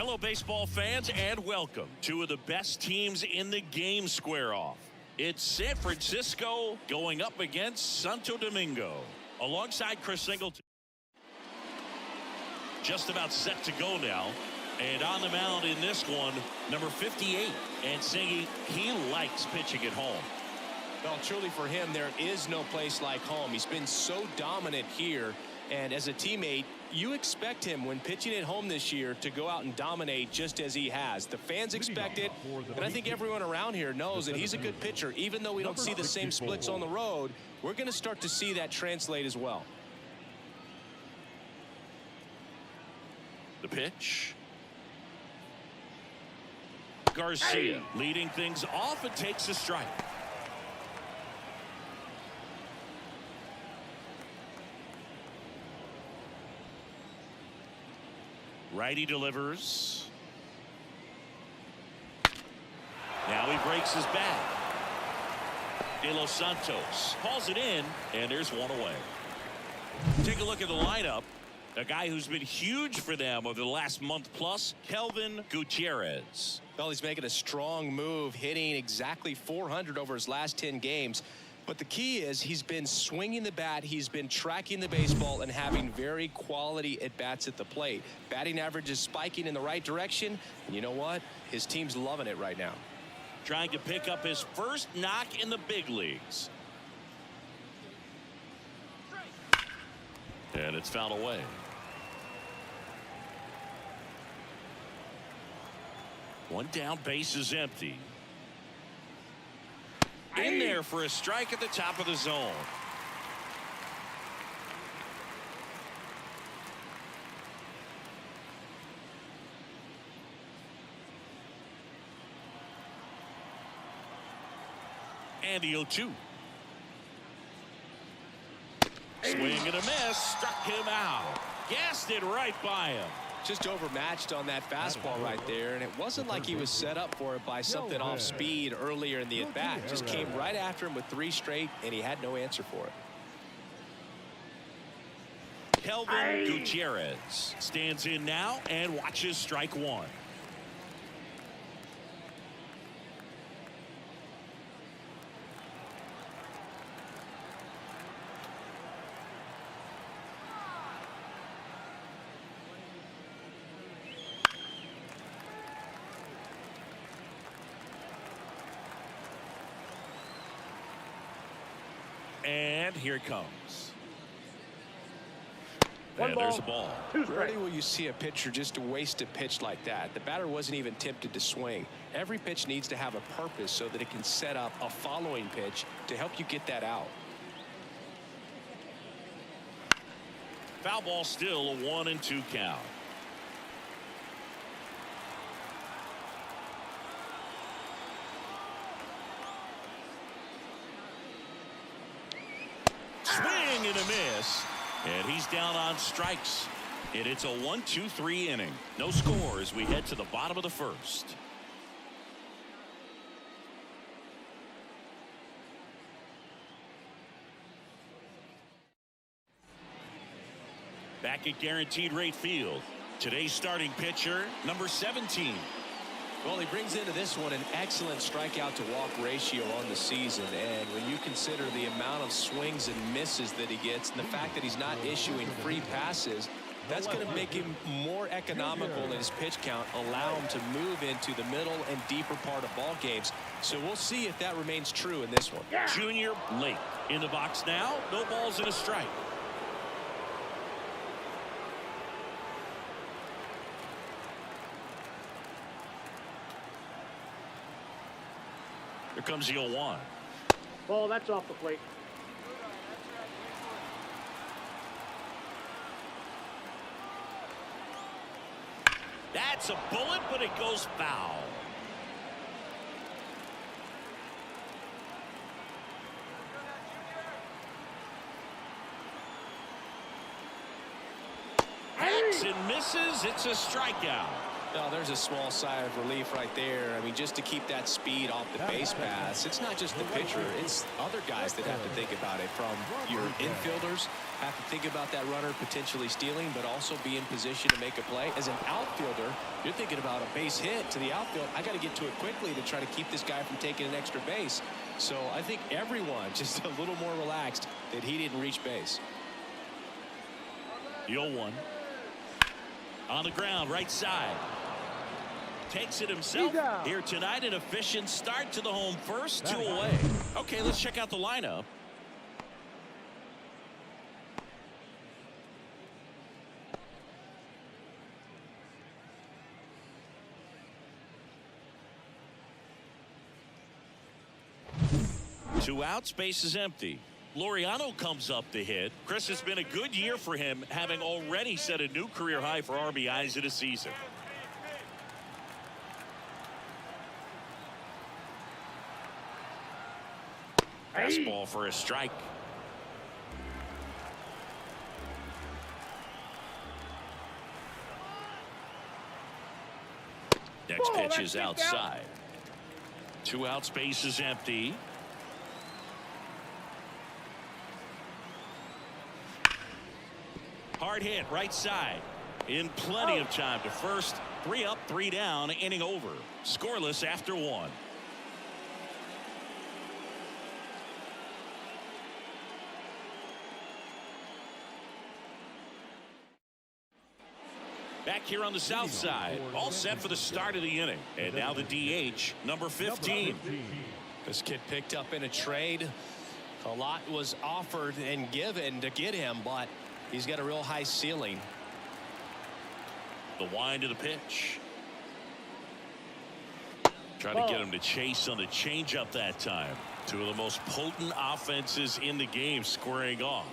Hello, baseball fans, and welcome. Two of the best teams in the game square off. It's San Francisco going up against Santo Domingo. Alongside Chris Singleton. Just about set to go now. And on the mound in this one, number 58. And Singy, he likes pitching at home. Well, truly for him, there is no place like home. He's been so dominant here. And as a teammate, you expect him when pitching at home this year to go out and dominate just as he has. The fans expect it, and I think everyone around here knows that he's a good pitcher. Even though we don't see the same splits on the road, we're going to start to see that translate as well. The pitch. Garcia leading things off and takes a strike. Righty delivers. Now he breaks his bat. De Los Santos hauls it in, and there's one away. Take a look at the lineup. A guy who's been huge for them over the last month plus, Kelvin Gutierrez. Well, he's making a strong move, hitting exactly 400 over his last 10 games. But the key is he's been swinging the bat, he's been tracking the baseball, and having very quality at-bats at the plate. Batting average is spiking in the right direction, and you know what? His team's loving it right now. Trying to pick up his first knock in the big leagues. And it's fouled away. One down, base is empty. In there for a strike at the top of the zone. And the 0-2. Swing and a miss. Struck him out. Gassed it right by him. Just overmatched on that fastball right there, and it wasn't like he was set up for it by something off speed earlier in the at-bat. Just came right after him with 3 straight, and he had no answer for it. Kelvin Gutierrez stands in now and watches strike 1. And here it comes. And there's a ball. Rarely will you see a pitcher just waste a pitch like that. The batter wasn't even tempted to swing. Every pitch needs to have a purpose so that it can set up a following pitch to help you get that out. Foul ball, still a 1-2 count. Swing and a miss, and he's down on strikes. And it's a 1-2-3 inning. No score as we head to the bottom of the first. Back at Guaranteed Rate Field, today's starting pitcher, number 17. Well, he brings into this one an excellent strikeout to walk ratio on the season, and when you consider the amount of swings and misses that he gets and the fact that he's not issuing free passes, that's going to make him more economical in his pitch count, allow him to move into the middle and deeper part of ball games. So we'll see if that remains true in this one. Junior Lake in the box now. No balls and a strike. Here comes the 0-1. Ball, that's off the plate. That's a bullet, but it goes foul. Hacks and misses. It's a strikeout. Now, there's a small sigh of relief right there. I mean, just to keep that speed off the base paths. It's not just the pitcher. It's other guys that have to think about it, from your infielders have to think about that runner potentially stealing, but also be in position to make a play. As an outfielder, you're thinking about a base hit to the outfield. I got to get to it quickly to try to keep this guy from taking an extra base. So I think everyone just a little more relaxed that he didn't reach base. The 0-1. On the ground, right side. Takes it himself here tonight. An efficient start to the home first, 2 away. Okay, let's check out the lineup. Two outs, base is empty. Laureano comes up to hit. Chris, has been a good year for him, having already set a new career high for RBIs in a season. Fastball for a strike. Next pitch is outside. 2 outs, base is empty. Hard hit, right side. In plenty of time to first. 3 up, 3 down, inning over. Scoreless after 1. Back here on the south side, all set for the start of the inning. And now the DH, number 15. This kid picked up in a trade. A lot was offered and given to get him, but he's got a real high ceiling. The wind of the pitch. Trying to get him to chase on the changeup that time. 2 of the most potent offenses in the game squaring off.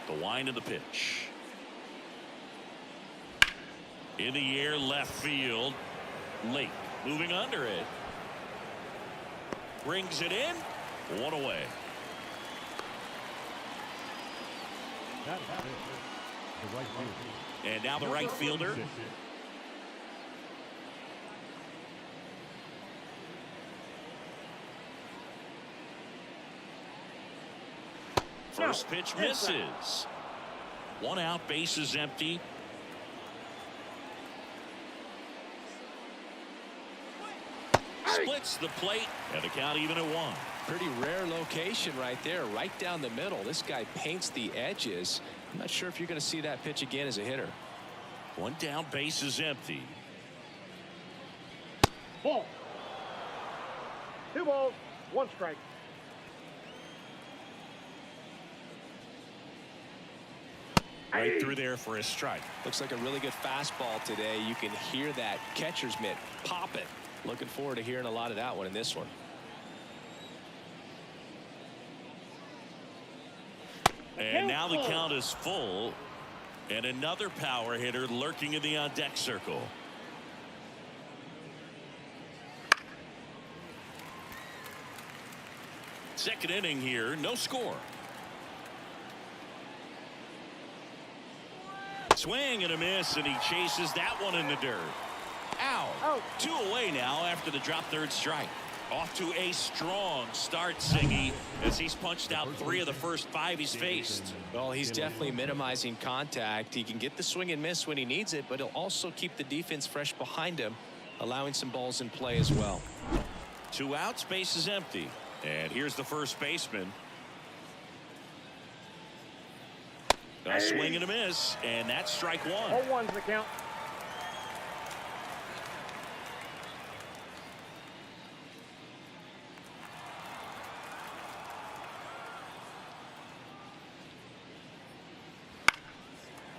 The wind of the pitch. In the air, left field. Late. Moving under it. Brings it in. 1 away. And now the right fielder. First pitch misses. 1 out, base is empty. Splits the plate, and the count even at 1. Pretty rare location right there, right down the middle. This guy paints the edges. I'm not sure if you're going to see that pitch again as a hitter. 1 down, base is empty. Ball. 2 balls, 1 strike. Right through there for a strike. Looks like a really good fastball today. You can hear that catcher's mitt pop it. Looking forward to hearing a lot of that one in this one. And now the count is full. And another power hitter lurking in the on-deck circle. Second inning here, no score. Swing and a miss, and he chases that one in the dirt. Out. 2 away now after the drop third strike. Off to a strong start, Siggy, as he's punched out 3 of the first 5 he's faced. Well, he's definitely minimizing contact. He can get the swing and miss when he needs it, but he'll also keep the defense fresh behind him, allowing some balls in play as well. 2 outs, base is empty. And here's the first baseman. A swing and a miss, and that's strike 1. 0-1's the count.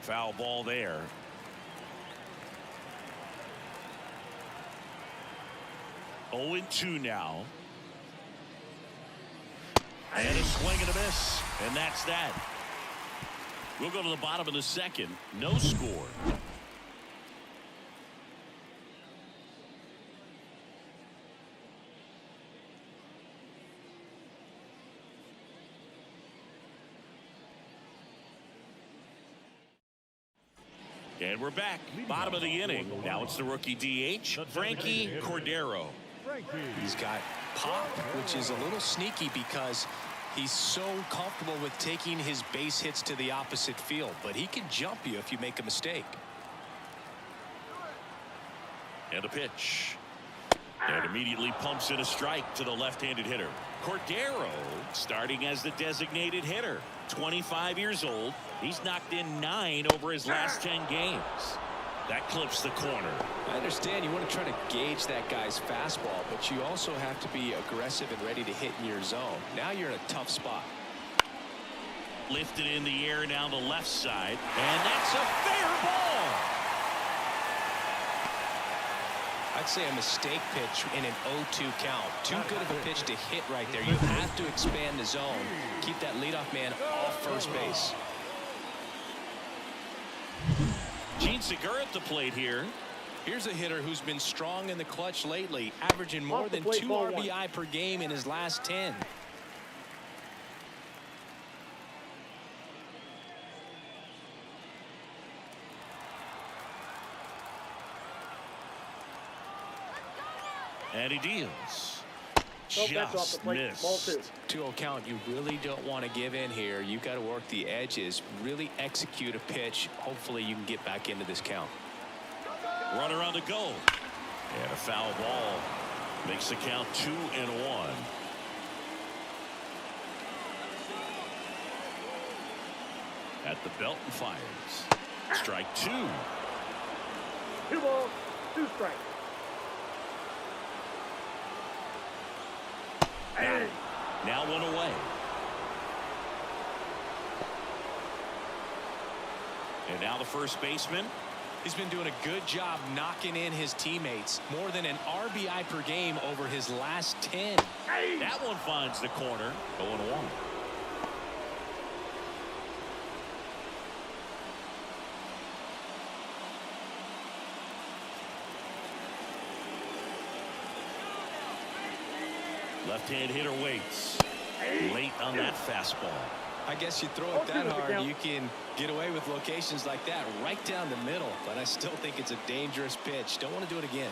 Foul ball there. Oh and 2 now. And a swing and a miss, and that's that. We'll go to the bottom of the second. No score. And we're back. Bottom of the inning. Now it's the rookie DH, Frankie Cordero. He's got pop, which is a little sneaky because he's so comfortable with taking his base hits to the opposite field. But he can jump you if you make a mistake. And a pitch. And immediately pumps in a strike to the left-handed hitter. Cordero starting as the designated hitter. 25 years old. He's knocked in 9 over his last 10 games. That clips the corner. I understand you want to try to gauge that guy's fastball, but you also have to be aggressive and ready to hit in your zone. Now you're in a tough spot. Lifted in the air down the left side. And that's a fair ball. I'd say a mistake pitch in an 0-2 count. Too good of a pitch to hit right there. You have to expand the zone. Keep that leadoff man off first base. Gene Segura at the plate here. Here's a hitter who's been strong in the clutch lately, averaging more than 2 RBI per game in his last 10. And he deals. That's off the Just plate. Ball missed. 2-0 count. You really don't want to give in here. You've got to work the edges, really execute a pitch. Hopefully you can get back into this count. Runner on the go. And a foul ball. Makes the count 2-1. At the belt and fires. Strike 2. 2 balls, 2 strikes. Now 1 away. And now the first baseman. He's been doing a good job knocking in his teammates. More than an RBI per game over his last 10. That one finds the corner. 0-1. Left-hand hitter waits. Late on that fastball. I guess you throw it that hard, you can get away with locations like that right down the middle. But I still think it's a dangerous pitch. Don't want to do it again.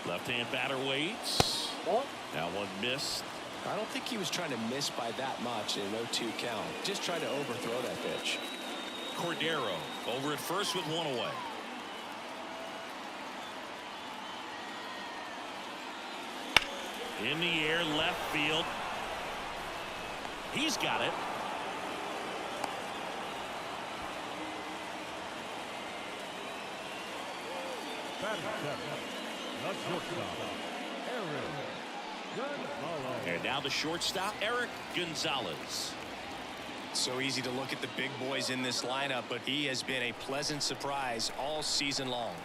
Left-hand batter waits. That one missed. I don't think he was trying to miss by that much in an 0-2 count. Just tried to overthrow that pitch. Cordero over at first with 1 away. In the air, left field. He's got it. And now the shortstop, Eric Gonzalez. So easy to look at the big boys in this lineup, but he has been a pleasant surprise all season long.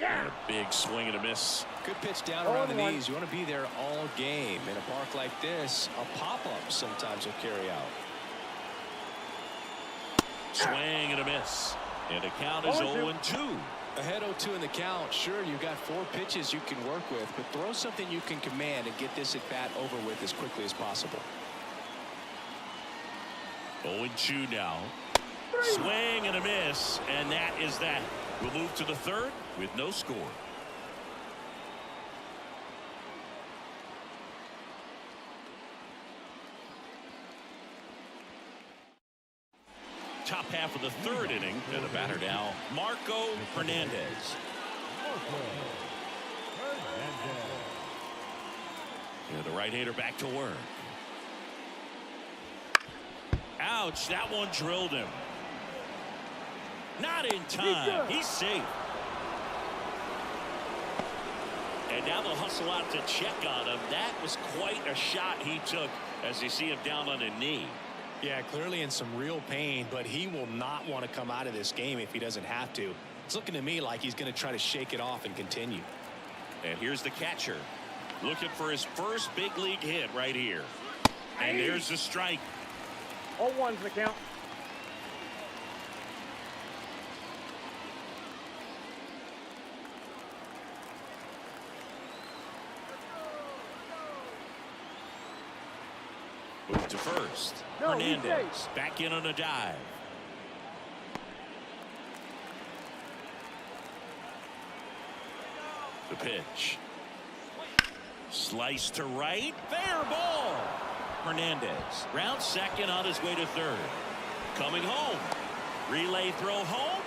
And a big swing and a miss. Good pitch down around the knees. You want to be there all game. In a park like this, a pop-up sometimes will carry out. Swing and a miss. And the count is 0-2. Ahead 0-2 in the count. Sure, you've got 4 pitches you can work with, but throw something you can command and get this at bat over with as quickly as possible. 0-2 now. Swing and a miss, and that is that. We'll move to the third with no score. Top half of the third inning, and the batter now, Marco Hernandez. And the right-hander back to work. Ouch, that one drilled him. Not in time. He's safe. And now they'll hustle out to check on him. That was quite a shot he took as you see him down on a knee. Yeah, clearly in some real pain, but he will not want to come out of this game if he doesn't have to. It's looking to me like he's going to try to shake it off and continue. And here's the catcher looking for his first big league hit right here. And there's the strike. 0-1's the count. to first. No, he's Hernandez safe. back in on a dive. The pitch. Slice to right. Fair ball. Hernandez round second on his way to third. Coming home. Relay throw home.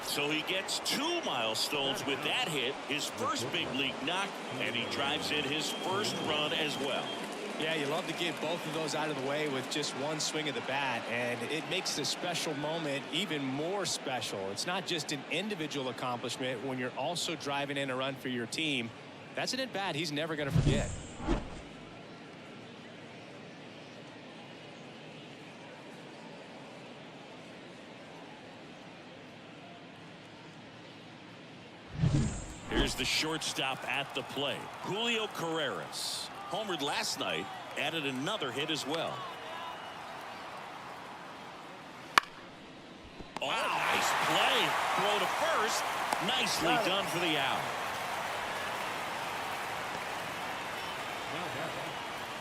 So he gets 2 milestones with that hit, his first big league knock, and he drives in his first run as well. Yeah, you love to get both of those out of the way with just one swing of the bat, and it makes the special moment even more special. It's not just an individual accomplishment when you're also driving in a run for your team. That's an at-bat he's never going to forget. Here's the shortstop at the plate. Julio Carreras homered last night, added another hit as well. Oh, nice play. Throw to first. Nicely done for the out.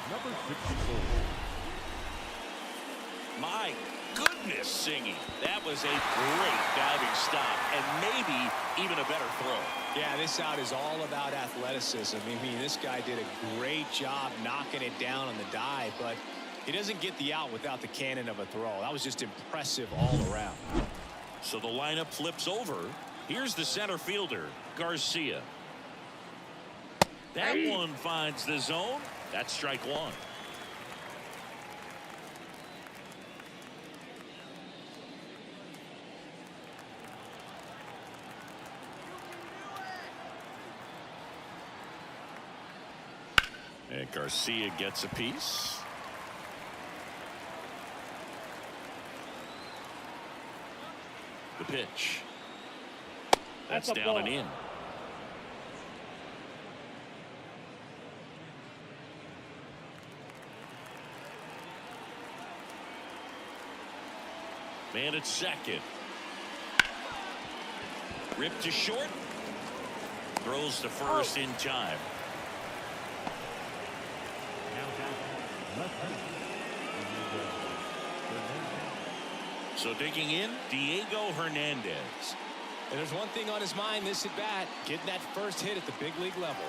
Number 64. My goodness, singing. That was a great diving stop and maybe even a better throw. Yeah, this out is all about athleticism. I mean, this guy did a great job knocking it down on the dive, but he doesn't get the out without the cannon of a throw. That was just impressive all around. So the lineup flips over. Here's the center fielder, Garcia. That one finds the zone. That's strike one. And Garcia gets a piece. The pitch. That's a down ball. and in. Man at second. Ripped to short. Throws to first in time. So digging in, Diego Hernandez. And there's one thing on his mind this at bat, getting that first hit at the big league level.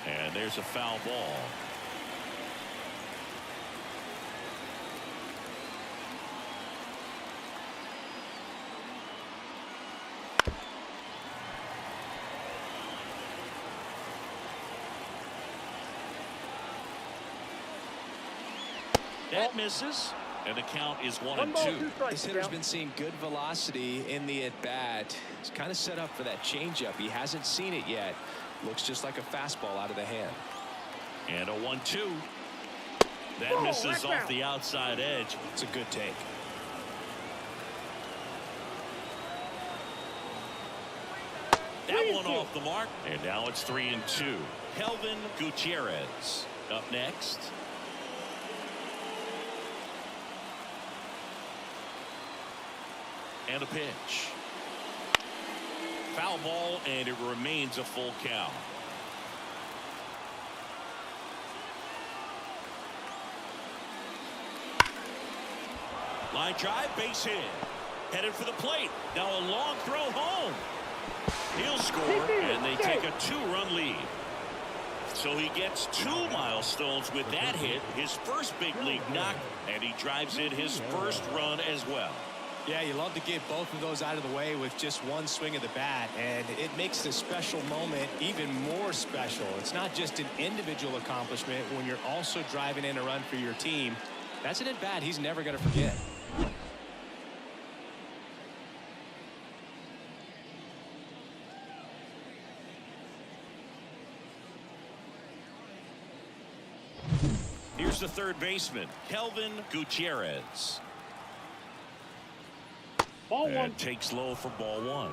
And there's a foul ball. That misses, and the count is 1-2. 2 strikes. This hitter's been seeing good velocity in the at-bat. He's kind of set up for that changeup. He hasn't seen it yet. Looks just like a fastball out of the hand. And a 1-2. That misses off the outside edge. It's a good take. That one off the mark. And now it's 3-2. Kelvin Gutierrez up next. And a pitch. Foul ball, and it remains a full count. Line drive, base hit. Headed for the plate. Now a long throw home. He'll score, and they take a 2-run lead. So he gets 2 milestones with that hit, his first big league knock, and he drives in his first run as well. Yeah, you love to get both of those out of the way with just one swing of the bat, and it makes the special moment even more special. It's not just an individual accomplishment when you're also driving in a run for your team. That's an at-bat he's never going to forget. Here's the third baseman, Kelvin Gutierrez. Ball 1. And takes low for ball 1.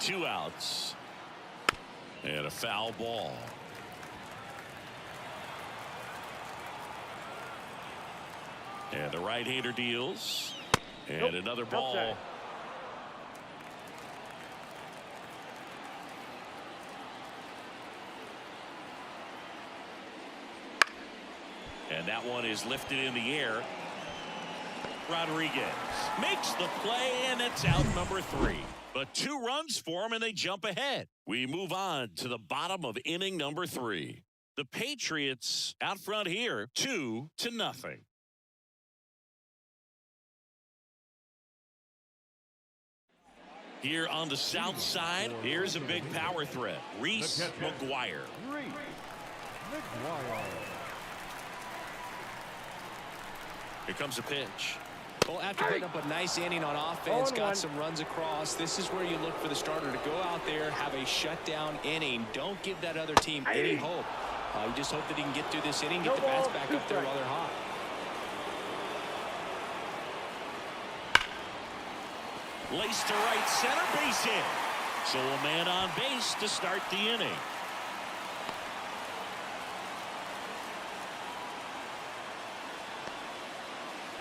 2 outs. And a foul ball. And the right-hander deals. And another ball. Outside. And that one is lifted in the air. Rodriguez makes the play, and it's out number 3. But 2 runs for him, and they jump ahead. We move on to the bottom of inning number 3. The Patriots out front here, 2-0. Here on the south side, here's a big power threat. Reese McGuire. Here comes a pitch. Well, after putting up a nice inning on offense, got some runs across, this is where you look for the starter to go out there, have a shutdown inning. Don't give that other team any hope. You just hope that he can get through this inning, get the bats back up there while they're hot. Laced to right center, base hit. So a man on base to start the inning.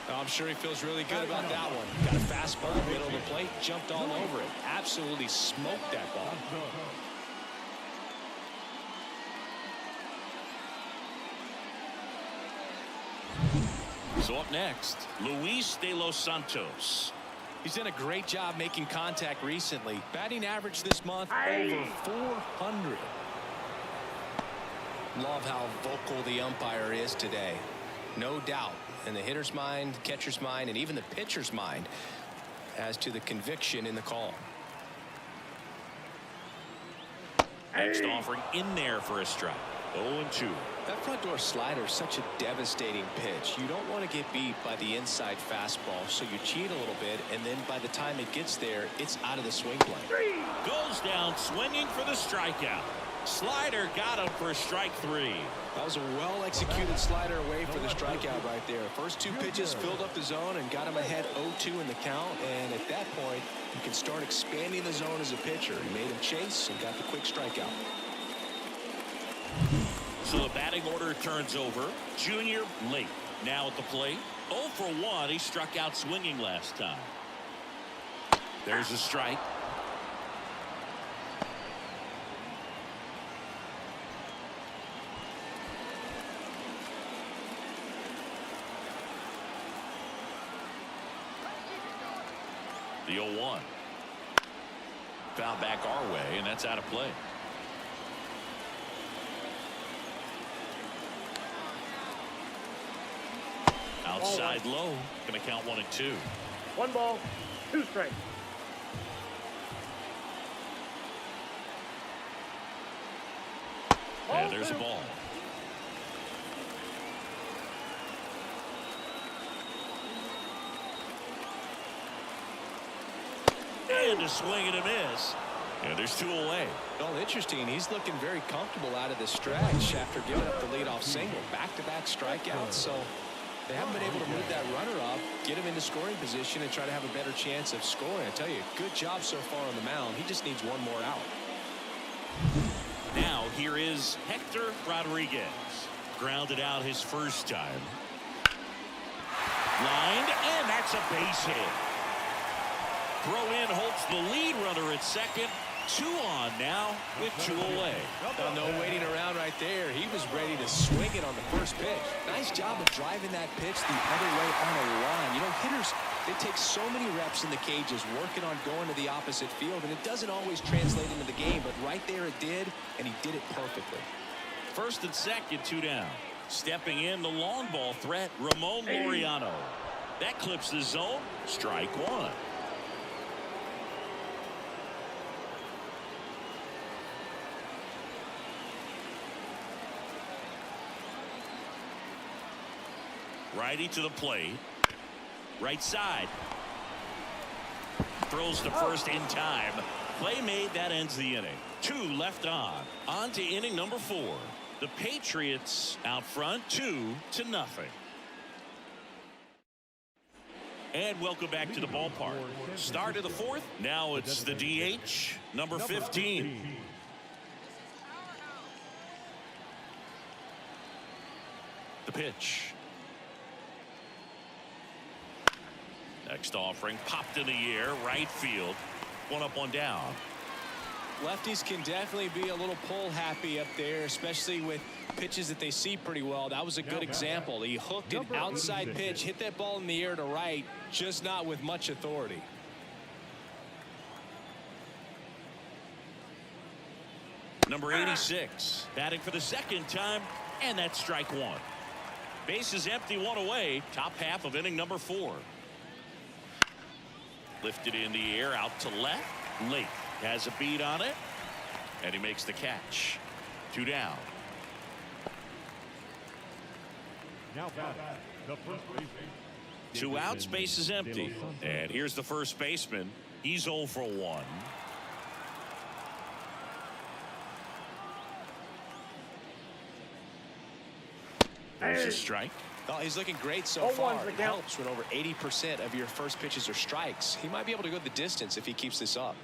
I'm sure he feels really good about that one. Got a fastball in the middle of the plate, jumped all over it. Absolutely smoked that ball. So up next, Luis de los Santos. He's done a great job making contact recently. Batting average this month over 400. Love how vocal the umpire is today. No doubt in the hitter's mind, catcher's mind, and even the pitcher's mind as to the conviction in the call. Next offering in there for a strike. 0-2. That front door slider is such a devastating pitch. You don't want to get beat by the inside fastball, so you cheat a little bit, and then by the time it gets there, it's out of the swing plane. Goes down swinging for the strikeout. Slider got him for strike 3. That was a well-executed slider away for the strikeout right there. First 2 pitches filled up the zone and got him ahead 0-2 in the count, and at that point, you can start expanding the zone as a pitcher. He made him chase and got the quick strikeout. So the batting order turns over. Junior late now at the plate. 0 for 1. He struck out swinging last time. There's a strike. The 0-1. Foul back our way, and that's out of play. Outside low. Going to count 1 and 2. 1 ball, 2 strikes. And there's a ball. And a swing and a miss. And there's 2 away. Well, interesting. He's looking very comfortable out of the stretch after giving up the leadoff single. Back-to-back strikeouts. So they haven't been able to move that runner up, get him into scoring position, and try to have a better chance of scoring. I tell you, good job so far on the mound. He just needs 1 more out. Now here is Hector Rodriguez. Grounded out his first time. Lined, and that's a base hit. Throw in Holtz, the lead runner at second. 2 on now with 2 away. Well, no waiting around right there. He was ready to swing it on the first pitch. Nice job of driving that pitch the other way on the line. You know, hitters, they take so many reps in the cages working on going to the opposite field, and it doesn't always translate into the game, but right there it did, and he did it perfectly. First and second, 2 down. Stepping in the long ball threat, Ramon Laureano. That clips the zone. Strike 1. Righty to the plate. Right side. Throws to first in time. Play made. That ends the inning. 2 left on. On to inning number 4. The Patriots out front 2-0. And welcome back to the ballpark. Start of the fourth. Now it's the DH, number 15. The pitch. Next offering popped in the air, right field. One up, one down. Lefties can definitely be a little pull happy up there, especially with pitches that they see pretty well. That was a good example. He hooked an outside pitch, hit that ball in the air to right, just not with much authority. Number 86, batting for the second time, and that's strike one. Base is empty, one away. Top half of inning number 4. Lifted in the air, out to left. Late. Has a beat on it. And he makes the catch. 2 down. Now batting, the first baseman. 2 outs, base is empty. And here's the first baseman. He's 0 for 1. There's a strike. Oh, he's looking great so far. It helps when over 80% of your first pitches are strikes. He might be able to go the distance if he keeps this up.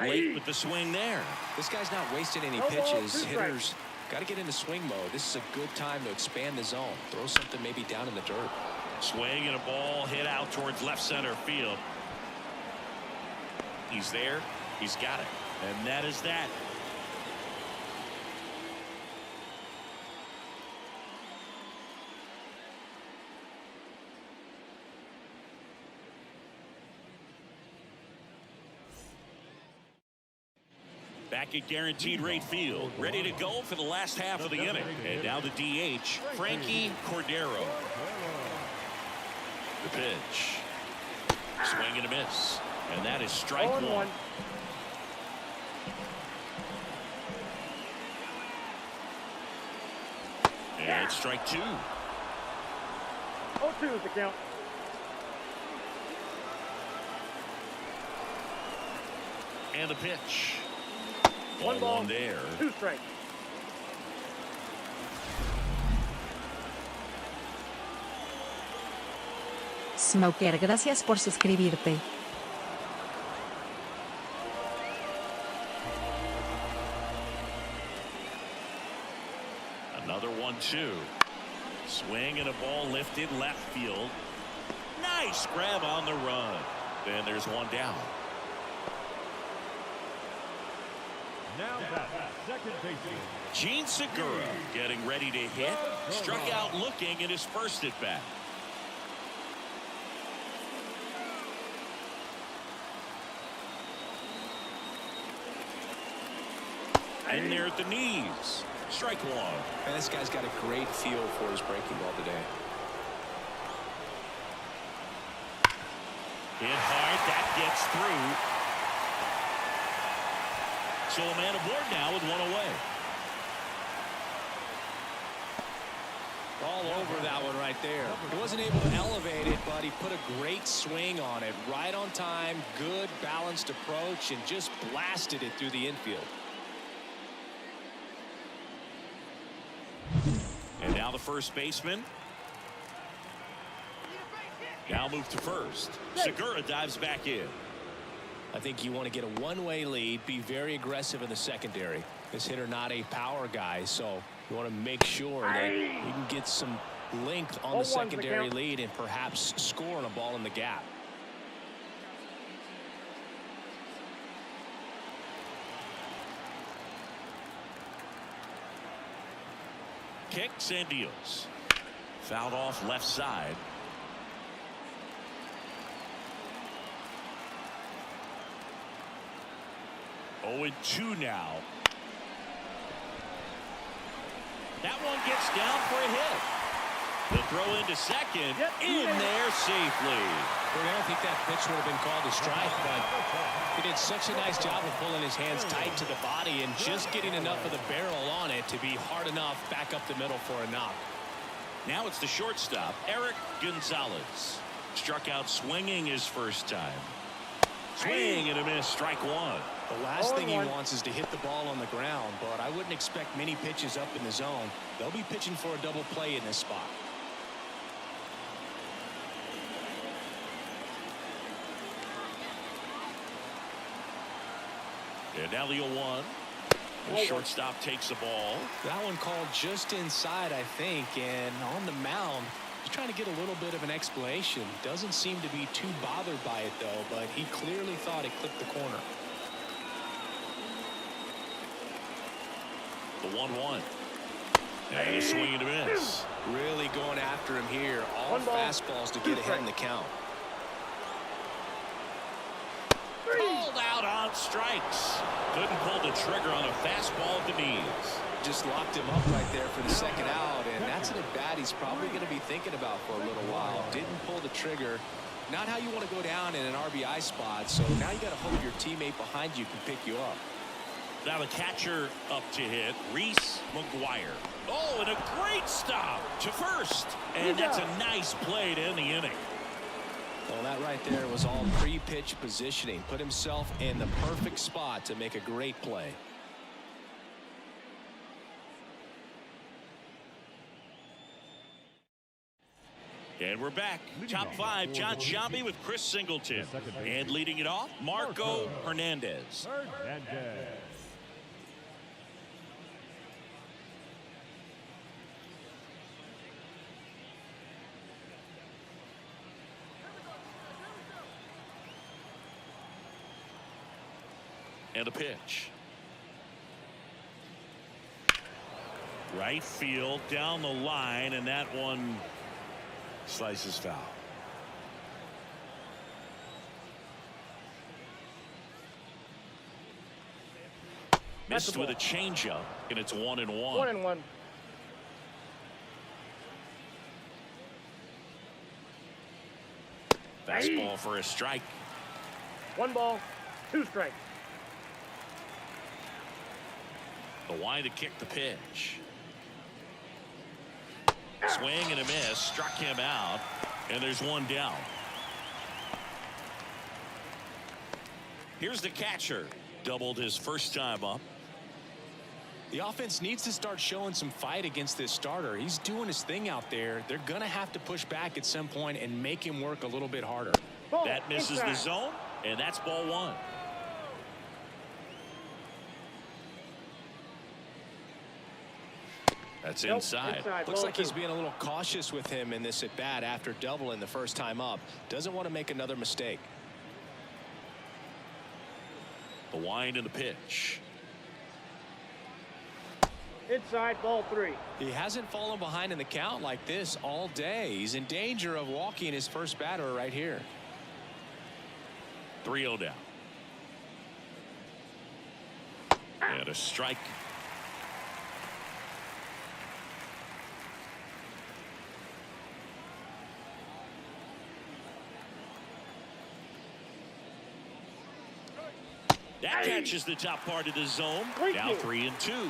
Late with the swing there. This guy's not wasting any pitches. Hitters got to get into swing mode. This is a good time to expand the zone. Throw something maybe down in the dirt. Swing and a ball hit out towards left center field. He's there. He's got it. And that is that. Back at guaranteed rate field, ready to go for the last half of the inning. And now the DH, Frankie Cordero. The pitch. Swing and a miss. And that is strike one. And strike 2. 0-2 is the count. And the pitch. 1 ball, there. 2 strikes. Smoker, gracias por suscribirte. Another 1-2. Swing and a ball lifted left field. Nice grab on the run. Then there's 1 down. Now batting, second baseman. Gene Segura getting ready to hit. Struck out looking at his first at bat. In there at the knees. Strike 1. And this guy's got a great feel for his breaking ball today. Hit hard. That gets through. So a man aboard now with 1 away. All over that one right there. He wasn't able to elevate it, but he put a great swing on it. Right on time, good balanced approach, and just blasted it through the infield. And now the first baseman. Now move to first. Segura dives back in. I think you want to get a one-way lead, be very aggressive in the secondary. This hitter not a power guy, so you want to make sure that you can get some length on the secondary lead and perhaps score on a ball in the gap. Kicks and deals. Fouled off left side. 0-2 now. That one gets down for a hit. The throw into second. In there safely. Well, I don't think that pitch would have been called a strike, but he did such a nice job of pulling his hands tight to the body and just getting enough of the barrel on it to be hard enough back up the middle for a knock. Now it's the shortstop, Eric Gonzalez. Struck out swinging his first time. Swing and a miss, strike 1. The last thing he wants is to hit the ball on the ground, but I wouldn't expect many pitches up in the zone. They'll be pitching for a double play in this spot. And now the 0-1. The shortstop takes the ball. That one called just inside, I think, and on the mound, he's trying to get a little bit of an explanation. Doesn't seem to be too bothered by it, though, but he clearly thought it clipped the corner. The 1-1. And a swing and a miss. Really going after him here. All fastballs to get ahead in the count. Pulled out on strikes. Couldn't pull the trigger on a fastball at the knees. Just locked him up right there for the second out, and that's an at-bat he's probably going to be thinking about for a little while. Didn't pull the trigger. Not how you want to go down in an RBI spot, so now you got to hope your teammate behind you can pick you up. Now the catcher up to hit, Reese McGuire. Oh, and a great stop to first. And that's a nice play to end the inning. Well, that right there was all pre-pitch positioning. Put himself in the perfect spot to make a great play. And we're back. Top 5, John Sciambi with Chris Singleton. And leading it off, Marco Hernandez. And a pitch. Right field, down the line, and that one slices foul. Missed with a changeup, and it's 1-1. 1-1. Fastball for a strike. 1 ball, 2 strikes. The wind to kick the pitch. Swing and a miss, struck him out, and there's one down. Here's the catcher, doubled his first time up. The offense needs to start showing some fight against this starter. He's doing his thing out there. They're going to have to push back at some point and make him work a little bit harder. That misses the zone, and that's ball 1. That's inside. Looks like he's being a little cautious with him in this at bat after doubling the first time up. Doesn't want to make another mistake. The wind and the pitch. Inside, ball 3. He hasn't fallen behind in the count like this all day. He's in danger of walking his first batter right here. 3-0 down. And a strike. That catches the top part of the zone. Now 3-2.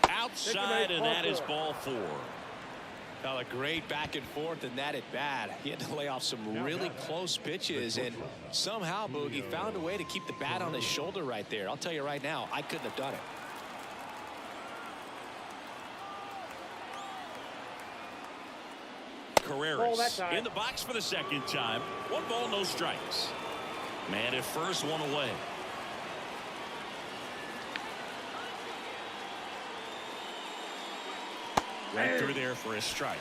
Outside, and that is ball 4. Well, a great back and forth in that at bat. He had to lay off some really close pitches, and somehow Boogie found a way to keep the bat on his shoulder right there. I'll tell you right now, I couldn't have done it. Carreras in the box for the second time. 1 ball, no strikes. Man at first, 1 away. Right through there for a strike.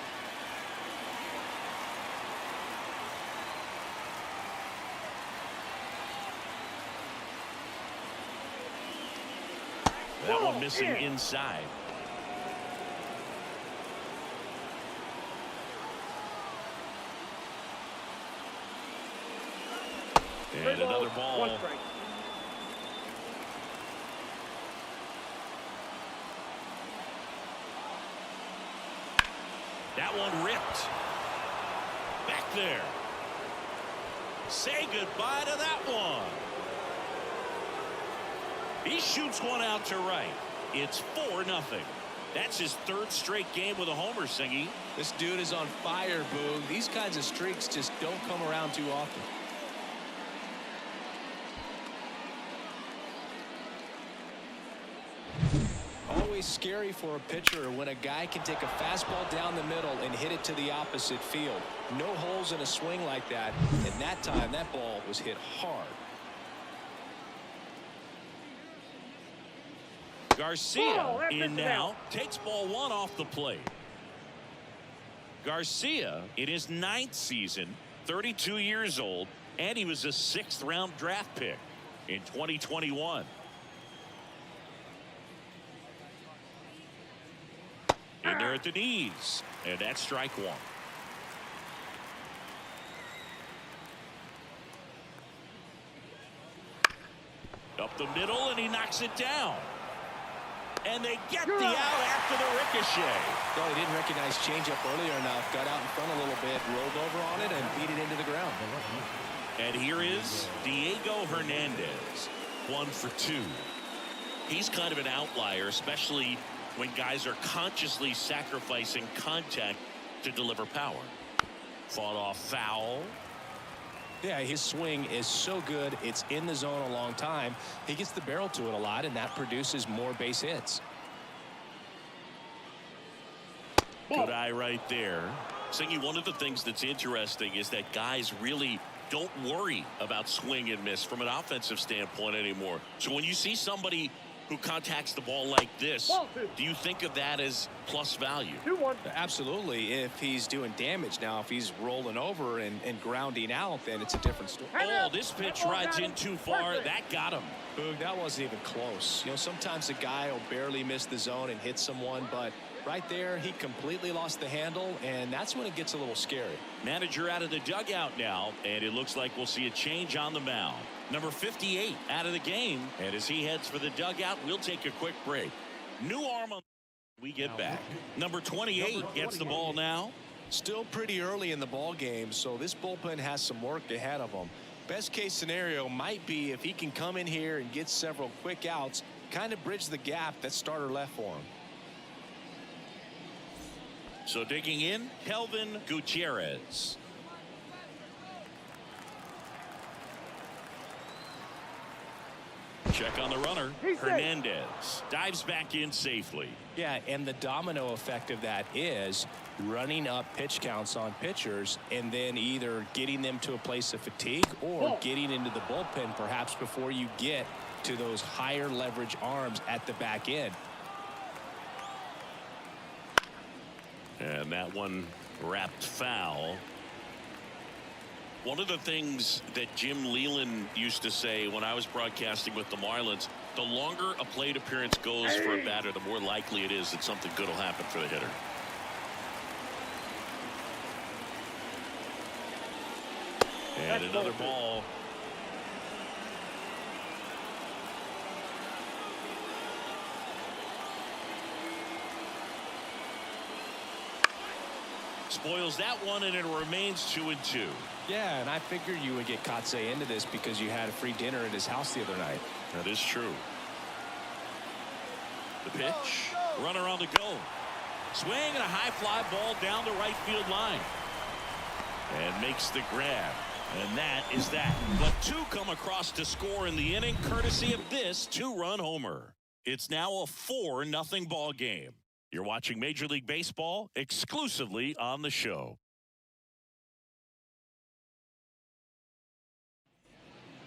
That one missing inside. And another ball. 1 strike. That one ripped. Back there. Say goodbye to that one. He shoots one out to right. It's 4-0. That's his 3rd straight game with a homer, Singy. This dude is on fire, Boog. These kinds of streaks just don't come around too often. always scary for a pitcher when a guy can take a fastball down the middle and hit it to the opposite field. No holes in a swing like that, and that time that ball was hit hard. Garcia in now, takes ball one off the plate. Garcia in his 9th season, 32 years old, and he was a 6th round draft pick in 2021. In there at the knees, and that's strike one. Up the middle, and he knocks it down. And they get the out after the ricochet. Well, he didn't recognize changeup earlier enough. Got out in front a little bit, rolled over on it, and beat it into the ground. And here is Diego Hernandez, 1 for 2. He's kind of an outlier, especially when guys are consciously sacrificing contact to deliver power. Fought off foul. Yeah, his swing is so good. It's in the zone a long time. He gets the barrel to it a lot, and that produces more base hits. Good eye right there. Singy, one of the things that's interesting is that guys really don't worry about swing and miss from an offensive standpoint anymore. So when you see somebody who contacts the ball like this, do you think of that as plus value? 2-1. Absolutely, if he's doing damage. Now, if he's rolling over and grounding out, then it's a different story. Oh, this pitch rides in too far. That got him. Boog, that wasn't even close. You know, sometimes a guy will barely miss the zone and hit someone, but right there, he completely lost the handle, and that's when it gets a little scary. Manager out of the dugout now, and it looks like we'll see a change on the mound. Number 58 out of the game, and as he heads for the dugout, we'll take a quick break. New arm on we get back. Number 28 gets the ball now. Still pretty early in the ball game, so this bullpen has some work ahead of them. Best case scenario might be if he can come in here and get several quick outs, kind of bridge the gap that starter left for him. So digging in, Kelvin Gutierrez. Check on the runner. Hernandez dives back in safely. Yeah, and the domino effect of that is running up pitch counts on pitchers and then either getting them to a place of fatigue or getting into the bullpen perhaps before you get to those higher leverage arms at the back end. And that one wrapped foul. One of the things that Jim Leland used to say when I was broadcasting with the Marlins, the longer a plate appearance goes for a batter, the more likely it is that something good will happen for the hitter. And another ball. Spoils that one, and it remains 2-2. Yeah, and I figured you would get Katse into this because you had a free dinner at his house the other night. That is true. The pitch, runner on the go. Swing and a high fly ball down the right field line. And makes the grab. And that is that. But two come across to score in the inning, courtesy of this two-run homer. It's now a 4-0 ball game. You're watching Major League Baseball exclusively on the show.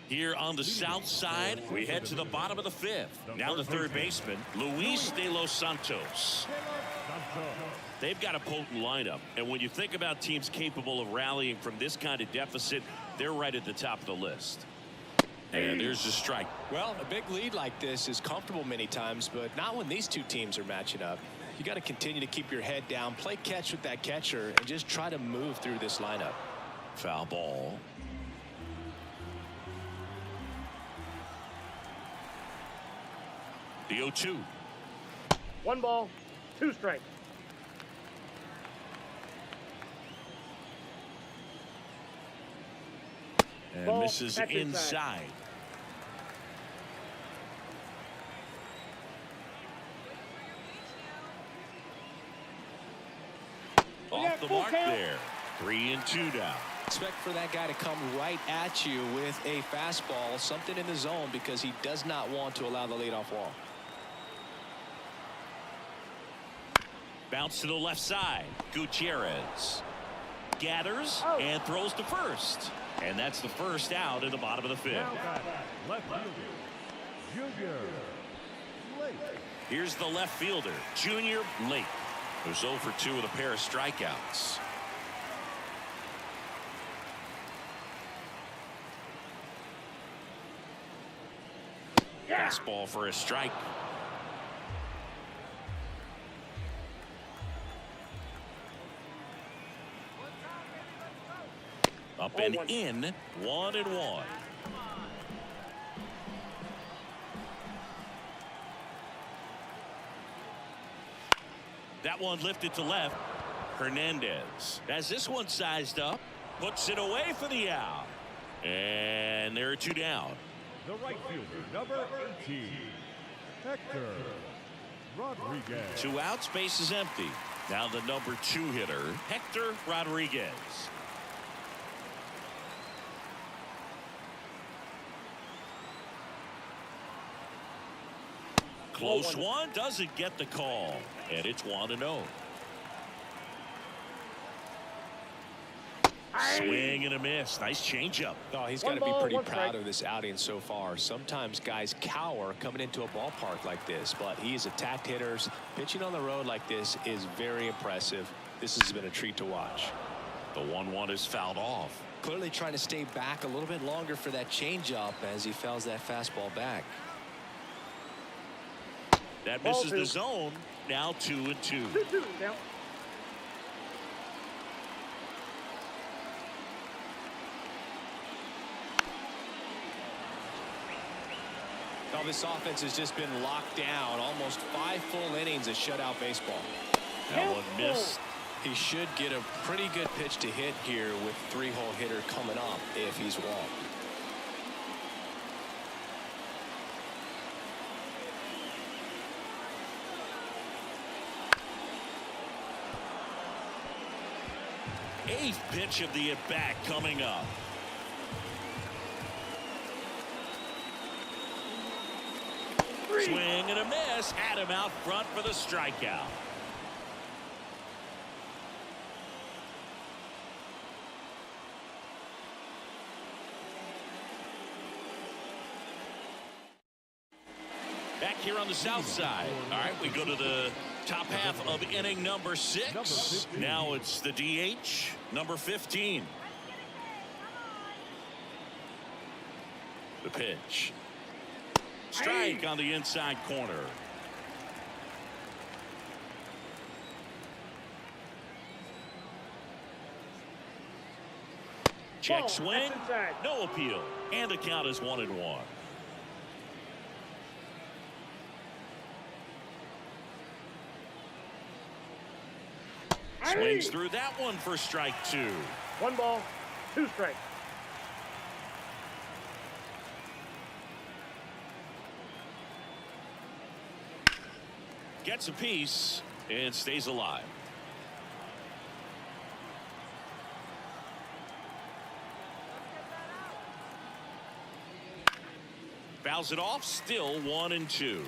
Here on the south side, we head to the bottom of the 5th. Now the third baseman, Luis de los Santos. They've got a potent lineup, and when you think about teams capable of rallying from this kind of deficit, they're right at the top of the list. And there's a strike. Well, a big lead like this is comfortable many times, but not when these two teams are matching up. You got to continue to keep your head down, play catch with that catcher, and just try to move through this lineup. Foul ball. The 0-2. 1 ball, 2 strikes. And Ball, misses that's inside. Off the mark there. 3-2 now. Expect for that guy to come right at you with a fastball, something in the zone, because he does not want to allow the leadoff walk. Bounce to the left side. Gutierrez gathers and throws to first. And that's the first out in the bottom of the fifth. Now batter, left fielder, Junior Lake. Here's the left fielder, Junior Lake, who's 0 for 2 with a pair of strikeouts. Fastball for a strike. Up and in, 1-1. That one lifted to left. Hernandez has this one sized up, puts it away for the out. And there are 2 down. The right fielder, number 18, Hector Rodriguez. 2 outs, base is empty. Now the number 2 hitter, Hector Rodriguez. Close one, doesn't get the call, and it's 1-0. Swing and a miss. Nice changeup. Oh, he's got to be pretty proud of this outing so far. Sometimes guys cower coming into a ballpark like this, but he's attacked hitters. Pitching on the road like this is very impressive. This has been a treat to watch. The 1-1 is fouled off. Clearly trying to stay back a little bit longer for that changeup as he fouls that fastball back. That misses the zone. Now 2-2. 2-2 now. Now this offense has just been locked down. Almost 5 full innings of shutout baseball. That one missed. He should get a pretty good pitch to hit here with 3-hole hitter coming up if he's walked. Eighth pitch of the at-bat coming up. Swing and a miss. Had him out front for the strikeout. Back here on the south side. All right, we go to the top half of inning number 6. Now it's the DH, number 15. The pitch. Strike on the inside corner. Check swing. No appeal. And the count is 1-1. Swings through that one for strike 2. 1 ball, 2 strikes. Gets a piece and stays alive. Fouls it off. Still 1-2.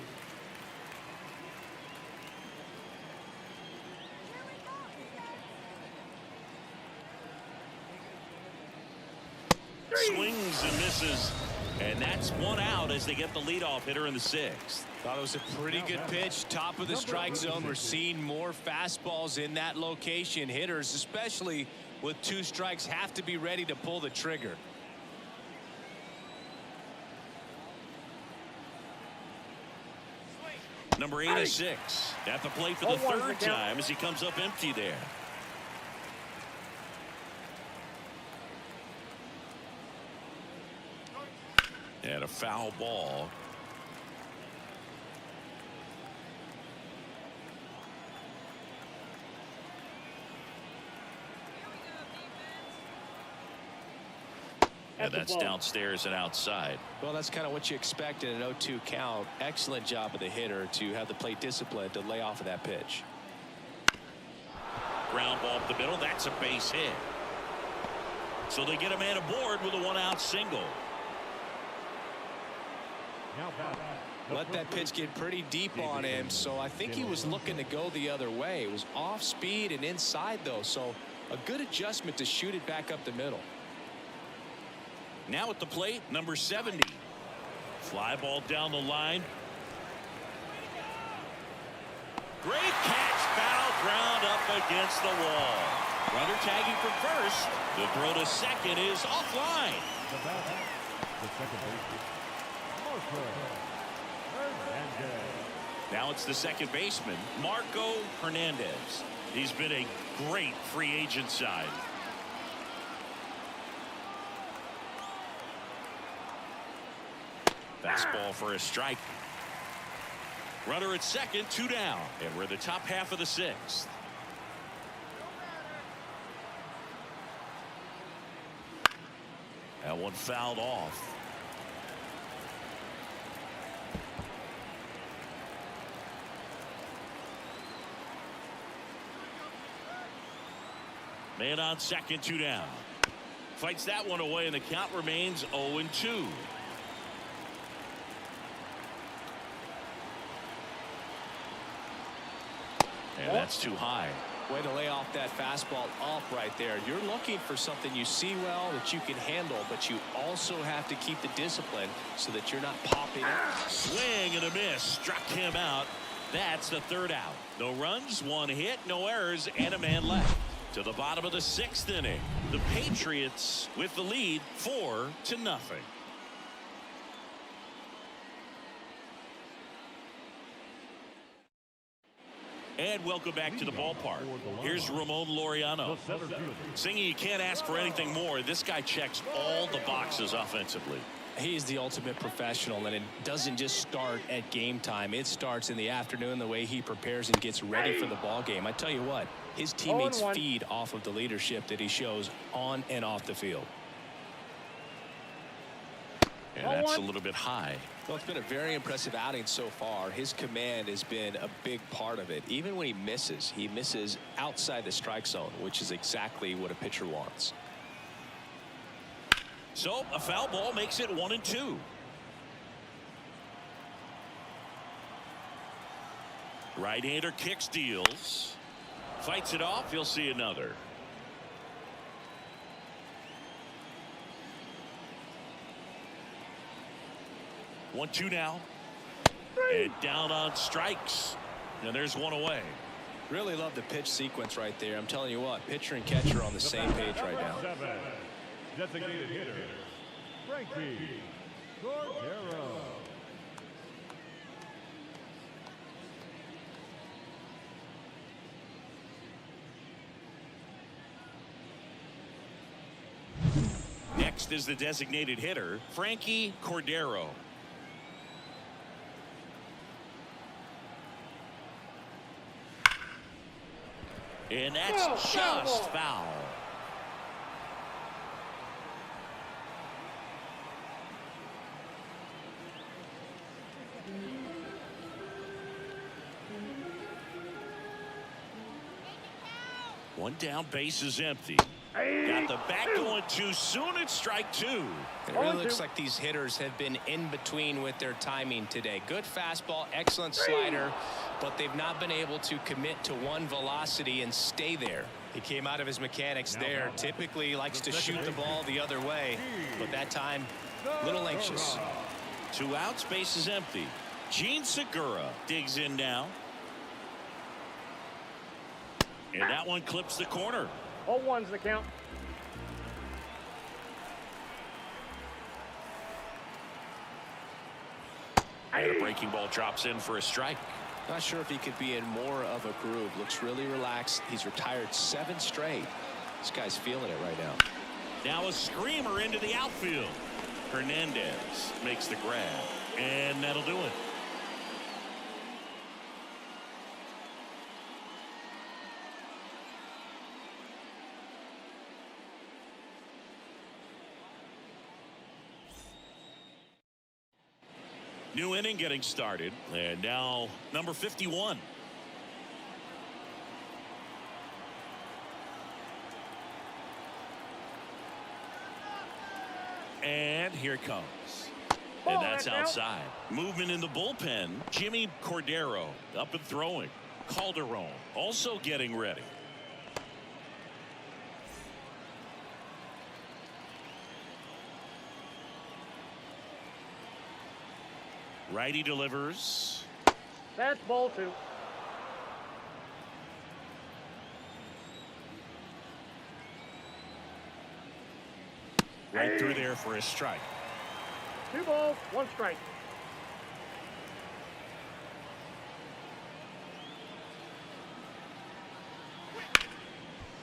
Swings and misses, and that's 1 out as they get the leadoff hitter in the 6th. Thought it was a pretty good pitch. Top of the strike zone. We're seeing more fastballs in that location. Hitters, especially with 2 strikes, have to be ready to pull the trigger. Number 86 at the plate for the 3rd time as he comes up empty there. And a foul ball. And that's downstairs and outside. Well, that's kind of what you expect in an 0-2 count. Excellent job of the hitter to have the plate discipline to lay off of that pitch. Ground ball up the middle. That's a base hit. So they get a man aboard with a 1-out single. Now batter, Let that pitch get pretty deep on him, so I think he was looking to go the other way. It was off speed and inside, though, so a good adjustment to shoot it back up the middle. Now at the plate, number 70. Fly ball down the line. Great catch, foul ground up against the wall. Runner tagging from first. The throw to second is offline. The batter, the second baseman, Marco Hernandez. Now it's the second baseman, Marco Hernandez. He's been a great free agent sign. Fastball for a strike. Runner at second, 2 down, and we're the top half of the 6th. That one fouled off. Man on second, 2 down. Fights that one away, and the count remains 0-2. And that's too high. Way to lay off that fastball up right there. You're looking for something you see well that you can handle, but you also have to keep the discipline so that you're not popping it. Swing and a miss. Struck him out. That's the 3rd out. No runs, 1 hit, no errors, and a man left. To the bottom of the 6th inning. The Patriots with the lead 4-0. And welcome back to the ballpark. Here's Ramon Laureano. Singing, you can't ask for anything more. This guy checks all the boxes offensively. He's the ultimate professional, and it doesn't just start at game time. It starts in the afternoon, the way he prepares and gets ready for the ball game. I tell you what, his teammates feed off of the leadership that he shows on and off the field. And that's a little bit high. Well, it's been a very impressive outing so far. His command has been a big part of it. Even when he misses outside the strike zone, which is exactly what a pitcher wants. So a foul ball makes it 1-2. Right-hander kicks, deals. Fights it off. You'll see another. One-two now. And down on strikes. And there's one away. Really love the pitch sequence right there. I'm telling you what, pitcher and catcher are on the same page right now. Designated hitter, Frankie Cordero. Next is the designated hitter, Frankie Cordero. And that's just foul. One down, base is empty. Got the bat going too soon. It's strike 2. It really looks like these hitters have been in between with their timing today. Good fastball, excellent slider, but they've not been able to commit to one velocity and stay there. He came out of his mechanics there. Typically likes to shoot the ball the other way, but that time a little anxious. 2 outs, base is empty. Gene Segura digs in now. And that one clips the corner. 0-1's the count. And a breaking ball drops in for a strike. Not sure if he could be in more of a groove. Looks really relaxed. He's retired 7 straight. This guy's feeling it right now. Now a screamer into the outfield. Hernandez makes the grab, and that'll do it. New inning getting started, and now number 51. And here it comes. And Ball, that's out. outside. Movement in the bullpen. Jimmy Cordero up and throwing. Calderon also getting ready. Righty delivers. That's ball 2. Right through there for a strike. 2 balls, 1 strike.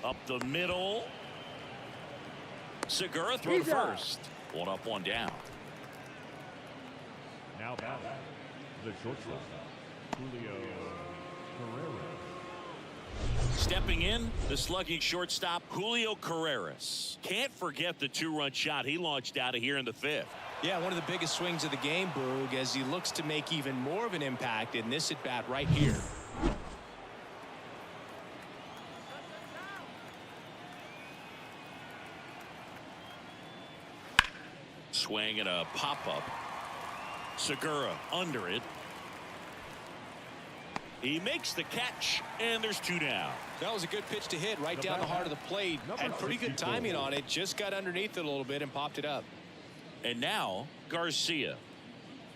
Up the middle. Segura throw to He's out. first. 1 up, 1 down. Now batting, the shortstop, Julio Carrera. Stepping in, the slugging shortstop, Julio Carreras. Can't forget the 2-run shot he launched out of here in the 5th. Yeah, one of the biggest swings of the game, Boog, as he looks to make even more of an impact in this at-bat right here. Swing and a pop-up. Segura under it. He makes the catch, and there's 2 down. That was a good pitch to hit right down the heart of the plate. Had pretty good timing on it. Just got underneath it a little bit and popped it up. And now, Garcia.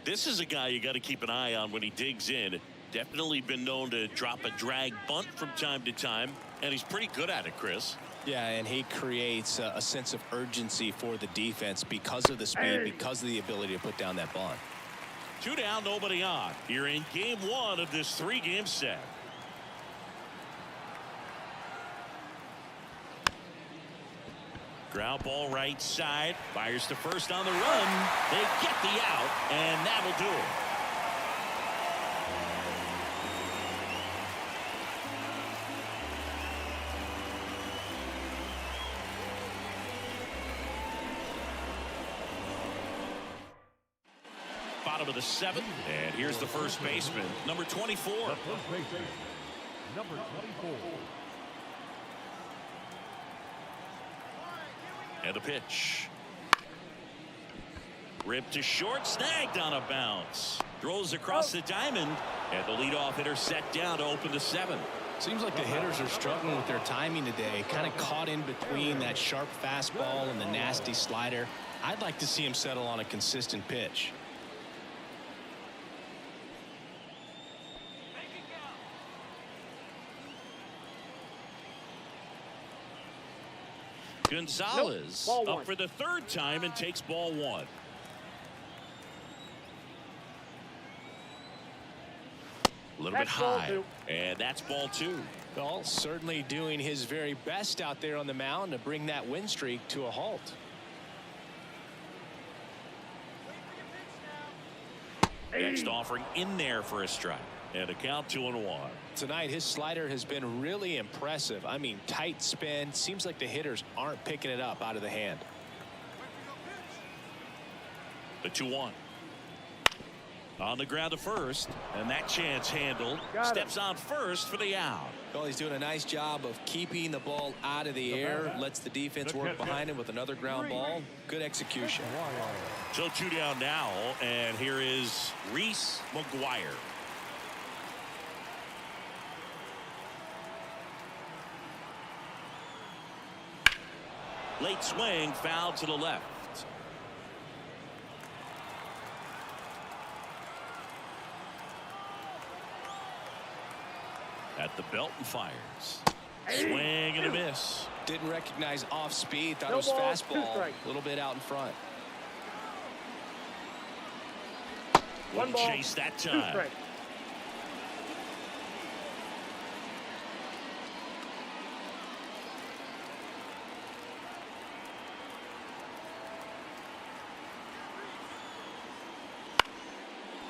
This is a guy you got to keep an eye on when he digs in. Definitely been known to drop a drag bunt from time to time, and he's pretty good at it, Chris. Yeah, and he creates a sense of urgency for the defense because of the speed, because of the ability to put down that bunt. 2 down, nobody on. You're in game 1 of this 3-game set. Ground ball right side. Fires to first on the run. They get the out, and that'll do it. Bottom of the 7th, and here's the first baseman, number 24. The first baseman, number 24. And the pitch. Ripped to short, snagged on a bounce. Throws across the diamond, and the leadoff hitter set down to open the 7th. Seems like the hitters are struggling with their timing today. Kind of caught in between that sharp fastball and the nasty slider. I'd like to see him settle on a consistent pitch. Gonzalez Nope. Ball up 1. for the 3rd time and takes ball 1. A little bit That's ball high, 2. and that's ball 2. Well, certainly doing his very best out there on the mound to bring that win streak to a halt. Next offering in there for a strike, and a count 2-1. Tonight, his slider has been really impressive. I mean, tight spin. Seems like the hitters aren't picking it up out of the hand. The 2-1. On the ground to first, and that chance handled. Got Steps on first for the out. Well, he's doing a nice job of keeping the ball out of the air. Lets the defense work behind him with another ground ball. Good execution. So 2 down now, and here is Reese McGuire. Late swing, foul to the left. At the belt and fires. Swing and a miss. Didn't recognize off speed. Thought No it was ball, 2 fastball. strikes. A little bit out in front. 1 Wouldn't ball, chase that 2 time. strikes.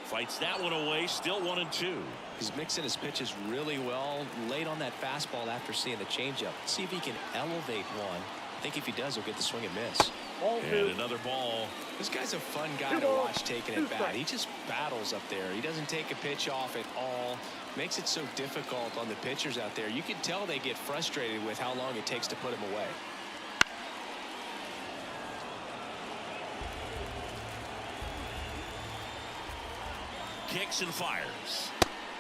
Fights that one away, still 1-2. He's mixing his pitches really well. Late on that fastball after seeing the changeup. See if he can elevate one. I think if he does, he'll get the swing and miss. Ball 2. And another ball. This guy's a fun guy 2 to balls, watch taking 2 it back. strikes. He just battles up there. He doesn't take a pitch off at all. Makes it so difficult on the pitchers out there. You can tell they get frustrated with how long it takes to put him away. kicks and fires.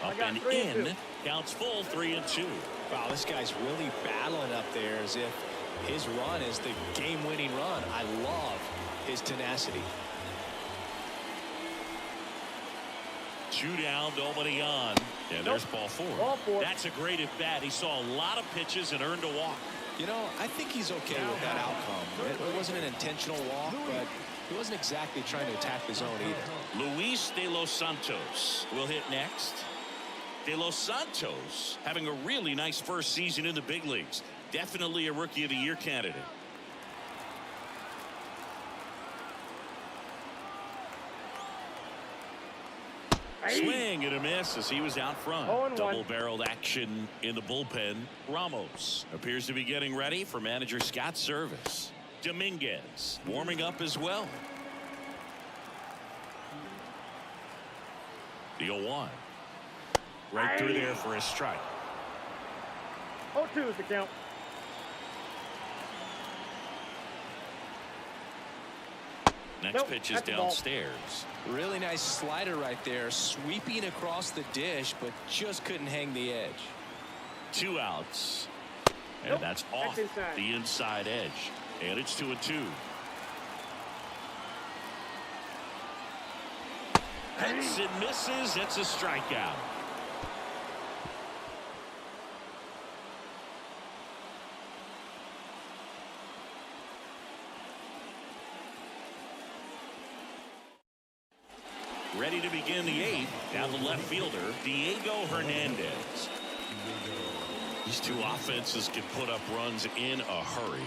I Up got and 3 and in. 2. Counts full, 3-2. Wow, this guy's really battling up there as if his run is the game-winning run. I love his tenacity. 2 down, nobody on. And there's ball 4. Ball 4. That's a great at bat. He saw a lot of pitches and earned a walk. You know, I think he's okay with that outcome. It wasn't an intentional walk, but he wasn't exactly trying to attack the zone either. Luis de los Santos will hit next. De los Santos having a really nice first season in the big leagues. Definitely a Rookie of the Year candidate. Swing and a miss as he was out front. 0-1. Double-barreled action in the bullpen. Ramos appears to be getting ready for manager Scott's service. Dominguez warming up as well. The 0-1. Right through there for a strike. 0-2 is the count. Next Nope, pitch is that's the ball. downstairs. Really nice slider right there, sweeping across the dish, but just couldn't hang the edge. 2 outs. And Nope, that's that's off inside. the inside edge. And it's 2-2. Hits and misses. It's a strikeout. Ready to begin the 8th. Down the left fielder, Diego Hernandez. These 2 offenses can put up runs in a hurry.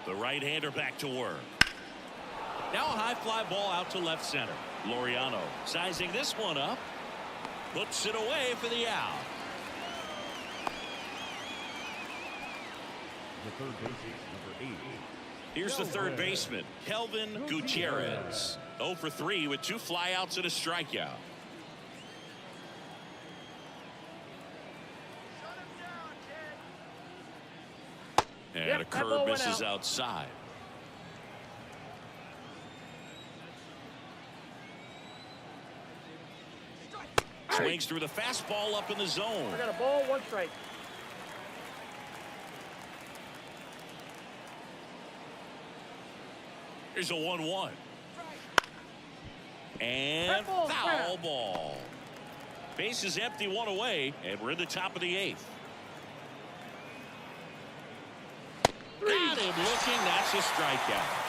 The right-hander back to work. Now a high fly ball out to left center. Laureano sizing this one up. Puts it away for the out. The third baseman, number 8. Here's the third baseman, Kelvin Gutierrez. 0 for 3 with 2 flyouts and a strikeout. And Yep, a that ball curve went misses out. outside. Swings through the fastball up in the zone. I got a ball, 1 strike. Here's a 1-1. And Foul foul ball. Base is empty, 1 away, and we're in the top of the 8th. Got him looking. That's a strikeout.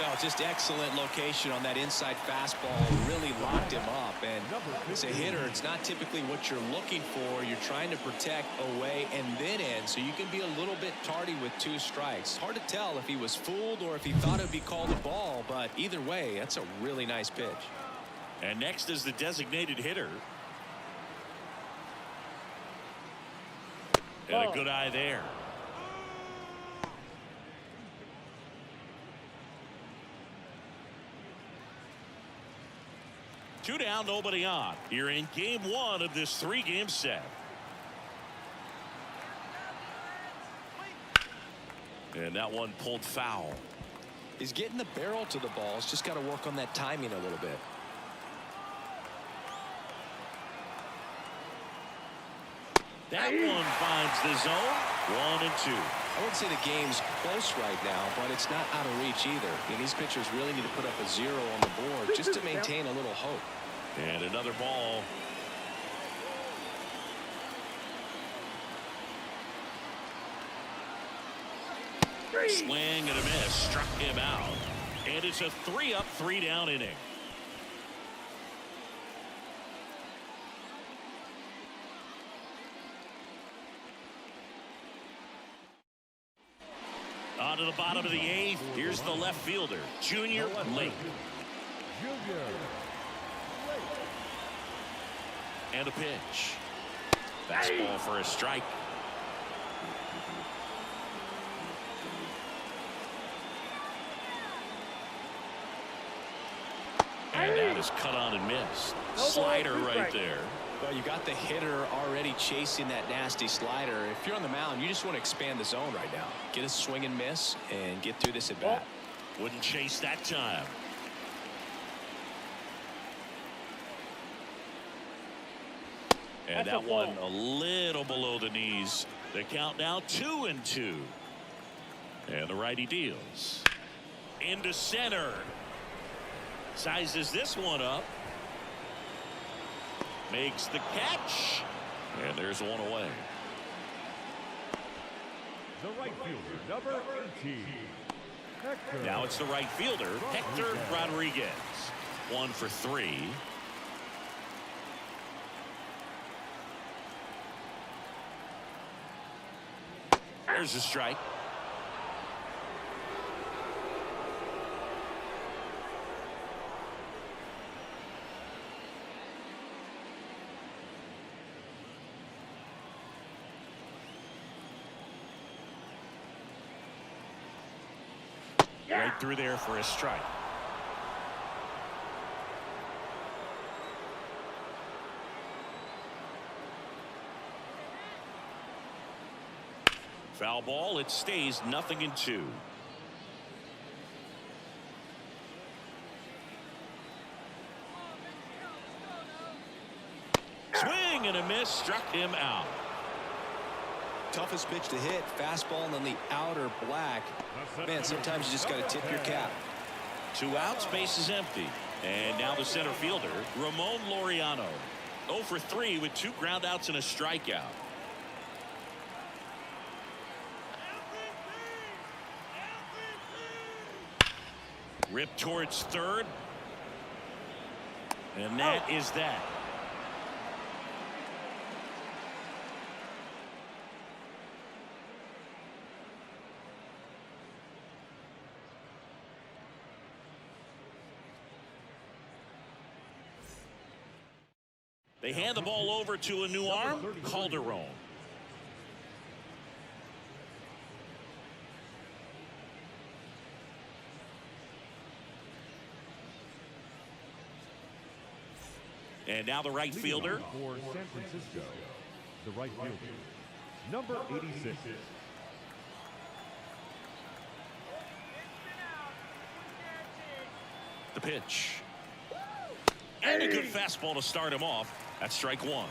Oh, just excellent location on that inside fastball. Really locked him up. And as a hitter, it's not typically what you're looking for. You're trying to protect away and then in, so you can be a little bit tardy with 2 strikes. Hard to tell if he was fooled or if he thought it would be called a ball, but either way, that's a really nice pitch. And next is the designated hitter. And a good eye there. Two down, nobody on. You're in game 1 of this 3-game set. And that one pulled foul. He's getting the barrel to the ball. He's just got to work on that timing a little bit. That one finds the zone. 1 and 2. I wouldn't say the game's close right now, but it's not out of reach either. And these pitchers really need to put up a 0 on the board just to maintain a little hope. And another ball. Swing and a miss. Struck him out. And it's a 3-up, 3-down inning. On to the bottom of the 8th. Here's the left fielder, Junior Lake. Junior. And a pitch. Fastball for a strike. And that is cut on and missed. Slider right there. Well, you got the hitter already chasing that nasty slider. If you're on the mound, you just want to expand the zone right now. Get a swing and miss and get through this at bat. Wouldn't chase that time. And that one a little below the knees. The count now 2-2. And the righty deals. Into center. Sizes this one up. Makes the catch. And there's one away. The right fielder, number 18. Hector. Now it's the right fielder, Hector Rodriguez. 1 for 3. There's a strike. Right through there for a strike. Foul ball. It stays 0-2. Swing and a miss. Struck him out. Toughest pitch to hit, fastball on the outer black. Man, sometimes you just got to tip your cap. 2 outs, base is empty. And now the center fielder, Ramon Laureano. 0 for 3 with 2 ground outs and a strikeout. Ripped towards third. And that is that. They hand the ball over to a new arm, Calderon. And now the right fielder. For San Francisco, the right fielder, number 86. The pitch. And a good fastball to start him off. That's strike 1.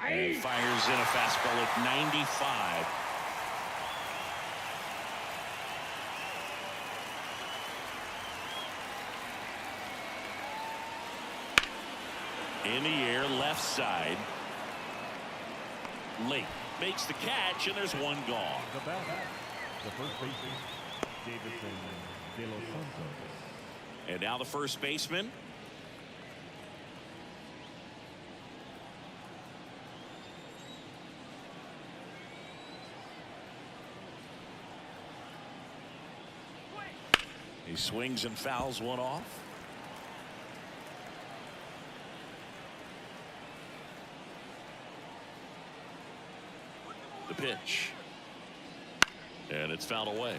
And he fires in a fastball at 95. In the air, left side. Late. Makes the catch, and there's one gone. The batter, the first baseman, Davidson De Los Santos. And now the first baseman. He swings and fouls one off. The pitch. And it's fouled away.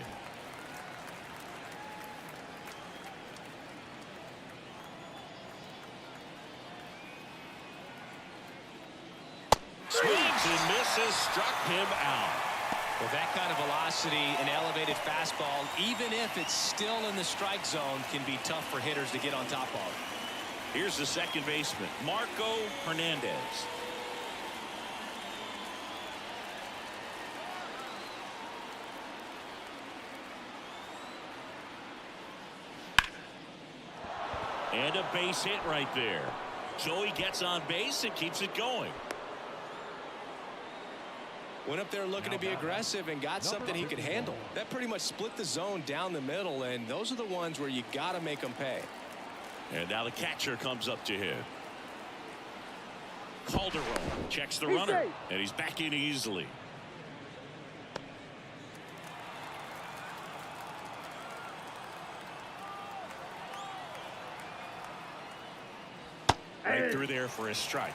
Swings and misses, struck him out. With that kind of velocity and elevated fastball, even if it's still in the strike zone, can be tough for hitters to get on top of. Here's the second baseman, Marco Hernandez. And a base hit right there. So he gets on base and keeps it going. Went up there looking to be aggressive and got something he could handle. That pretty much split the zone down the middle, and those are the ones where you got to make them pay. And now the catcher comes up to hit. Calderon checks the runner, and he's back in easily. Right through there for a strike.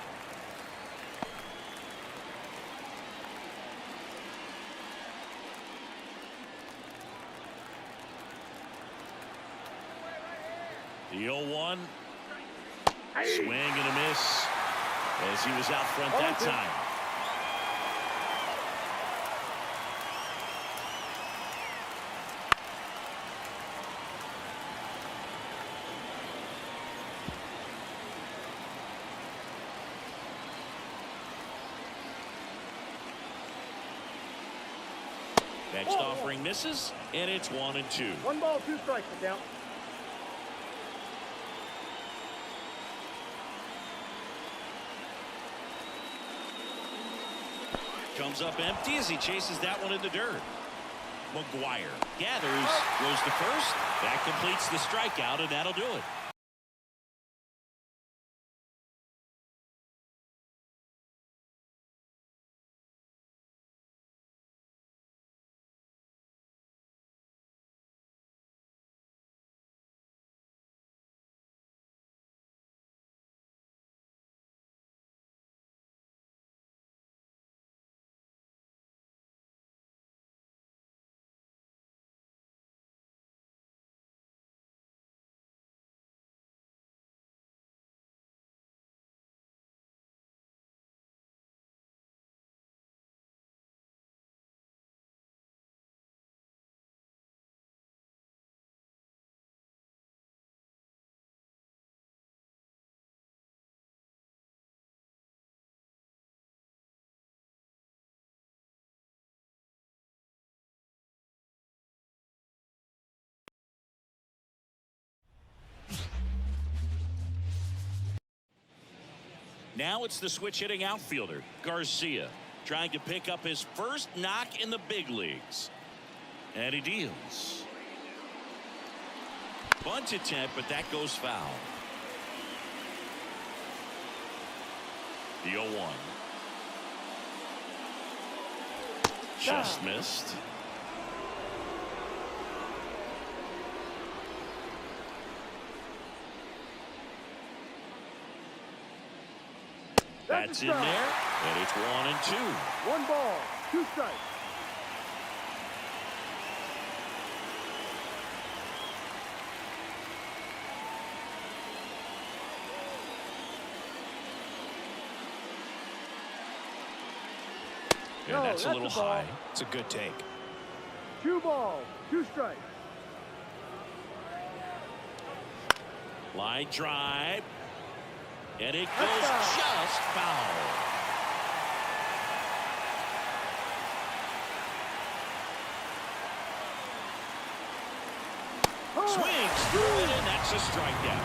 The 0-1. Swing and a miss as he was out front that time. Next offering misses, and it's 1-2. 1 ball, 2 strikes, the count. Comes up empty as he chases that one in the dirt. McGuire gathers, goes to first. That completes the strikeout, and that'll do it. Now it's the switch-hitting outfielder, Garcia, trying to pick up his first knock in the big leagues. And he deals. Bunt attempt, but that goes foul. The 0-1. Just missed. That's in there, and it's 1-2. 1 ball, 2 strikes. Yeah, that's a little high. It's a good take. 2 balls, 2 strikes. Line drive. And it goes just foul. Swings through it, and that's a strikeout.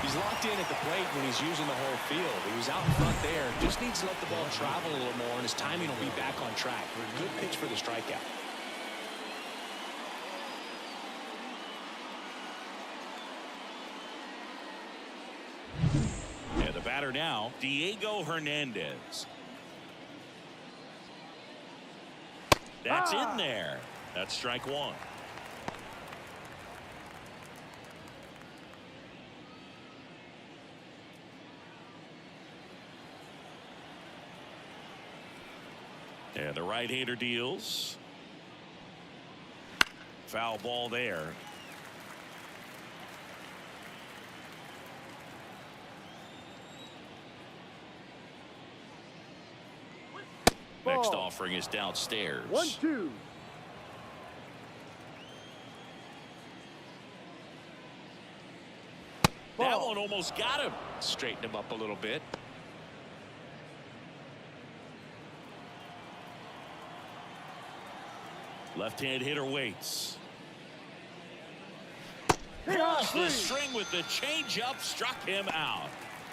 He's locked in at the plate when he's using the whole field. He was out in front there. Just needs to let the ball travel a little more, and his timing will be back on track. Good pitch for the strikeout. Batter now, Diego Hernandez. That's in there. That's strike 1. And the right-hander deals. Foul ball there. Next offering is downstairs. 1-2. That one almost got him. Straighten him up a little bit. Left-hand hitter waits. Pulls the string with the changeup, struck him out.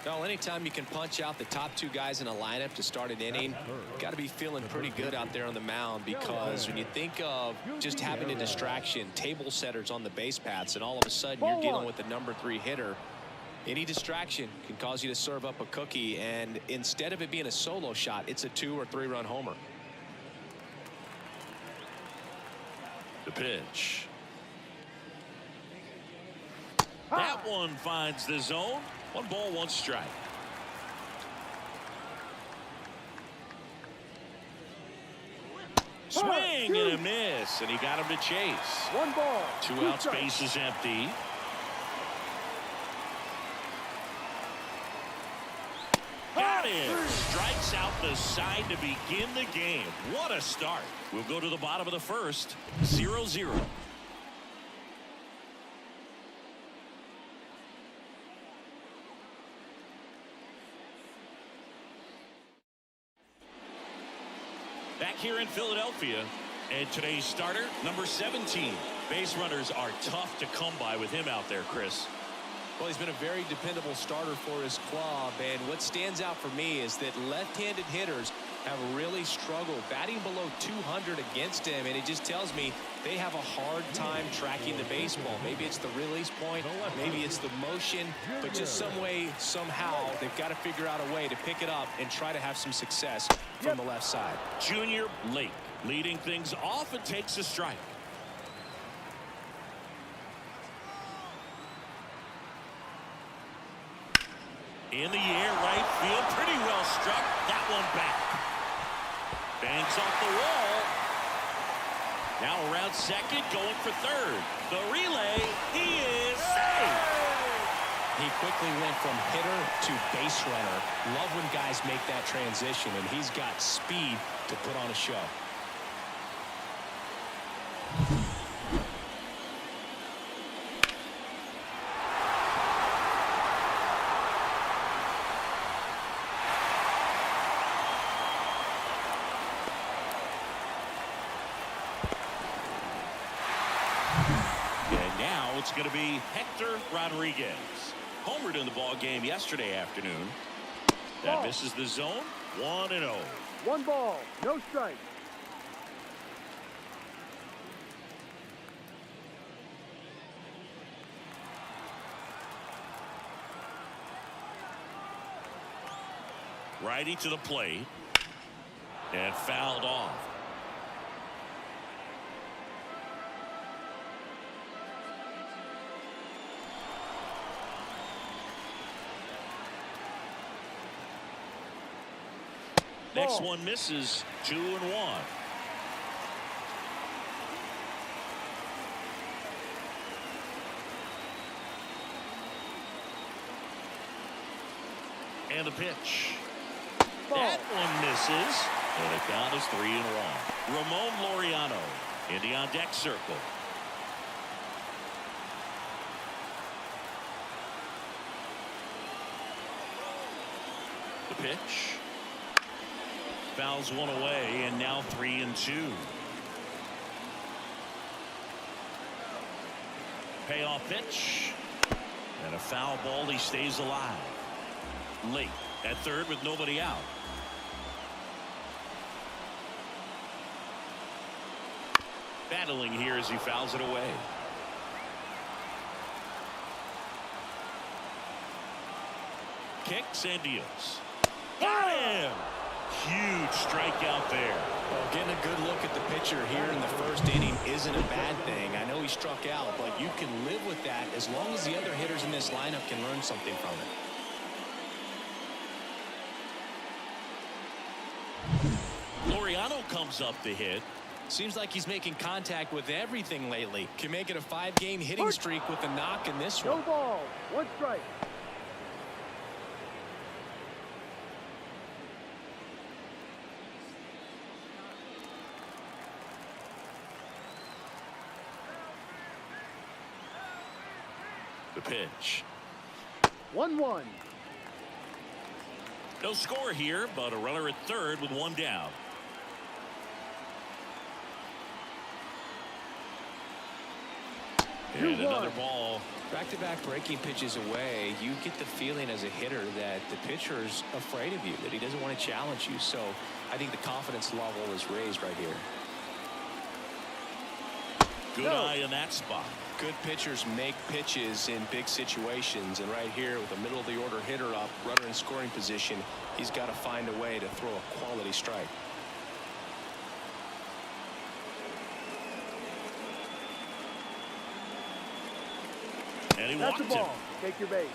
Well, anytime you can punch out the top 2 guys in a lineup to start an inning, got to be feeling pretty good out there on the mound, because when you think of just having a distraction, table setters on the base paths, and all of a sudden you're dealing with the number 3 hitter, any distraction can cause you to serve up a cookie, and instead of it being a solo shot, it's a 2 or 3 run homer. The pitch. That one finds the zone. 1 ball, 1 strike. Swing and a miss, and he got him to chase. 1 ball, 2 2 outs, strikes. base is empty. Got him. Strikes out the side to begin the game. What a start. We'll go to the bottom of the first. 0-0. Back here in Philadelphia, and today's starter, number 17. Base runners are tough to come by with him out there, Chris. Well, he's been a very dependable starter for his club, and what stands out for me is that left-handed hitters have really struggled batting below 200 against him, and it just tells me they have a hard time tracking the baseball. Maybe it's the release point, maybe it's the motion, but just some way, somehow, they've got to figure out a way to pick it up and try to have some success from the left side. Junior Lake leading things off and takes a strike. In the air, right field, pretty well struck. That one back. Bangs off the wall. Now around second, going for third. The relay, he is safe. He quickly went from hitter to base runner. Love when guys make that transition, and he's got speed to put on a show. It's going to be Hector Rodriguez. Homered in the ball game yesterday afternoon. That misses the zone. 1-0. 1 ball, no strike. Righty to the plate. And fouled off. Next one misses. 2-1. And the pitch. That one misses. And the count is 3-1. Ramon Laureano in the on deck circle. The pitch. Fouls one away, and now 3-2. Payoff pitch. And a foul ball. He stays alive. Late at third with nobody out. Battling here as he fouls it away. Kicks and deals. Got him! Huge strikeout there. Well, getting a good look at the pitcher here in the first inning isn't a bad thing. I know he struck out, but you can live with that as long as the other hitters in this lineup can learn something from it. Laureano comes up to hit. Seems like he's making contact with everything lately. Can make it a 5-game hitting streak with a knock in this one. No ball, 1 strike. The pitch. 1-1. No score here, but a runner at third with 1 down. And another ball. Back-to-back breaking pitches away, you get the feeling as a hitter that the pitcher's afraid of you, that he doesn't want to challenge you. So I think the confidence level is raised right here. Good eye in that spot. Good pitchers make pitches in big situations, and right here with a middle of the order hitter up, runner in scoring position, he's got to find a way to throw a quality strike. And he That's walked the ball. him. Take your base.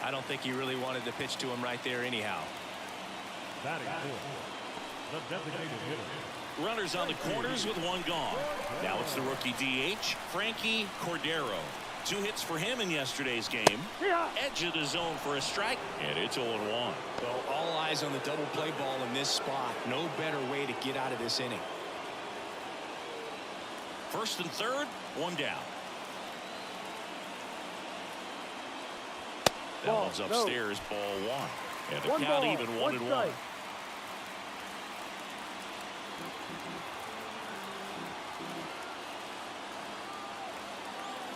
I don't think he really wanted to pitch to him right there anyhow. Batting fourth, the designated hitter. Runners on the corners with 1 gone. Now it's the rookie DH, Frankie Cordero. 2 hits for him in yesterday's game. Yeah. Edge of the zone for a strike, and it's 0-1. Well, all eyes on the double play ball in this spot. No better way to get out of this inning. First and third, 1 down. That Ball, one's no. upstairs, ball 1. And the 1 count ball, even 1 1-1. strike.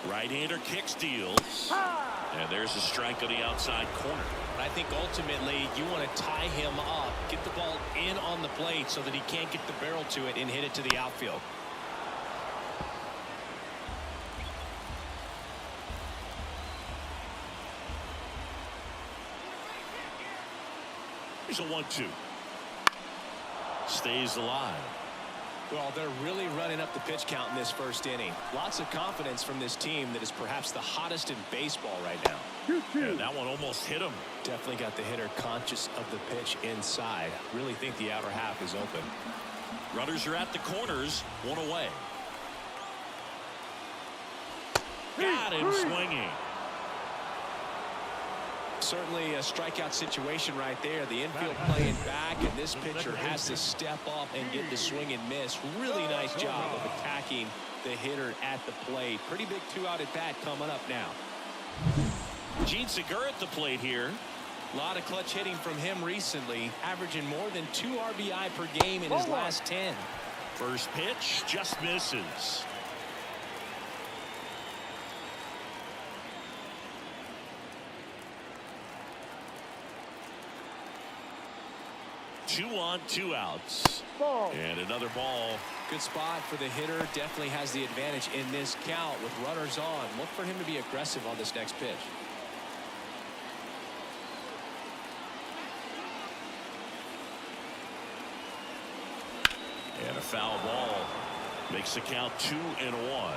Right-hander kicks, deals. And there's a strike on the outside corner. But I think ultimately you want to tie him up, get the ball in on the plate so that he can't get the barrel to it and hit it to the outfield. Here's a 1-2. Stays alive. Well, they're really running up the pitch count in this first inning. Lots of confidence from this team that is perhaps the hottest in baseball right now. 2-2. And that one almost hit him. Definitely got the hitter conscious of the pitch inside. Really think the outer half is open. Runners are at the corners, 1 away. Got him swinging. Certainly a strikeout situation right there. The infield playing back, and this pitcher has to step up and get the swing and miss. Really nice job of attacking the hitter at the plate. Pretty big 2-out at bat coming up now. Gene Segura at the plate here. A lot of clutch hitting from him recently, averaging more than 2 RBI per game in his last 10. First pitch just misses. Two on, 2 outs. Ball. And another ball. Good spot for the hitter. Definitely has the advantage in this count with runners on. Look for him to be aggressive on this next pitch. And a foul ball. Makes the count 2-1.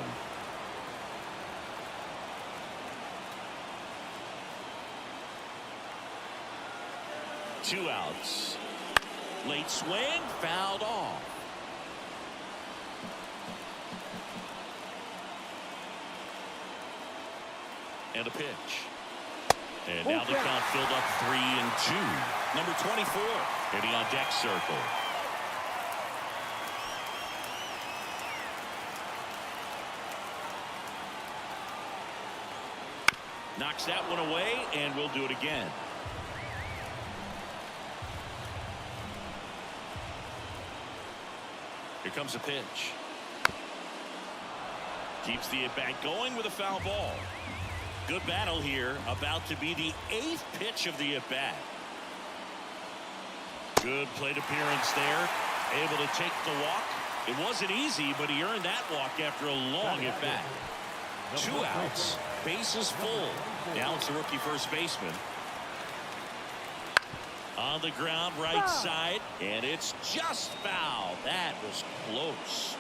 Two outs. Late swing, fouled off. And a pitch. And now the count filled up 3-2. Number 24 hitting on deck circle. Knocks that one away, and we'll do it again. Here comes a pitch. Keeps the at-bat going with a foul ball. Good battle here. About to be the 8th pitch of the at-bat. Good plate appearance there. Able to take the walk. It wasn't easy, but he earned that walk after a long at-bat. 2 outs. Bases full. Now it's the rookie first baseman. On the ground, right side, and it's just foul. That was close.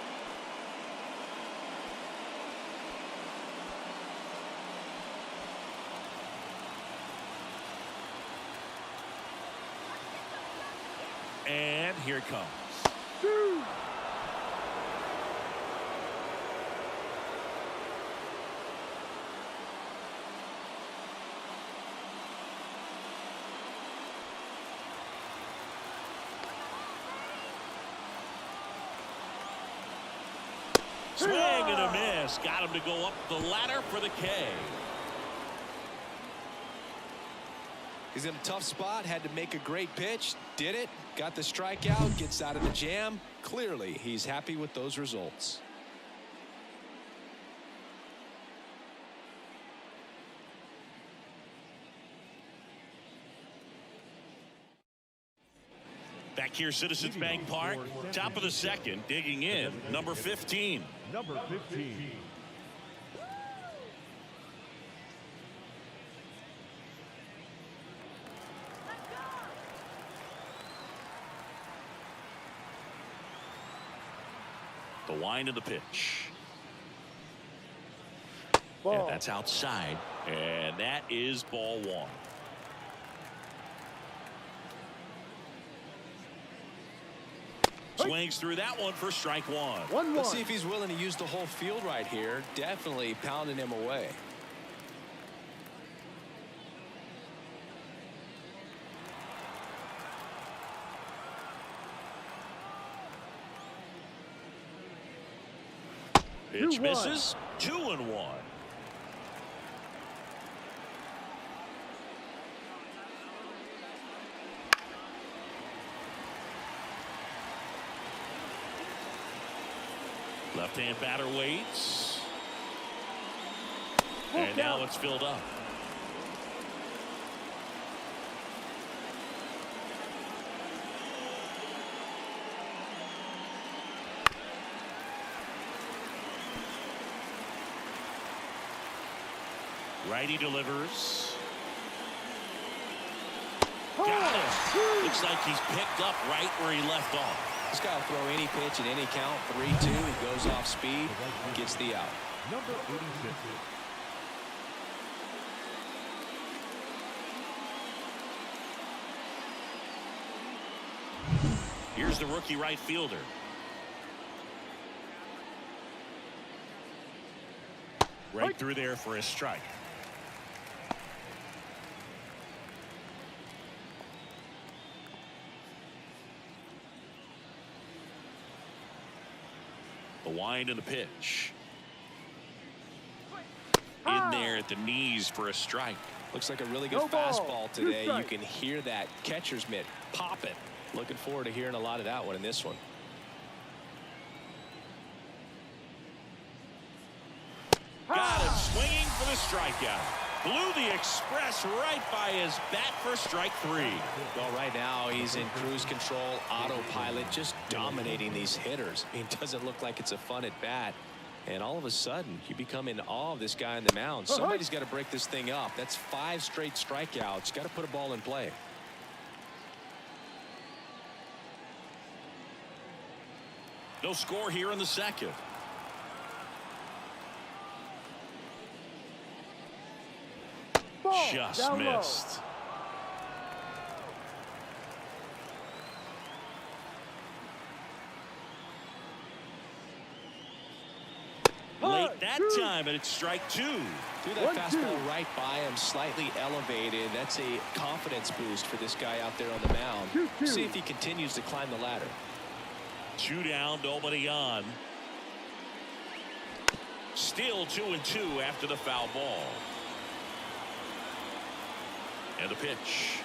And here it comes. Swing and a miss. Got him to go up the ladder for the K. He's in a tough spot. Had to make a great pitch. Did it. Got the strikeout. Gets out of the jam. Clearly, he's happy with those results. Back here, Citizens Bank Park, top of the second, digging in, number 15. Number 15. The wind of the pitch. Ball. And that's outside, and that is ball 1. Swings through that one for strike 1. 1-1. Let's see if he's willing to use the whole field right here. Definitely pounding him away. Pitch 2-1. misses. 2-1. Left-hand batter waits. And now it's filled up. Righty delivers. Got it. Looks like he's picked up right where he left off. This guy will throw any pitch in any count. 3-2. He goes off speed, gets the out. Number 86. Here's the rookie right fielder. Right through there for a strike. The wind and the pitch. In there at the knees for a strike. Looks like a really good fastball today. You can hear that catcher's mitt popping. Looking forward to hearing a lot of that one in this one. Got him swinging for the strikeout. Blew the express right by his bat for strike 3. Well, right now he's in cruise control, autopilot, just dominating these hitters. I mean, it doesn't look like it's a fun at bat. And all of a sudden, you become in awe of this guy on the mound. Somebody's got to break this thing up. That's 5 straight strikeouts. Got to put a ball in play. No score here in the second. Just missed. Late that time, and it's strike 2. Threw that fastball right by him, slightly elevated. That's a confidence boost for this guy out there on the mound. See if he continues to climb the ladder. 2 down, nobody on. Still 2-2 after the foul ball. And the pitch.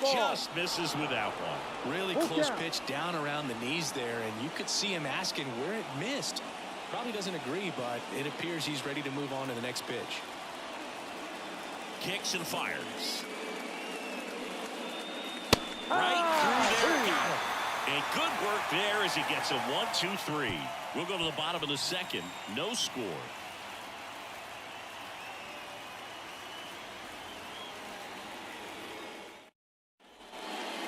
Just misses with that one. Really close pitch down around the knees there, and you could see him asking where it missed. Probably doesn't agree, but it appears he's ready to move on to the next pitch. Kicks and fires. Right through there. Got him. And good work there as he gets a 1-2-3. We'll go to the bottom of the second. No score.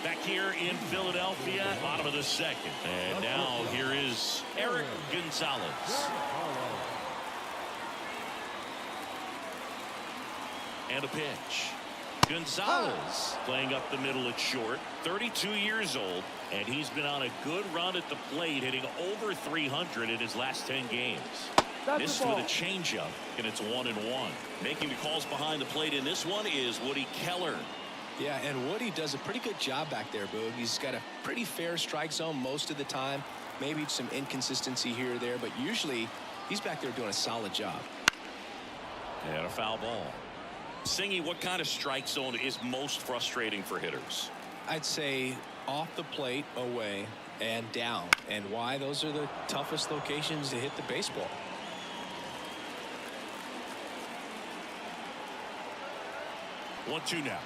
Back here in Philadelphia, bottom of the second. And now here is Eric Gonzalez. And a pitch. Gonzalez playing up the middle at short, 32 years old, and he's been on a good run at the plate, hitting over 300 in his last 10 games. Missed with a changeup, and it's 1-1. Making the calls behind the plate in this one is Woody Keller. Yeah, and Woody does a pretty good job back there, Boog. He's got a pretty fair strike zone most of the time. Maybe some inconsistency here or there, but usually he's back there doing a solid job. And a foul ball. Singy, what kind of strike zone is most frustrating for hitters? I'd say off the plate, away, and down. And why? Those are the toughest locations to hit the baseball. One-two now.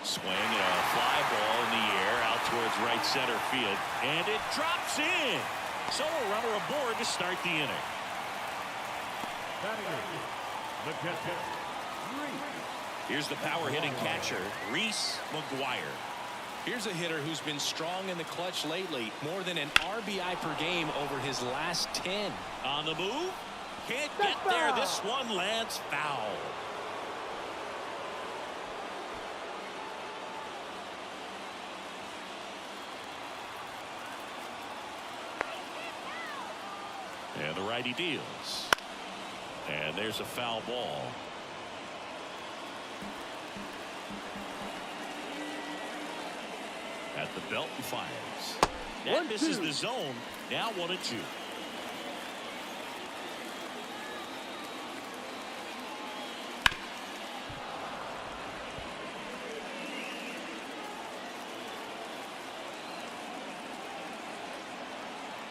Swing and a fly ball in the air out towards right center field. And it drops in. So a runner aboard to start the inning. Here's the power hitting catcher, Reese McGuire. Here's a hitter who's been strong in the clutch lately. More than an RBI per game over his last 10. On the move. Can't get there. This one lands foul. And the righty deals. And there's a foul ball. At the belt and fires. That misses the zone. Now 1-2.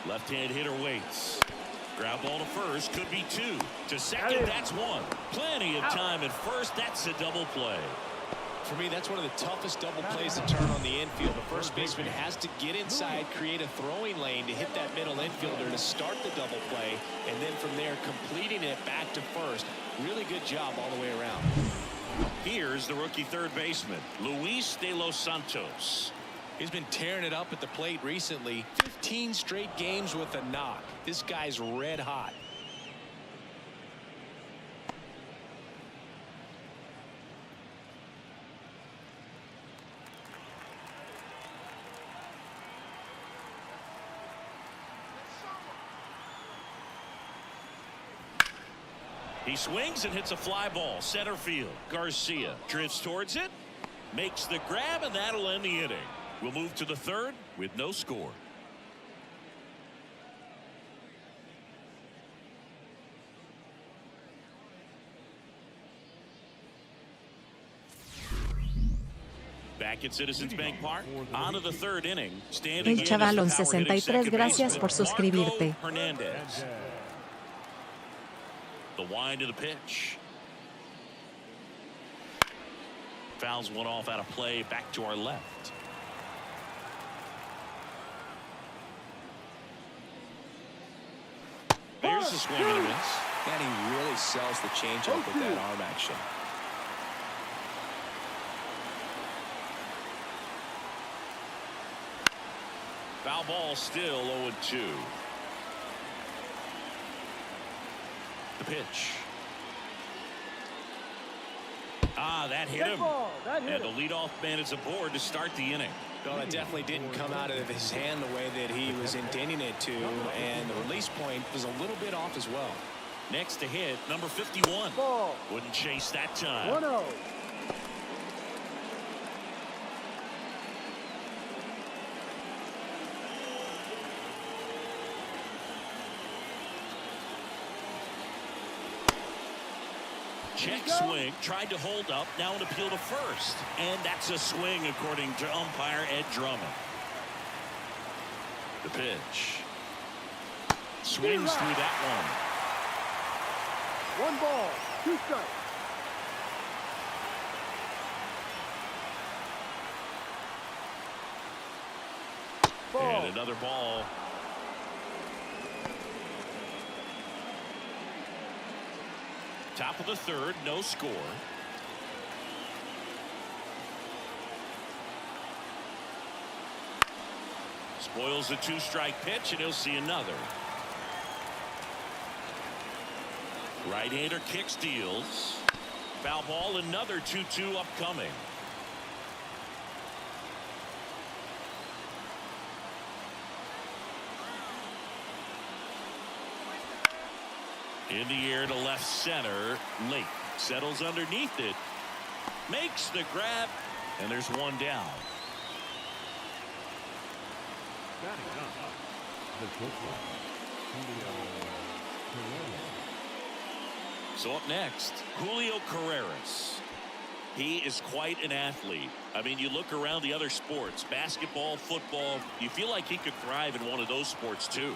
Left-hand hitter waits. Ground ball to first, could be 2. To second, that's 1. Plenty of time at first. That's a double play. For me, that's one of the toughest double plays to turn on the infield. The first baseman has to get inside, create a throwing lane to hit that middle infielder to start the double play, and then from there completing it back to first. Really good job all the way around. Here's the rookie third baseman, Luis de los Santos. He's been tearing it up at the plate recently. 15 straight games with a knock. This guy's red hot. He swings and hits a fly ball center field. Garcia drifts towards it, makes the grab, and that'll end the inning. We'll move to the third with no score. Back at Citizens Bank Park, on to the third inning. Standing El Chavalón 63, gracias por suscribirte. Hernandez. The wind of the pitch. Fouls one off out of play, back to our left. There's a swing and a miss. And he really sells the changeup with that arm action. Foul ball, still 0-2. The pitch. That hit him. And the leadoff man is aboard to start the inning. Well, it definitely didn't come out of his hand the way that he was intending it to, and the release point was a little bit off as well. Next to hit, number 51. Ball. Wouldn't chase that time. 1-0. Check swing, tried to hold up, now an appeal to first. And that's a swing according to umpire Ed Drummond. The pitch. Swings through that one. 1 ball, 2 strikes. Ball. And another ball. Top of the third, no score. Spoils a 2-strike pitch, and he'll see another. Right-hander kicks, deals. Foul ball, another 2-2 upcoming. In the air to left center. Late settles underneath it. Makes the grab. And there's one down. So up next, Julio Carreras. He is quite an athlete. I mean, you look around the other sports, basketball, football, you feel like he could thrive in one of those sports too.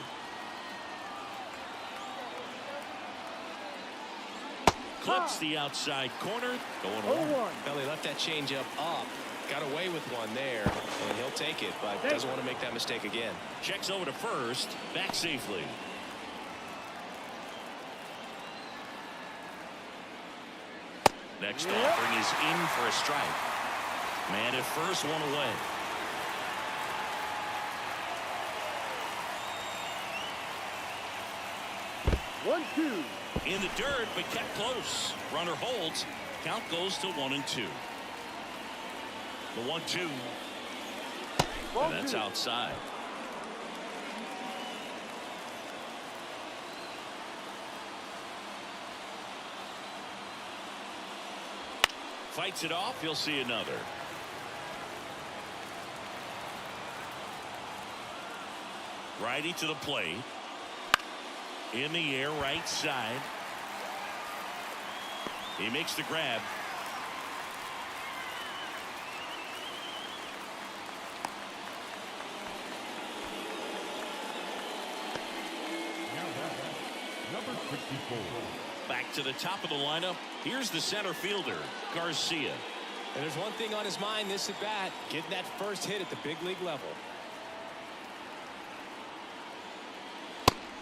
Clips the outside corner, going on. 0-1. Well, he left that changeup up, got away with one there, and he'll take it, but doesn't want to make that mistake again. Checks over to first, back safely. Next offering is in for a strike. Man at first, one away. One, two. In the dirt, but kept close. Runner holds. Count goes to 1-2. The 1-2. And that's outside. Fights it off. He'll see another. Righty to the plate. In the air, right side. He makes the grab. Number 64. Back to the top of the lineup. Here's the center fielder, Garcia. And there's one thing on his mind this at bat, getting that first hit at the big league level.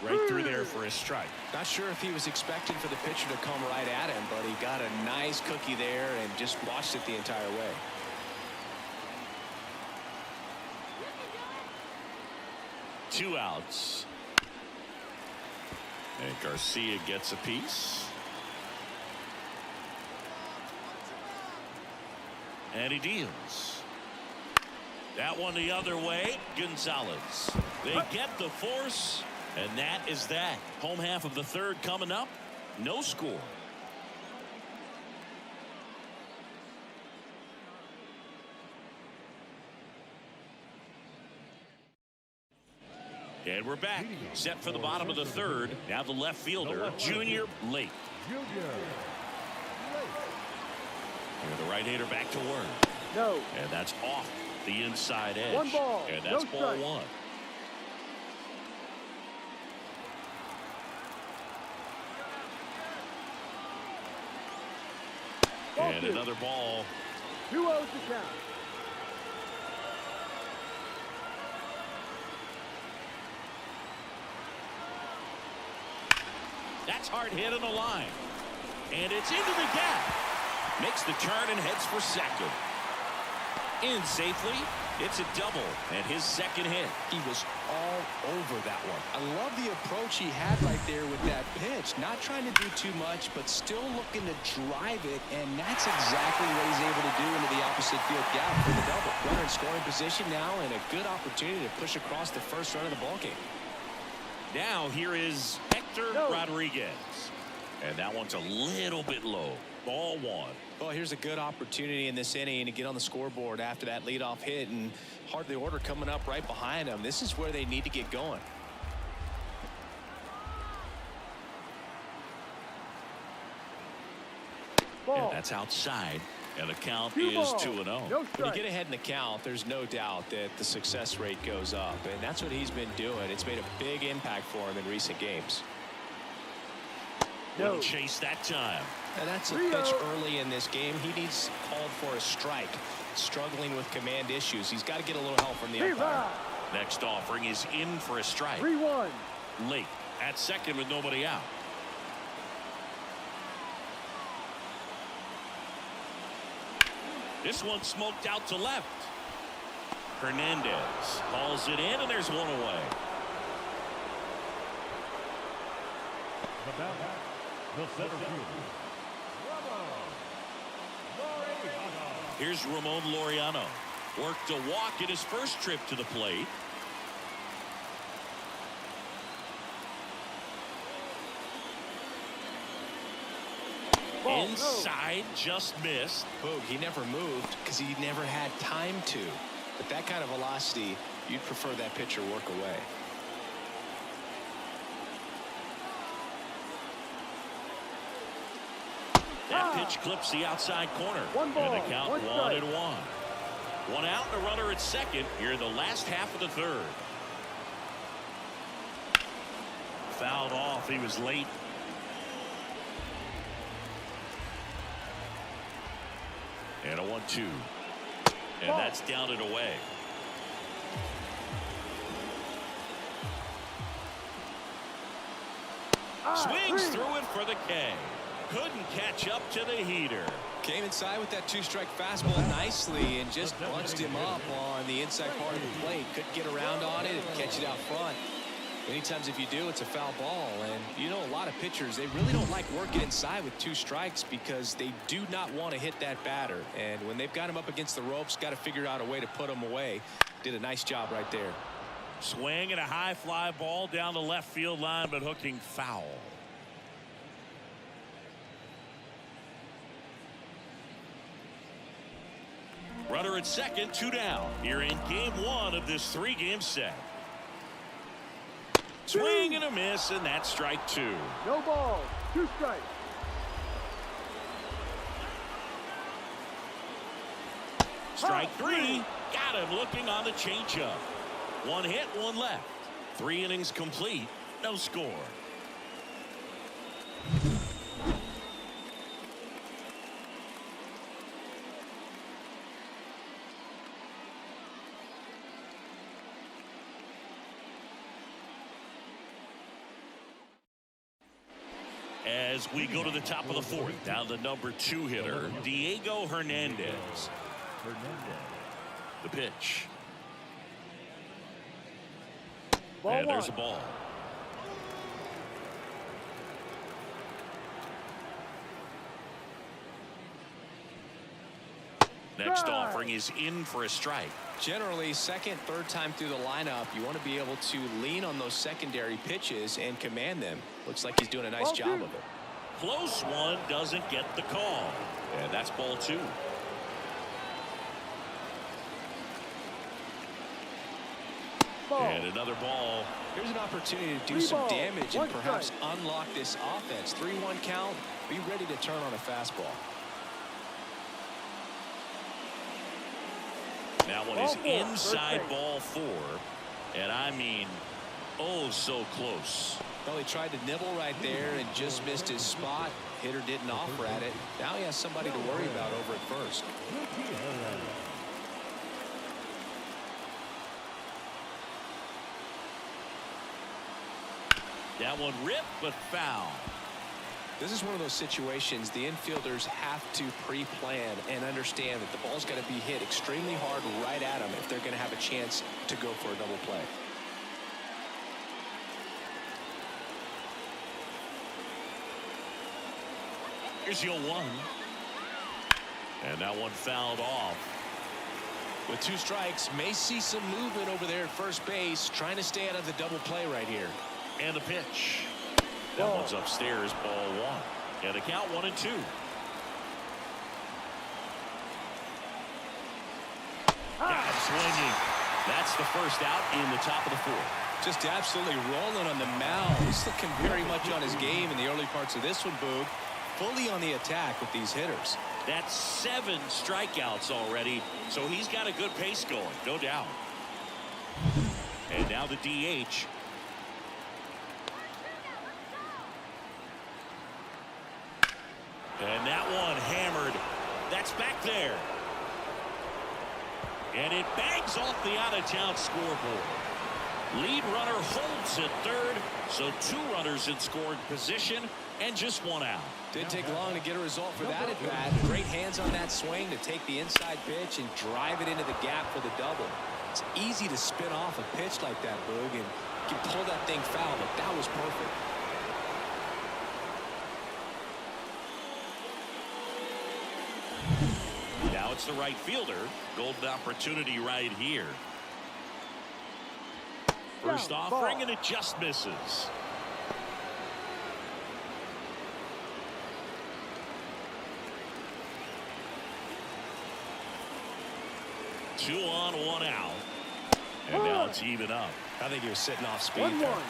Right through there for a strike. Not sure if he was expecting for the pitcher to come right at him, but he got a nice cookie there and just watched it the entire way. Two outs. And Garcia gets a piece. And he deals. That one the other way. Gonzalez. They get the force. And that is that. Home half of the third coming up. No score. And we're back. Set for the bottom of the third. Now the left fielder, Junior Lake. And the right-hander back to work. No. And that's off the inside edge. One ball. And that's No ball strike. one. Ball And two. another ball. 2-0 to count. That's hard hit on the line. And it's into the gap. Makes the turn and heads for second. In safely. It's a double and his second hit. He was all over that one. I love the approach he had right there with that pitch. Not trying to do too much, but still looking to drive it, and that's exactly what he's able to do into the opposite field gap for the double. Runner in scoring position now, and a good opportunity to push across the first run of the ballgame. Now here is Hector Rodriguez. And that one's a little bit low. Ball one. Well, here's a good opportunity in this inning to get on the scoreboard after that leadoff hit, and hard the order coming up right behind them. This is where they need to get going. Ball. And that's outside. And the count Two is balls. 2-0. No When you strike. get ahead in the count, there's no doubt that the success rate goes up, and that's what he's been doing. It's made a big impact for him in recent games. No. Wouldn't chase that time. And that's a 3-0. pitch early in this game. He needs called for a strike. Struggling with command issues. He's got to get a little help from the umpire. Next offering is in for a strike. 3-1. Late at second with nobody out. This one smoked out to left. Hernandez hauls it in, and there's one away. The batter, the center fielder, Laureano. Here's Ramon Laureano. Worked a walk in his first trip to the plate. Ball. Inside, just missed. Boog, he never moved because he never had time to. But that kind of velocity, you'd prefer that pitcher work away. That pitch clips the outside corner. One ball, And the count one 1-1. strike. One out and a runner at second here in the last half of the third. Fouled off. He was late. And a 1-2. And Ball. that's down and away. Swings through it for the K. Couldn't catch up to the heater. Came inside with that two-strike fastball nicely and just bunched him up on the inside part of the plate. Couldn't get around on it and catch it out front. Many times if you do, it's a foul ball. And you know, a lot of pitchers, they really don't like working inside with two strikes because they do not want to hit that batter. And when they've got him up against the ropes, got to figure out a way to put him away. Did a nice job right there. Swing and a high fly ball down the left field line, but hooking foul. Runner at second, 2 down. Here in game 1 of this 3-game set. Swing and a miss, and that's strike 2. No ball. 2 strikes. Strike 3. Got him looking on the changeup. 1 hit, 1 left. 3 innings complete. No score. As we go to the top of the 4th, down the number 2 hitter, Diego Hernandez. The pitch. And there's a ball. Next offering is in for a strike. Generally, second, third time through the lineup, you want to be able to lean on those secondary pitches and command them. Looks like he's doing a nice job of it. Close one, doesn't get the call. And that's ball 2. And another ball. Here's an opportunity to do some damage and perhaps unlock this offense. 3-1 count. Be ready to turn on a fastball. That one is inside ball 4. And I mean, oh, so close. Well, he tried to nibble right there and just missed his spot. Hitter didn't offer at it. Now he has somebody to worry about over at first. That one ripped, but foul. This is one of those situations the infielders have to pre-plan and understand that the ball's got to be hit extremely hard right at them if they're going to have a chance to go for a double play. Here's your 1. And that one fouled off. With 2 strikes, may see some movement over there at first base, trying to stay out of the double play right here. And a pitch. That one's upstairs, ball 1. And a count 1-2. Got him swinging. That's the first out in the top of the 4th. Just absolutely rolling on the mound. He's looking very much on his game in the early parts of this one, Boog. Fully on the attack with these hitters. That's 7 strikeouts already, so he's got a good pace going, no doubt. And now the DH. And that one hammered. That's back there. And it bangs off the out-of-town scoreboard. Lead runner holds at 3rd, so 2 runners in scoring position and just 1 out. Didn't take long to get a result for that at bat. Great hands on that swing to take the inside pitch and drive it into the gap for the double. It's easy to spin off a pitch like that, Boog, and you can pull that thing foul, but that was perfect. Now it's the right fielder. Golden opportunity right here. First offering, and it just misses. Two on, 1 out. And now it's even up. I think he was sitting off speed. 1-1.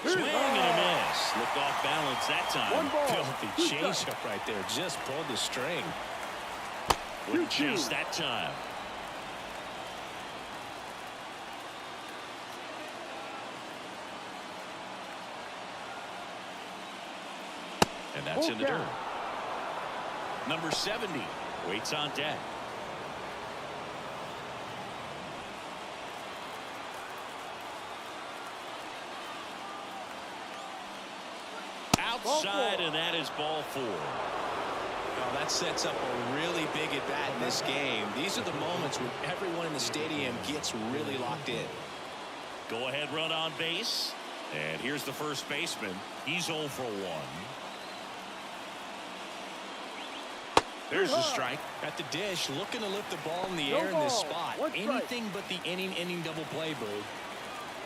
Swing and a miss. Looked off balance that time. 1 ball. Filthy changeup right there. Just pulled the string. Wouldn't chase that time. And that's in the dirt. Number 70 waits on deck. Outside, and that is ball 4. Well, that sets up a really big at bat in this game. These are the moments when everyone in the stadium gets really locked in. Go ahead run on base. And here's the first baseman. He's 0 for 1. There's the strike. At the dish, looking to lift the ball in the air in this spot. Anything but the inning double play, Boo.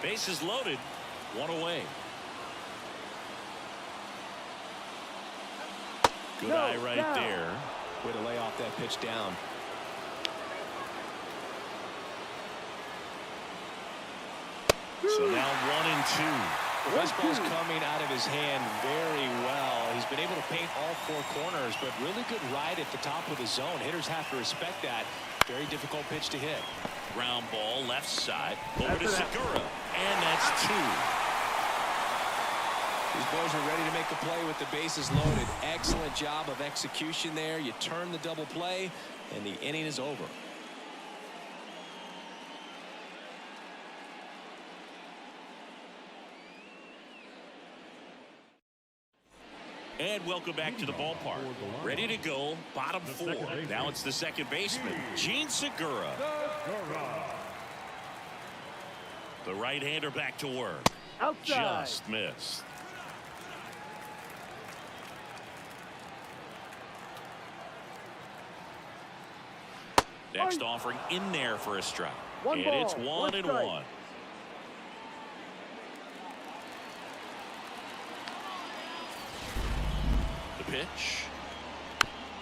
Bases loaded. 1 away. Good eye right there. Way to lay off that pitch down. So now 1-2. The fastball's coming out of his hand very well. He's been able to paint all four corners, but really good ride at the top of the zone. Hitters have to respect that. Very difficult pitch to hit. Ground ball left side over to Segura, and that's 2. These boys are ready to make a play with the bases loaded. Excellent job of execution there. You turn the double play, and the inning is over. And welcome back to the ballpark. Ready to go, bottom 4. Now it's the second baseman, Gene Segura. The right-hander back to work. Outside. Just missed. Next offering in there for a strike. One and ball, it's 1-1. strike. The pitch.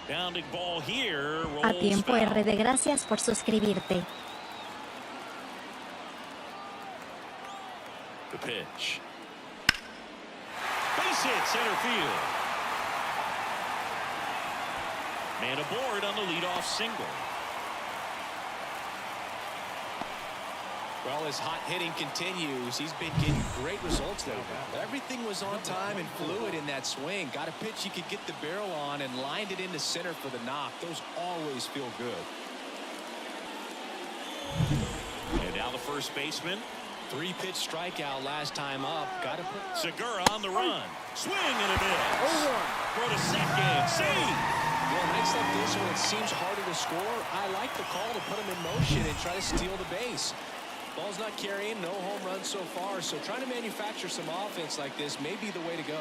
Bounding ball here. A Rolls tiempo foul. RD, gracias por suscribirte. The pitch. Base hit center field. Man aboard on the leadoff single. Well, as hot hitting continues, he's been getting great results lately. Everything was on time and fluid in that swing. Got a pitch he could get the barrel on and lined it into center for the knock. Those always feel good. And now the first baseman. 3-pitch strikeout last time up. Got to put Segura on the run. Swing and a miss. 0-1. Throw to second. Save. Well, nights like this when it seems harder to score, I like the call to put him in motion and try to steal the base. Ball's not carrying, no home runs so far, so trying to manufacture some offense like this may be the way to go.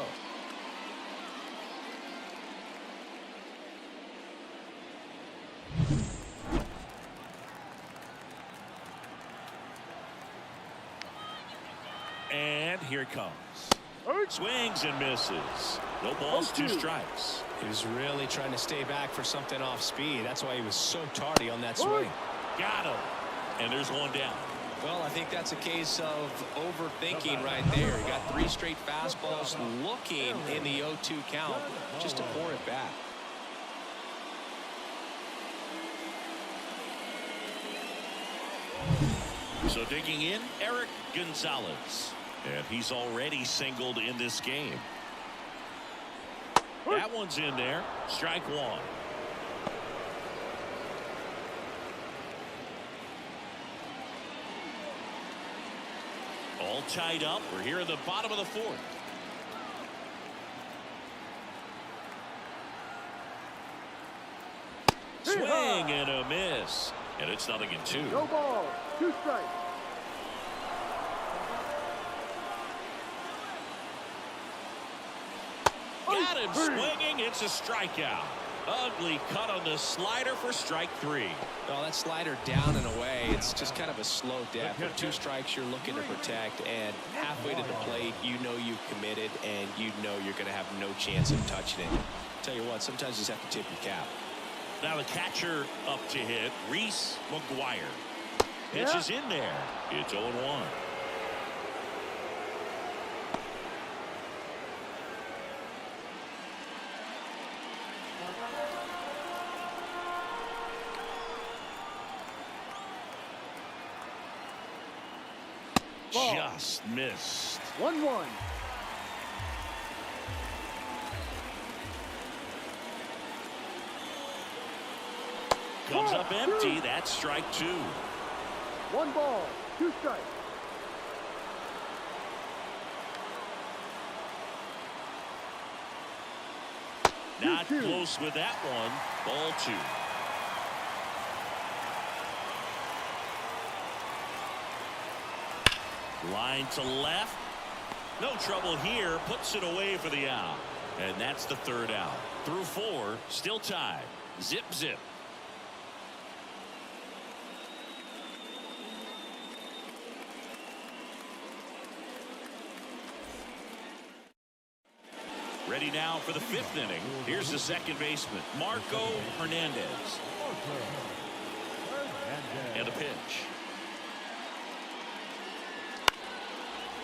And here it comes. Swings and misses. No balls, 2 strikes. He was really trying to stay back for something off speed. That's why he was so tardy on that swing. Got him. And there's 1 down. Well, I think that's a case of overthinking right there. He got 3 straight fastballs looking in the 0-2 count just to pour it back. So digging in, Eric Gonzalez. And he's already singled in this game. That one's in there. Strike 1. All tied up. We're here in the bottom of the 4th. Swing and a miss. And it's 0-2. No ball. 2 strikes. Got him swinging. It's a strikeout. Ugly cut on the slider for strike 3. Well, that slider down and away, it's just kind of a slow death. With 2 strikes, you're looking to protect, and halfway to the plate, you know you've committed, and you know you're going to have no chance of touching it. Tell you what, sometimes you just have to tip your cap. Now the catcher up to hit, Reese McGuire. Pitch is in there. It's 0-1. Just missed. 1-1. Comes up empty. That's strike 2. 1 ball. 2 strikes. Not close with that one. Ball 2. Line to left. No trouble here. Puts it away for the out. And that's the 3rd out. Through 4. Still tied. Zip, zip. Ready now for the 5th inning. Here's the second baseman, Marco Hernandez. And a pitch.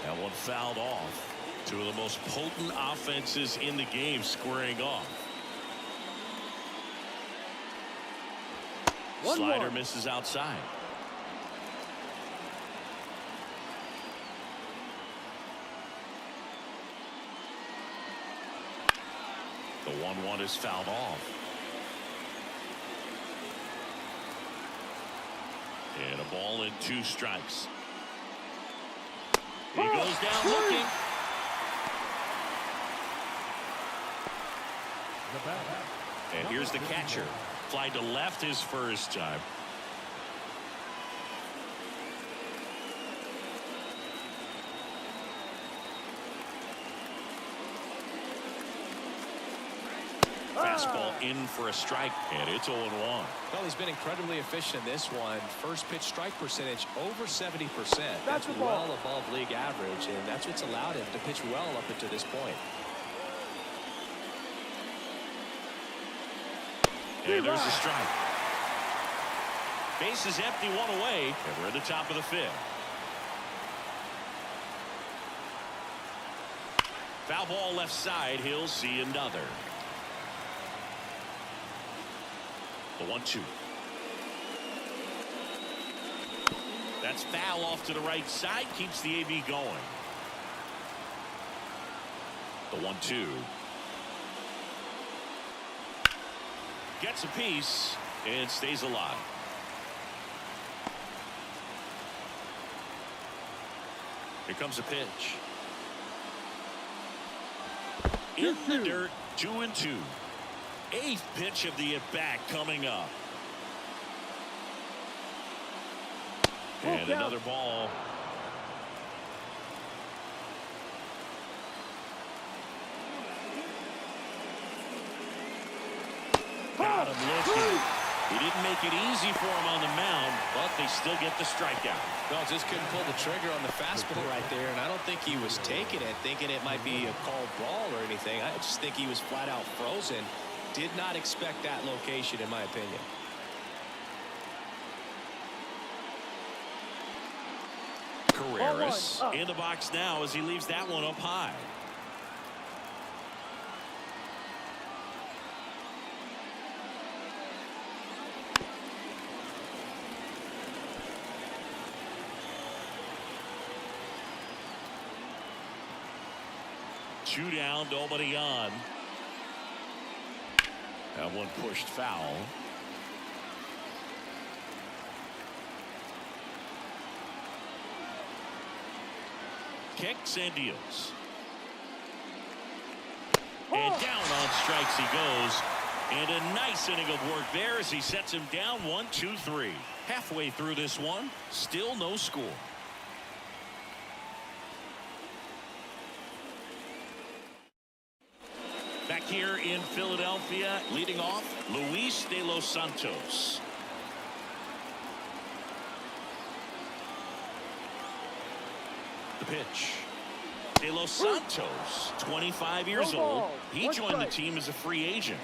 That one fouled off. Two of the most potent offenses in the game squaring off. Slider misses outside. The 1-1 is fouled off. And a ball and 2 strikes. He goes down looking. And here's the catcher. Fly to left his first time. Fastball in for a strike, and it's 0-1. Well, he's been incredibly efficient in this one. First pitch strike percentage over 70%. That's well above league average, and that's what's allowed him to pitch well up until this point. And there's a strike. Base is empty, 1 away, and we're at the top of the 5th. Foul ball left side. He'll see another. The 1-2. That's foul off to the right side. Keeps the AB going. The 1-2. Gets a piece and stays alive. Here comes a pitch. In the dirt, 2-2. 8th pitch of the at-bat coming up. And another ball. Got him looking. He didn't make it easy for him on the mound, but they still get the strikeout. Well, just couldn't pull the trigger on the fastball right there, and I don't think he was taking it, thinking it might be a called ball or anything. I just think he was flat out frozen. Did not expect that location, in my opinion. Carreras in the box now as he leaves that one up high. Two down, nobody on. That one pushed foul. Kicks and deals. And down on strikes he goes. And a nice inning of work there as he sets him down 1-2-3. Halfway through this one, still no score. Back here in Philadelphia, leading off, Luis de los Santos. The pitch. De los Santos, 25 years old. He joined the team as a free agent.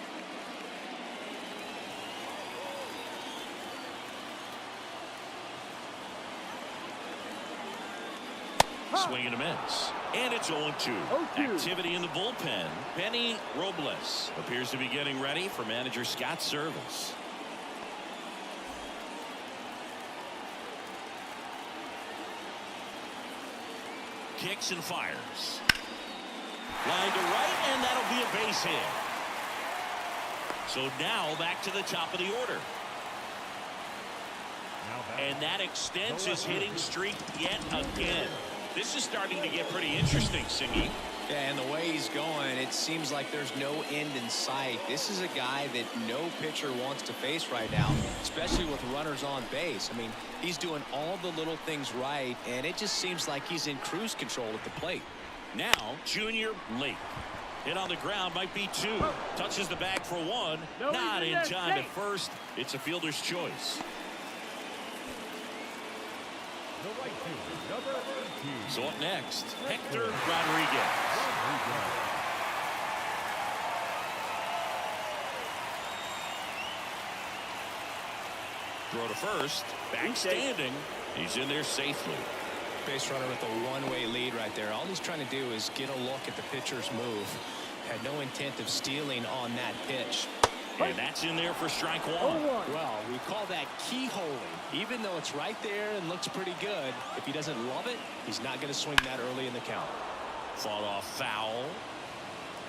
Swing and a miss. And it's 0-2. Activity in the bullpen. Benny Robles appears to be getting ready for manager Scott's service. Kicks and fires. Line to right, and that'll be a base hit. So now back to the top of the order. And that extends his hitting streak yet again. This is starting to get pretty interesting, Singy. Yeah, and the way he's going, it seems like there's no end in sight. This is a guy that no pitcher wants to face right now, especially with runners on base. I mean, he's doing all the little things right, and it just seems like he's in cruise control at the plate. Now, Junior Lake. Hit on the ground, might be 2. Touches the bag for 1. Not in time at first. It's a fielder's choice. So up next, Hector Rodriguez. Throw to first, back standing. He's in there safely. base runner with a one-way lead right there. All he's trying to do is get a look at the pitcher's move. Had no intent of stealing on that pitch. And that's in there for strike one. Well, we call that keyholing. Even though it's right there and looks pretty good, if he doesn't love it, he's not going to swing that early in the count. Fought off foul.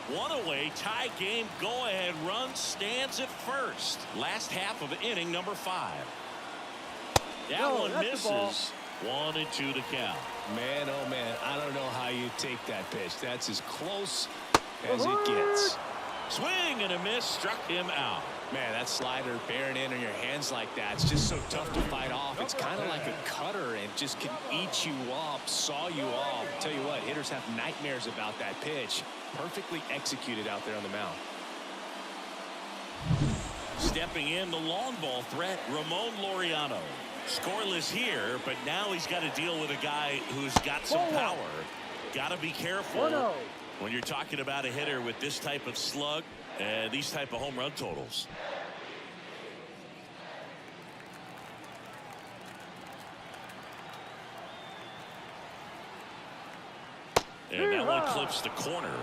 One away, tie game, go-ahead run stands at first. Last half of inning number 5. That one misses. 1-2 to count. Man, oh man, I don't know how you take that pitch. That's as close as it gets. Swing and a miss, struck him out. Man, that slider bearing in on your hands like that, it's just so tough to fight off. It's kind of like a cutter and just can eat you up, saw you off. Tell you what, hitters have nightmares about that pitch. Perfectly executed out there on the mound. Stepping in, the long ball threat, Ramon Laureano. Scoreless here, but now he's got to deal with a guy who's got some power. Got to be careful when you're talking about a hitter with this type of slug and these type of home run totals. And that one clips the corner.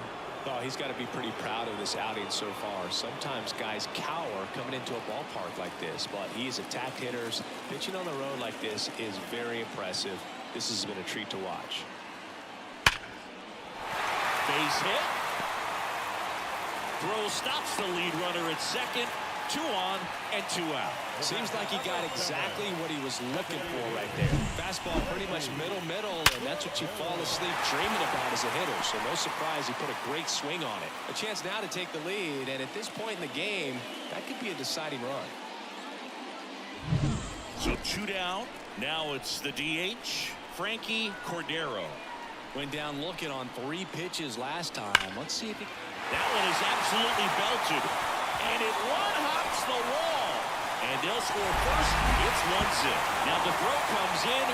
Oh, he's got to be pretty proud of this outing so far. Sometimes guys cower coming into a ballpark like this, but he's attacked hitters. Pitching on the road like this is very impressive. This has been a treat to watch. Base hit. Throw stops the lead runner at second. 2 on and 2 out. Seems like he got exactly what he was looking for right there. Fastball pretty much middle, and that's what you fall asleep dreaming about as a hitter. So no surprise he put a great swing on it. A chance now to take the lead, and at this point in the game, that could be a deciding run. So 2 down. Now it's the DH, Frankie Cordero. Went down looking on 3 pitches last time. Let's see if he... That one is absolutely belted. And it one-hops the wall. And they'll score first. It's 1-0. Now the throw comes in.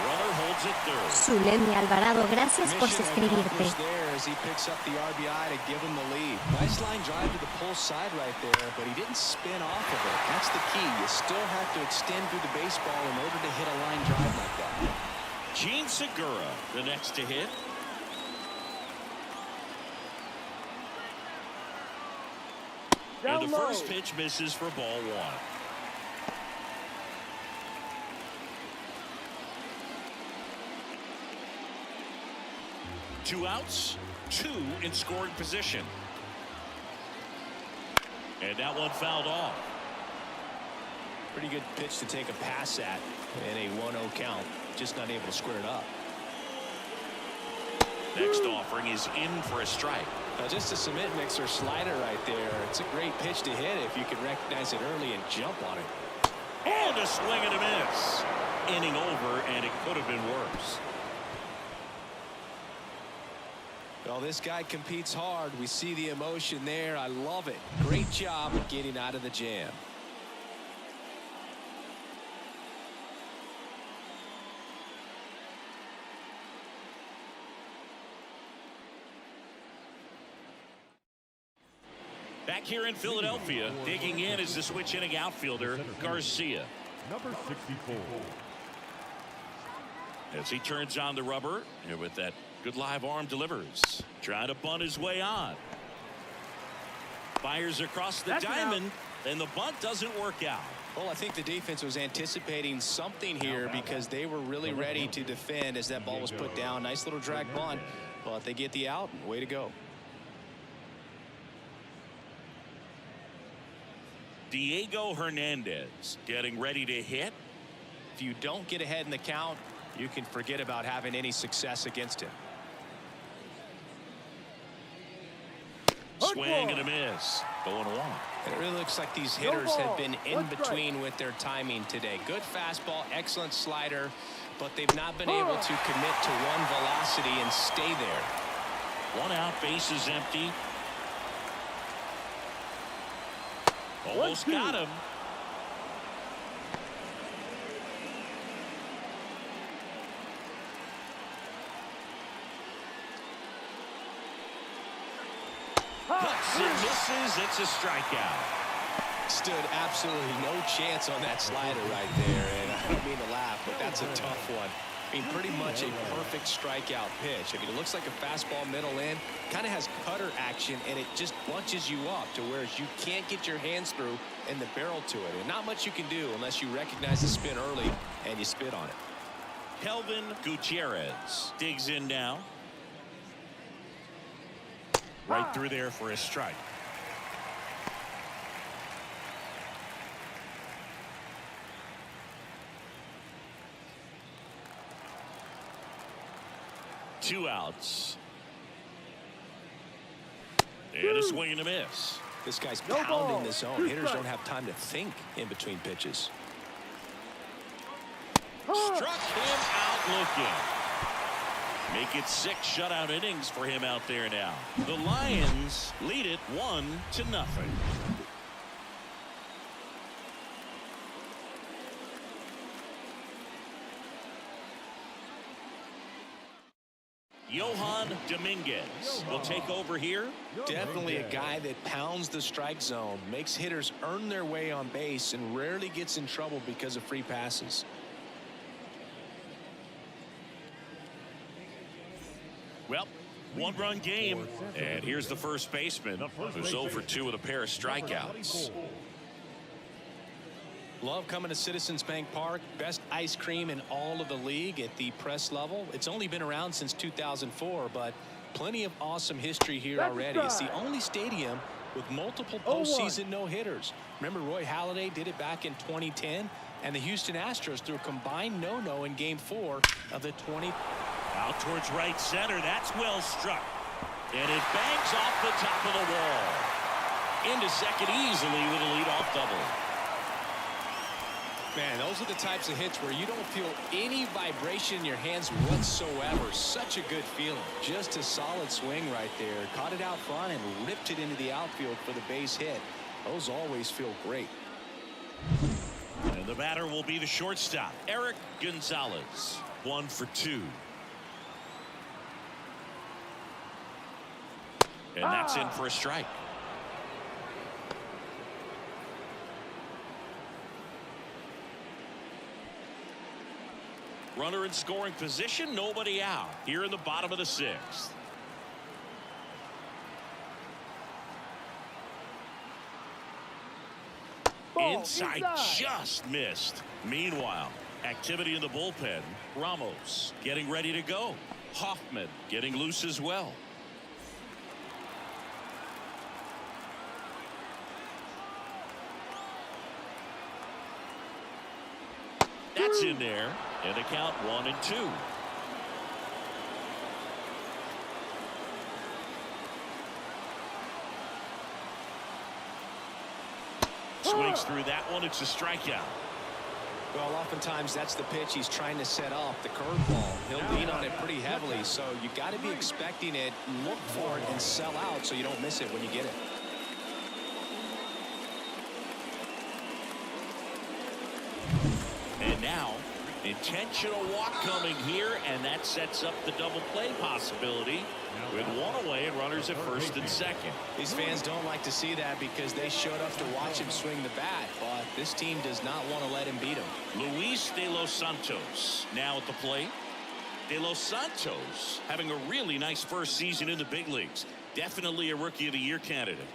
Runner holds it third. Zulemi Alvarado, gracias por suscribirte. There as he picks up the RBI to give him the lead. Nice line drive to the pull side right there, but he didn't spin off of it. That's the key. You still have to extend through the baseball in order to hit a line drive like that. Gene Segura, the next to hit. And the first pitch misses for ball 1. Two outs, 2 in scoring position. And that one fouled off. Pretty good pitch to take a pass at in a 1-0 count. Just not able to square it up. Next offering is in for a strike. Now just a cement mixer slider right there. It's a great pitch to hit if you can recognize it early and jump on it. And a swing and a miss. Inning over, and it could have been worse. Well, this guy competes hard. We see the emotion there. I love it. Great job of getting out of the jam. Back here in Philadelphia, digging in is the switch hitting outfielder, Garcia. Number 64. As he turns on the rubber, and with that good live arm delivers. Trying to bunt his way on. Fires across the diamond, and the bunt doesn't work out. Well, I think the defense was anticipating something here because they were really ready to defend as that ball was put down. Nice little drag bunt, but they get the out. Way to go. Diego Hernandez getting ready to hit. If you don't get ahead in the count, you can forget about having any success against him. Swing and a miss. 0-1. It really looks like these hitters have been in between with their timing today. Good fastball, excellent slider, but they've not been able to commit to one velocity and stay there. 1 out, bases empty. Almost got him. Cuts and misses. It's a strikeout. Stood absolutely no chance on that slider right there, and I don't mean to laugh, but that's a tough one. I mean, pretty much a perfect strikeout pitch. I mean, it looks like a fastball middle in, kind of has cutter action, and it just bunches you up to where you can't get your hands through and the barrel to it. And not much you can do unless you recognize the spin early and you spit on it. Kelvin Gutierrez digs in now. Right through there for a strike. Two outs. And a swing and a miss. This guy's No pounding ball. the zone. Two Hitters strikes. don't have time to think in between pitches. Struck him out looking. Make it 6 shutout innings for him out there now. The Lions lead it 1-0. Johan Dominguez will take over here. Definitely a guy that pounds the strike zone, makes hitters earn their way on base, and rarely gets in trouble because of free passes. Well, 1-run game. And here's the first baseman, who's 0 for 2 with a pair of strikeouts. Love coming to Citizens Bank Park. Best ice cream in all of the league at the press level. It's only been around since 2004, but plenty of awesome history here That's already. right. It's the only stadium with multiple 0-1. postseason no-hitters. Remember, Roy Halladay did it back in 2010, and the Houston Astros threw a combined no-no in Game 4 of the 20. Out towards right center. That's well struck. And it bangs off the top of the wall. Into second easily with a leadoff double. Man, those are the types of hits where you don't feel any vibration in your hands whatsoever. Such a good feeling. Just a solid swing right there. Caught it out front and ripped it into the outfield for the base hit. Those always feel great. And the batter will be the shortstop, Eric Gonzalez. 1 for 2. And that's in for a strike. Runner in scoring position, nobody out. Here in the bottom of the 6th. Inside, just missed. Meanwhile, activity in the bullpen. Ramos getting ready to go. Hoffman getting loose as well. That's in there. And the count 1-2. Swings through that one. It's a strikeout. Well, oftentimes that's the pitch he's trying to set up, the curveball. He'll lean on it pretty heavily, so you got to be expecting it, look for it, and sell out so you don't miss it when you get it. And now, intentional walk coming here, and that sets up the double play possibility with one away and runners at first and second. These fans don't like to see that because they showed up to watch him swing the bat, but this team does not want to let him beat him. Luis De Los Santos now at the plate. De Los Santos having a really nice first season in the big leagues. Definitely a Rookie of the Year candidate.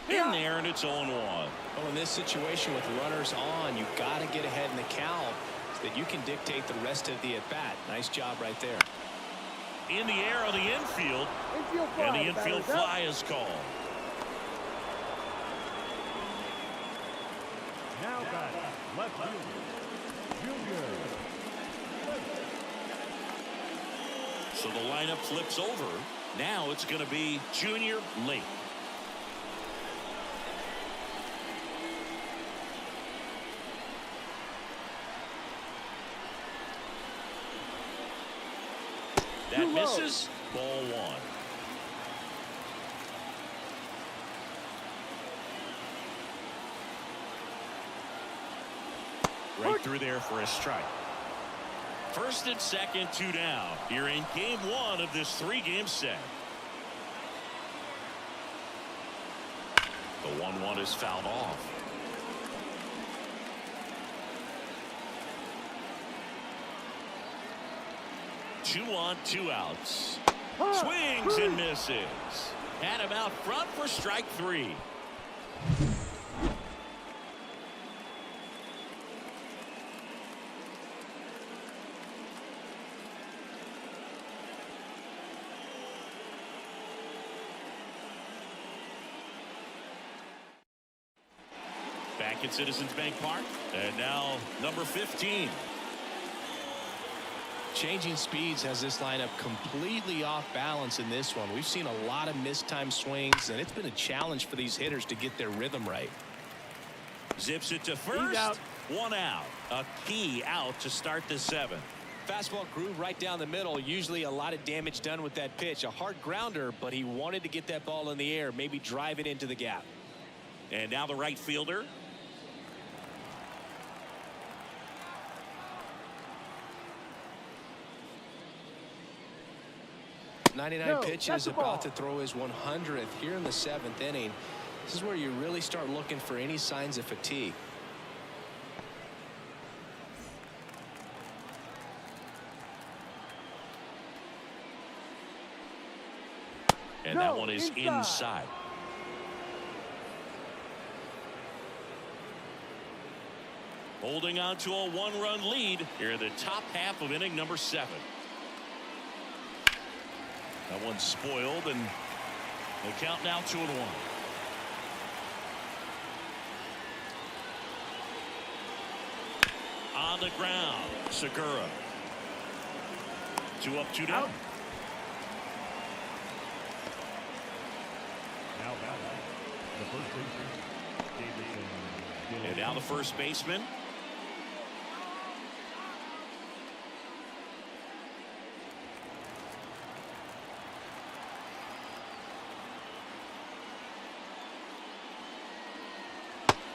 In there, and it's 0-1. Well, in this situation with runners on, you've got to get ahead in the count so that you can dictate the rest of the at-bat. Nice job right there. In the air on the infield, Infield fly. and the infield Batter's out. fly is called. Now back, left fielder, Junior. So the lineup flips over. Now it's going to be Junior Lake. That misses. Ball 1. Right through there for a strike. First and second, 2 down. Here in game 1 of this 3-game set. The 1-1 is fouled off. Two on, two outs. Swings and misses. Had him out front for strike 3. Back at Citizens Bank Park. And now number 15. Changing speeds has this lineup completely off balance in this one. We've seen a lot of mistimed swings, and it's been a challenge for these hitters to get their rhythm right. Zips it to first. Out. 1 out. A key out to start the 7th. Fastball groove right down the middle. Usually a lot of damage done with that pitch. A hard grounder, but he wanted to get that ball in the air, maybe drive it into the gap. And now the right fielder. 99 No, pitches, that's the about ball. to throw his 100th here in the 7th inning. This is where you really start looking for any signs of fatigue. And No, that one is inside. inside. Holding on to a 1-run lead here in the top half of inning number 7. That one's spoiled, and the count now 2-1. On the ground, Segura. 2 up, 2 down. Out. Now batting, the first baseman, Davidson. And now the first baseman.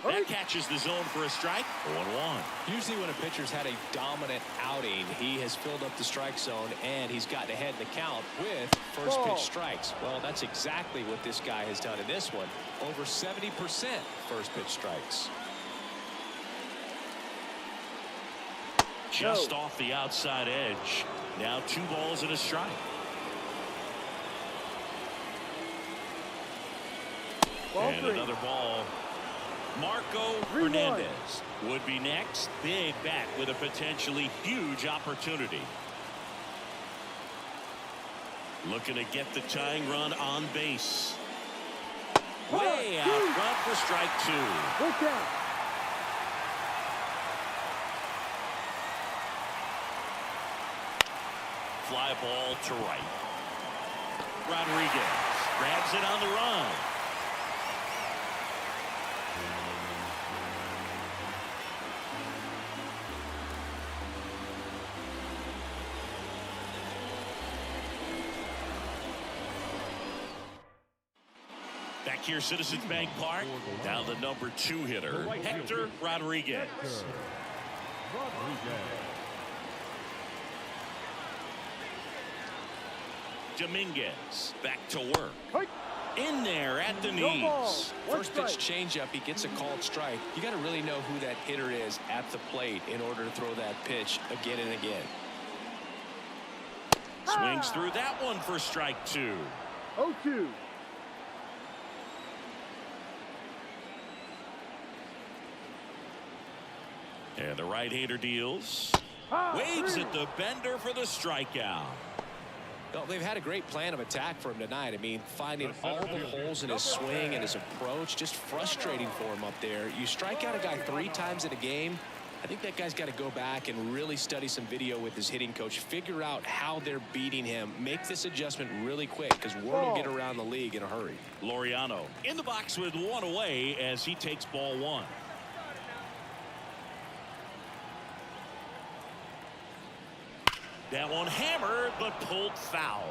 That catches the zone for a strike. 1-1. Usually when a pitcher's had a dominant outing, he has filled up the strike zone and he's gotten ahead in the count with first Ball. pitch strikes. Well, that's exactly what this guy has done in this one. Over 70% first pitch strikes. Just off the outside edge. Now 2 balls and a strike. Ball And 3. another ball. Marco 3-1. Hernandez would be next. Big bat with a potentially huge opportunity. Looking to get the tying run on base. Way out front for strike 2. Full count. Fly ball to right. Rodriguez grabs it on the run. Back here, Citizens Bank Park. Now the number 2 hitter, Hector Rodriguez. Rodriguez. Dominguez back to work. Hike. In there at the No ball. knees. One First pitch strike. changeup, he gets a called strike. You got to really know who that hitter is at the plate in order to throw that pitch again and again. Swings through that one for strike 2. 0-2. And the right-hander deals. High. Waves 3. at the bender for the strikeout. Well, they've had a great plan of attack for him tonight. I mean, finding all the holes in his swing and his approach, just frustrating for him up there. You strike out a guy 3 times in a game. I think that guy's got to go back and really study some video with his hitting coach, figure out how they're beating him, make this adjustment really quick because word will get around the league in a hurry. Laureano in the box with 1 away as he takes ball 1. That one hammered but pulled foul.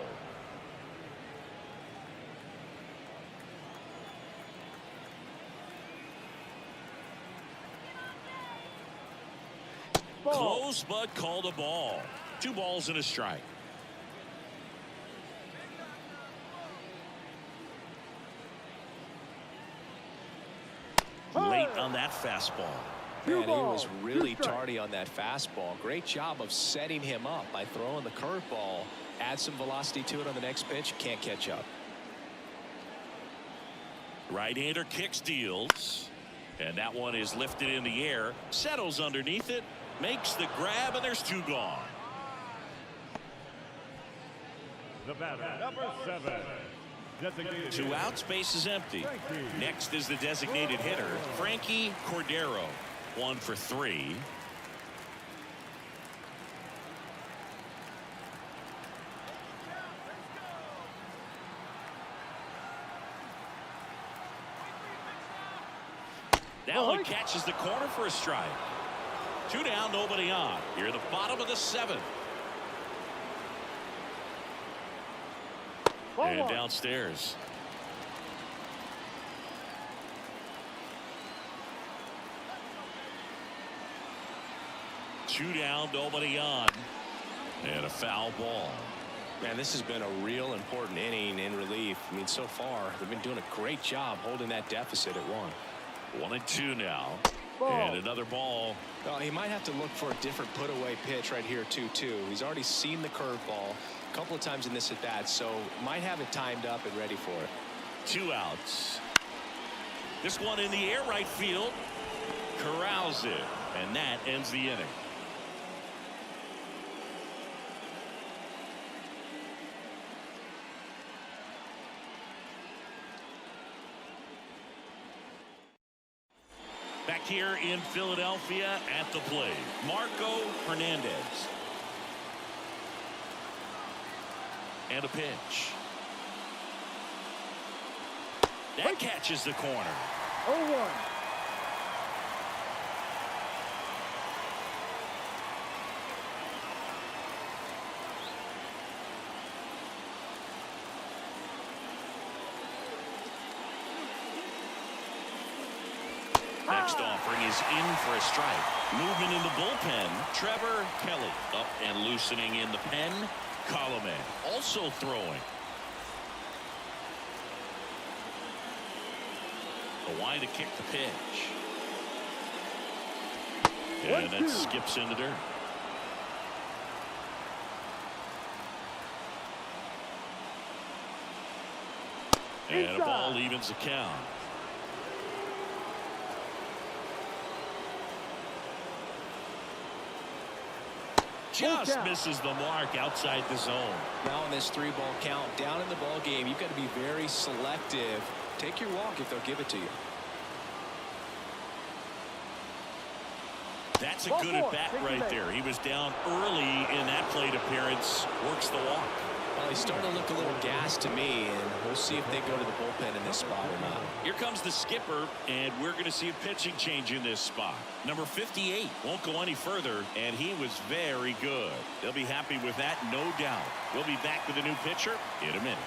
Ball. Close but called a ball. 2 balls and a strike. on that fastball. Man, he was really tardy on that fastball. Great job of setting him up by throwing the curveball. Add some velocity to it on the next pitch. Can't catch up. Right-hander kicks, deals. And that one is lifted in the air. Settles underneath it. Makes the grab, and there's 2 gone. The batter, number 7. Designated 2 outs, base is empty. Next is the designated hitter, Frankie Cordero. 1 for 3. Now he catches the corner for a strike. 2 down, nobody on. Here at the bottom of the 7th. And downstairs. Two down, nobody on. And a foul ball. Man, this has been a real important inning in relief. I mean, so far, they've been doing a great job holding that deficit at 1. 1 and 2 now. Ball. And another ball. Well, he might have to look for a different put-away pitch right here, 2-2. He's already seen the curveball a couple of times in this at-bat, so might have it timed up and ready for it. 2 outs. This one in the air, right field. Corrals it. And that ends the inning. Back here in Philadelphia at the plate, Marco Hernandez. And a pitch. That catches the corner. 0-1. Next offering is in for a strike. Movement in the bullpen. Trevor Kelly up and loosening in the pen. Colome also throwing. A line to kick the pitch. And that skips in the dirt. And a ball evens the count. Just misses the mark outside the zone. Now in this 3-ball count, down in the ball game, you've got to be very selective. Take your walk if they'll give it to you. That's a good at bat right there. He was down early in that plate appearance. Works the walk. Well, he's starting to look a little gassed to me, and we'll see if they go to the bullpen in this spot or not. Here comes the skipper, and we're going to see a pitching change in this spot. Number 58 won't go any further, and he was very good. They'll be happy with that, no doubt. We'll be back with a new pitcher in a minute.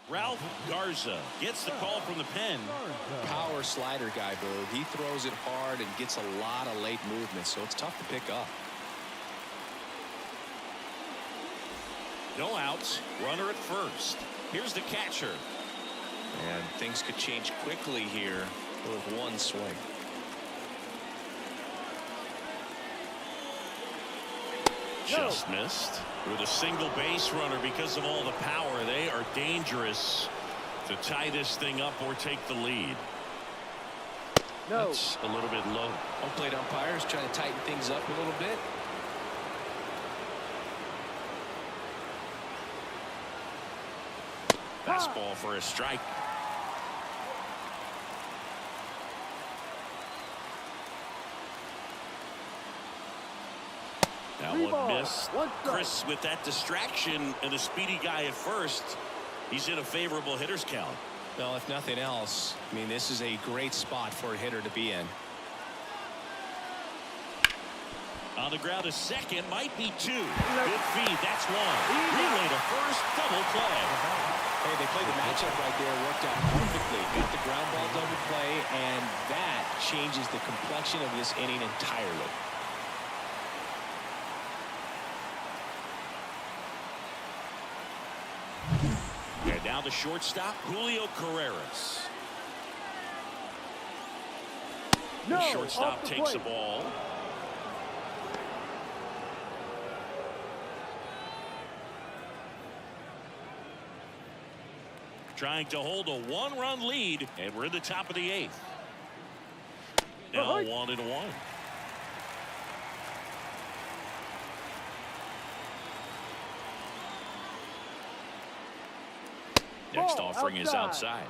Ralph Garza gets the call from the pen. Power slider guy, Bird. He throws it hard and gets a lot of late movement, so it's tough to pick up. No outs. Runner at first. Here's the catcher. And things could change quickly here with one swing. Just missed. With a single base runner because of all the power, they are dangerous to tie this thing up or take the lead. No. That's a little bit low. Home plate umpires trying to tighten things up a little bit. Fastball for a strike. That one missed. Chris with that distraction and a speedy guy at first. He's in a favorable hitter's count. Well, if nothing else, I mean, this is a great spot for a hitter to be in. On the ground to second, might be 2. Good feed, that's 1. Relay to first, double play. Hey, they played the matchup right there, worked out perfectly. Got the ground ball double play, and that changes the complexion of this inning entirely. And now the shortstop, Julio Carreras. The No, shortstop off the takes the plate. ball. Trying to hold a one-run lead, and we're in the top of the 8th. Now 1-1. Next Ball offering is outside.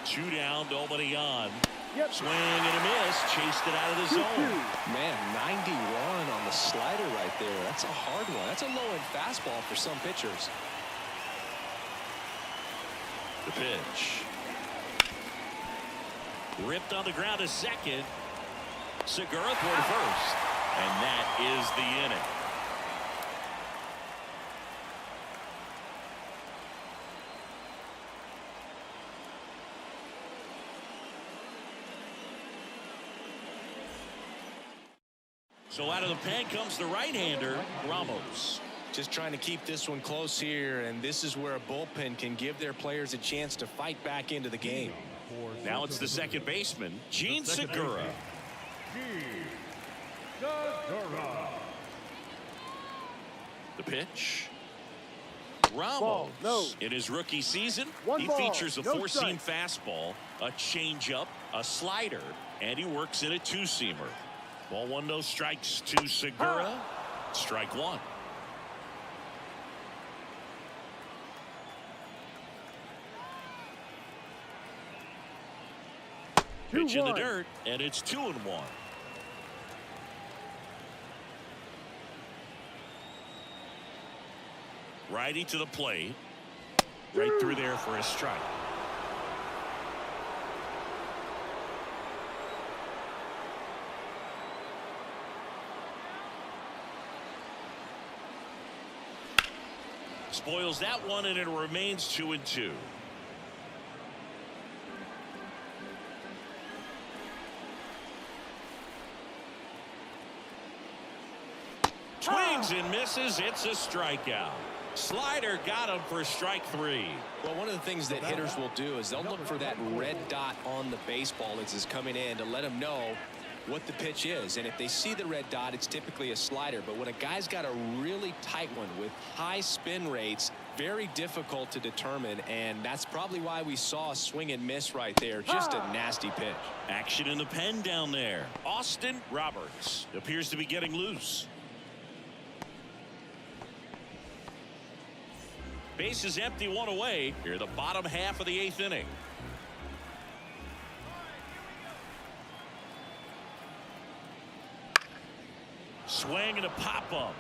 Two down, nobody on. Yep. Swing and a miss, chased it out of the zone. Man, 91 on the slider right there. That's a hard one. That's a low-end fastball for some pitchers. The pitch. Ripped on the ground to second. Segura toward first. And that is the inning. So out of the pen comes the right-hander, Ramos. Just trying to keep this one close here, and this is where a bullpen can give their players a chance to fight back into the game. Now it's the second baseman, Gene Segura. The pitch. Ramos. Ball, no. In his rookie season, One he ball, features a no four-seam strike. fastball, a changeup, a slider, and he works in a two-seamer. Ball one, no strikes to Segura. Strike one. Pitch in the 2-1. dirt, and it's 2-1. Righty to the plate. Right through there for a strike. Spoils that one, and it remains 2-2. Swings and misses. It's a strikeout. Slider got him for strike three. Well, one of the things that hitters will do is they'll look for that red dot on the baseball as it's coming in to let them know what the pitch is. And if they see the red dot, it's typically a slider. But when a guy's got a really tight one with high spin rates, very difficult to determine. And that's probably why we saw a swing and miss right there. Just a nasty pitch. Action in the pen down there. Austin Roberts appears to be getting loose. Base is empty, one away. Here, the bottom half of the 8th inning. Swing and a pop-up.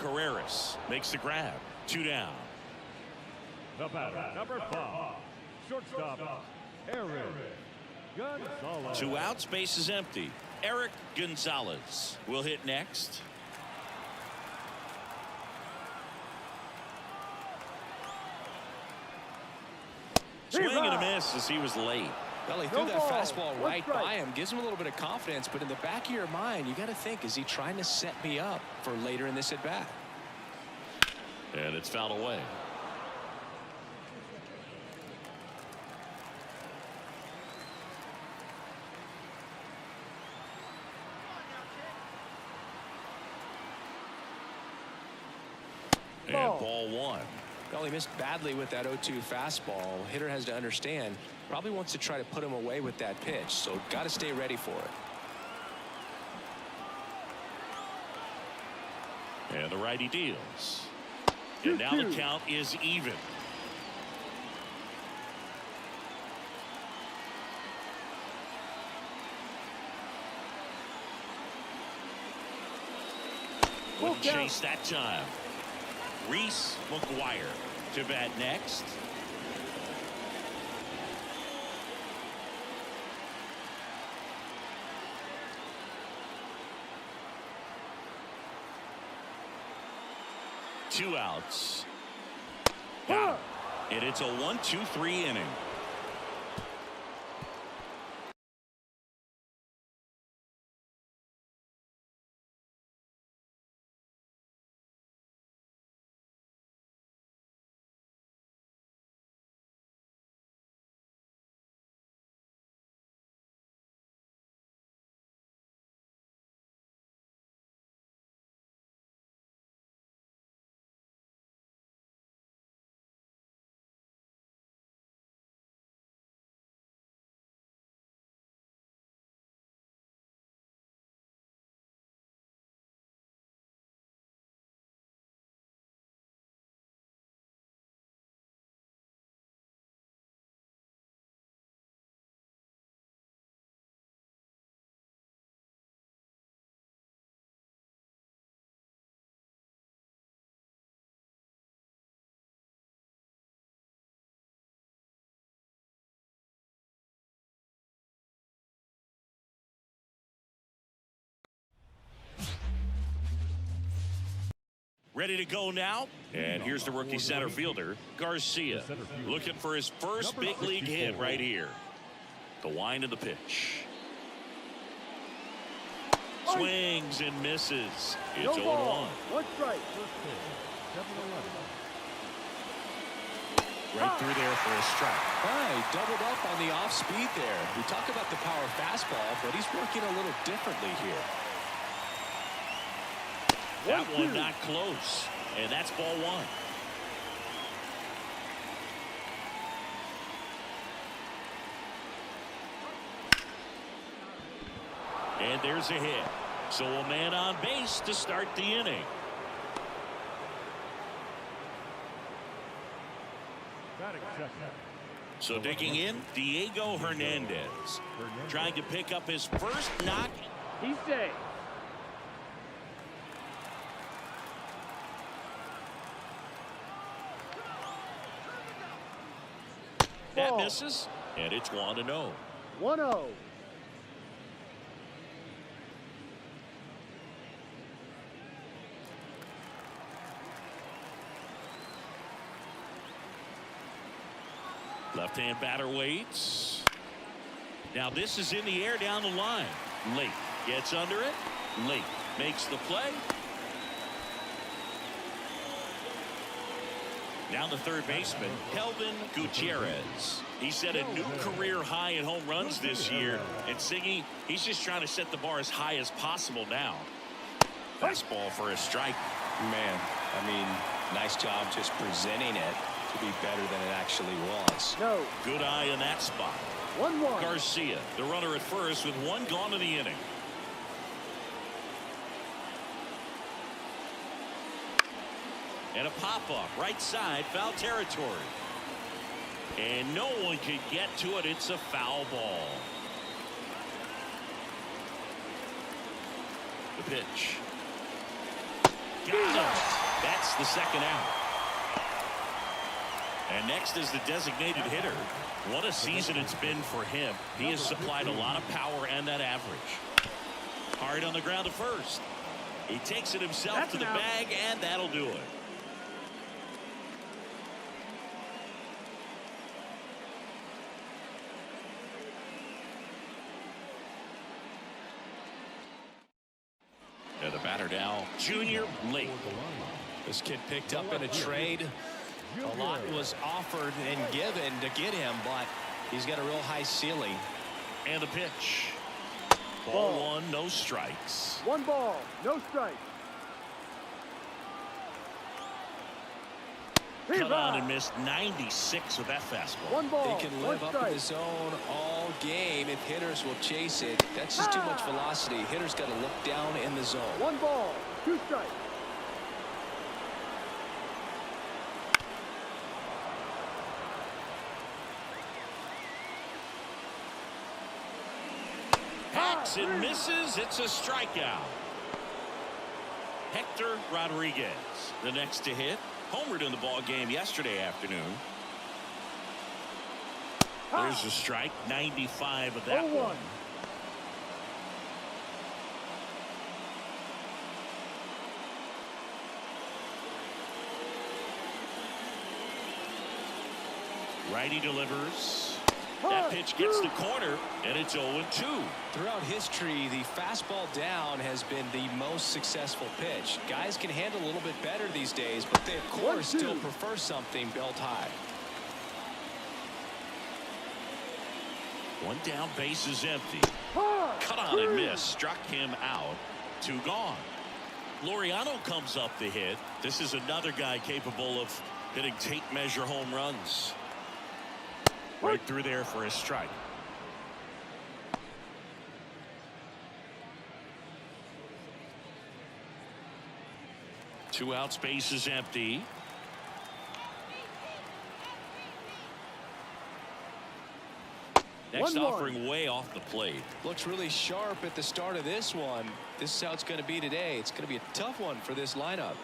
Carreras makes the grab. 2 down. The batter, number 5, shortstop, Eric Gonzalez. 2 outs, base is empty. Eric Gonzalez will hit next. Swing and a miss as he was late. Well, he threw that fastball right by him. Gives him a little bit of confidence. But in the back of your mind, you got to think, is he trying to set me up for later in this at-bat? And it's fouled away. And ball one. Well, he missed badly with that 0-2 fastball. Hitter has to understand, probably wants to try to put him away with that pitch, so got to stay ready for it. And the righty deals. And now the count is even. Wouldn't chase that time. Reese McGuire to bat next. Two outs. Got him. And it's a 1-2-3 inning. Ready to go now. And here's the rookie center fielder, Garcia, looking for his first big league hit right here. The wind of the pitch. Swings and misses. It's 0-1. One strike. Right through there for a strike. Right, doubled up on the off speed there. We talk about the power fastball, but he's working a little differently here. That one not close, and that's ball one. And there's a hit. So a man on base to start the inning. So digging in, Diego Hernandez, trying to pick up his first knock. He's safe. That misses, and it's 1-0. 1-0. Left-hand batter waits. Now this is in the air down the line. Late gets under it. Late makes the play. Now the third baseman, Kelvin Gutierrez. He set a new career high in home runs this year. And Siggy, he's just trying to set the bar as high as possible now. Fastball for a strike. Man, I mean, nice job just presenting it to be better than it actually was. No. Good eye in that spot. 1-1. Garcia, the runner at first with one gone in the inning. And a pop-up, right side, foul territory. And no one can get to it. It's a foul ball. The pitch. Got him. That's the second out. And next is the designated hitter. What a season it's been for him. He has supplied a lot of power and that average. Hard on the ground to first. He takes it himself to the bag, and that'll do it. And the batter now, Junior Lake. This kid picked up in a trade. A lot was offered and given to get him, but he's got a real high ceiling. And the pitch. Ball one, no strikes. 1 ball, no strike. Cut on and missed 96 with that fastball. 1 ball, They can live up in the zone all game if hitters will chase it. That's just too much velocity. Hitters got to look down in the zone. 1 ball, 2 strikes. Hacks and misses. It's a strikeout. Hector Rodriguez, the next to hit. Homered in the ball game yesterday afternoon. There's a strike. 95 of that 0-1. one. Righty delivers. That pitch gets the corner, and it's 0-2. Throughout history, the fastball down has been the most successful pitch. Guys can handle a little bit better these days, but they, of course, still prefer something belt high. One down, base is empty. Cut on and miss. Struck him out. 2 gone. Laureano comes up the hit. This is another guy capable of hitting tape measure home runs. Right through there for a strike. Two outs, base is empty. Next offering way off the plate. Looks really sharp at the start of this one. This is how it's going to be today. It's going to be a tough one for this lineup.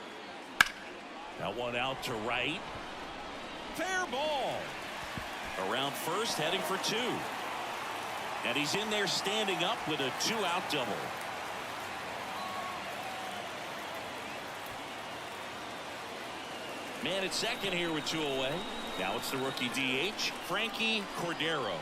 That one out to right. Fair ball. Around first, heading for 2. And he's in there standing up with a 2-out double. Man at second here with 2 away. Now it's the rookie DH, Frankie Cordero.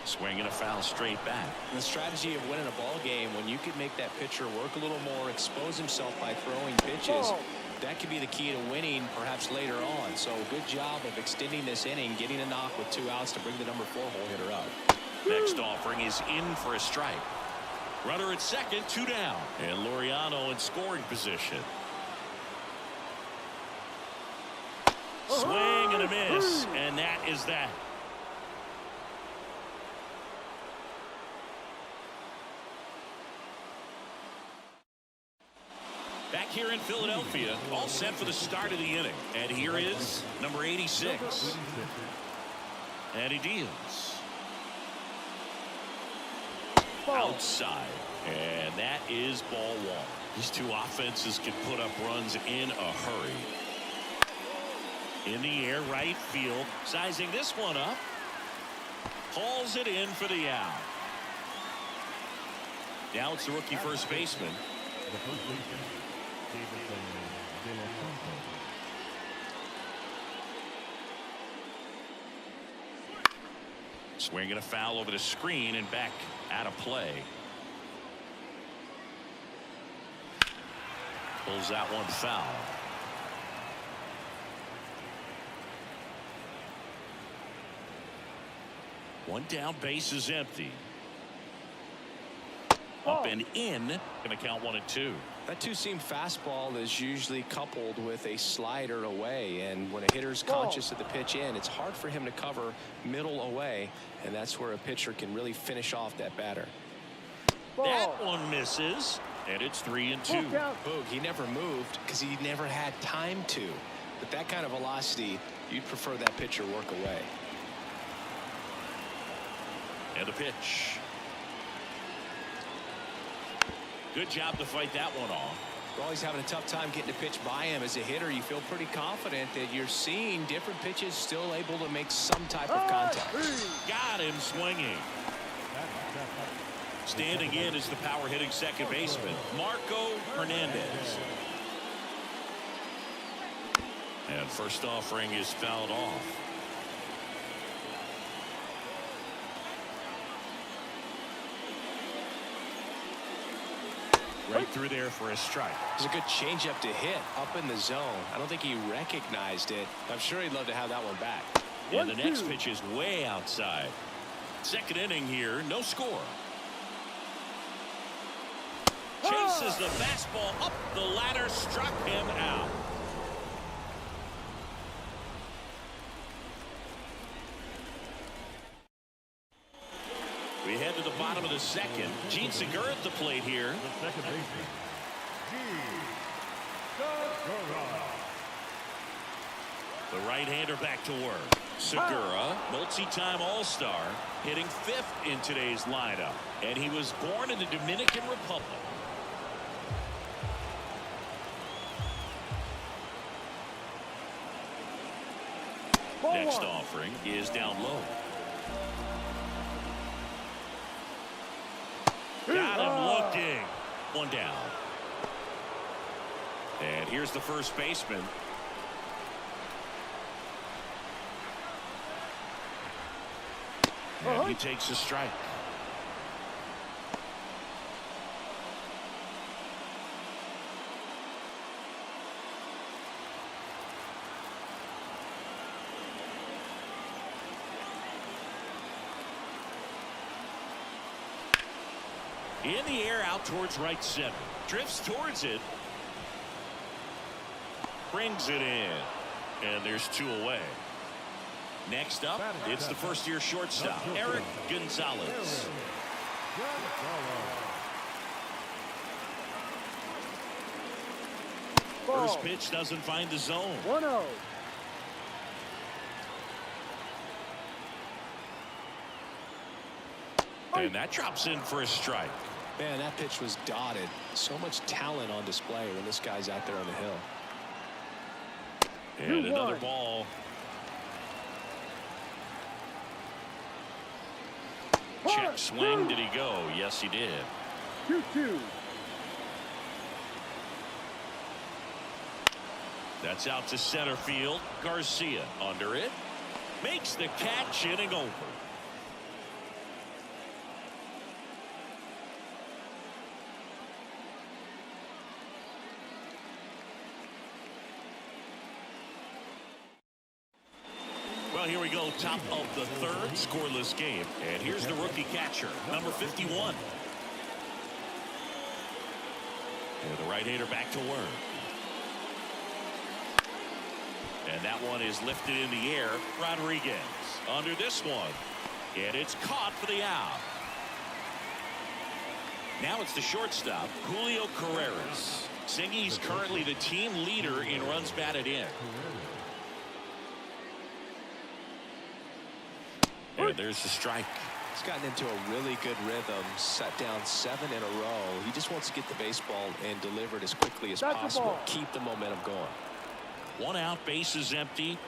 Swing and a foul straight back. The strategy of winning a ball game, when you can make that pitcher work a little more, expose himself by throwing pitches, that could be the key to winning perhaps later on. So good job of extending this inning, getting a knock with 2 outs to bring the number 4 hole hitter up. Next offering is in for a strike. Runner at second, 2 down. And Laureano in scoring position. Swing and a miss, and that is that. Back here in Philadelphia, all set for the start of the inning. And here is number 86. And he deals. Outside. And that is ball 1. These 2 offenses can put up runs in a hurry. In the air, right field, sizing this one up. Hauls it in for the out. Now it's the rookie first baseman. The first baseman, De Los Santos. Swing and a foul over the screen and back out of play. Pulls that one foul. One down, base is empty. Up and in. Gonna count 1 and 2. That 2-seam fastball is usually coupled with a slider away, and when a hitter's conscious of the pitch in, it's hard for him to cover middle away, and that's where a pitcher can really finish off that batter. That one misses, and it's 3 and 2. Boog, he never moved because he never had time to. But that kind of velocity, you'd prefer that pitcher work away. And the pitch. Good job to fight that one off. We're always having a tough time getting a pitch by him. As a hitter, you feel pretty confident that you're seeing different pitches still able to make some type of contact. Got him swinging. Standing in is the power hitting second baseman, Marco Hernandez. And first offering is fouled off. Right through there for a strike. It was a good changeup to hit up in the zone. I don't think he recognized it. I'm sure he'd love to have that one back. And the next pitch is way outside. Second inning here, no score. Chases the fastball up the ladder, struck him out. We head to the bottom of the second. Gene Segura at the plate here. The second baseman, Gene Segura. The right-hander back to work. Segura, multi-time All-Star, hitting 5th in today's lineup. And he was born in the Dominican Republic. Next offering is down low. Got him looking. One down. And here's the first baseman. And he takes a strike. In the air, out towards right center. Drifts towards it. Brings it in. And there's 2 away. Next up, it's the first-year shortstop, Eric Gonzalez. First pitch doesn't find the zone. 1-0. And that drops in for a strike. Man, that pitch was dotted. So much talent on display when this guy's out there on the hill. And another ball. Check swing. Did he go? Yes, he did. 2-2. That's out to center field. Garcia under it. Makes the catch, inning over. Well, here we go. Top of the third. Scoreless game. And here's the rookie catcher, number 51. And the right-hander back to work. And that one is lifted in the air. Rodriguez under this one. And it's caught for the out. Now it's the shortstop, Julio Carreras. Singy's currently the team leader in runs batted in. And there's the strike. He's gotten into a really good rhythm, set down 7 in a row. He just wants to get the baseball and deliver it as quickly as possible. Keep the momentum going. 1 out, bases empty.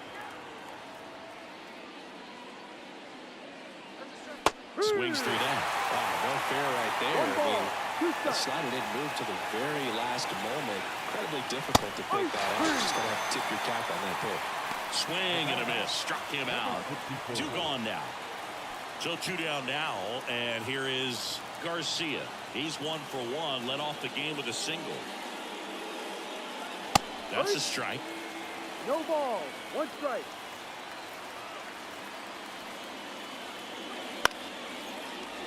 Swings through that. Wow, no fair right there. I mean, the slider didn't move to the very last moment. Incredibly difficult to pick that up. Just gonna have to tip your cap on that pitch. Swing and a miss. Struck him out. 2 gone now. So 2 down now, and here is Garcia. He's 1 for 1. Led off the game with a single. That's a strike. No ball. 1 strike.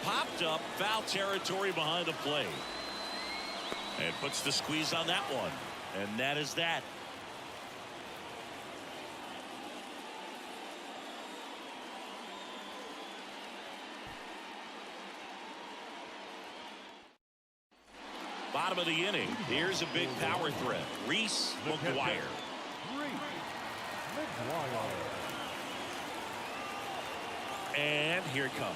Popped up, foul territory behind the plate. And puts the squeeze on that one. And that is that. Bottom of the inning. Here's a big power threat. Reese McGuire. And here it comes.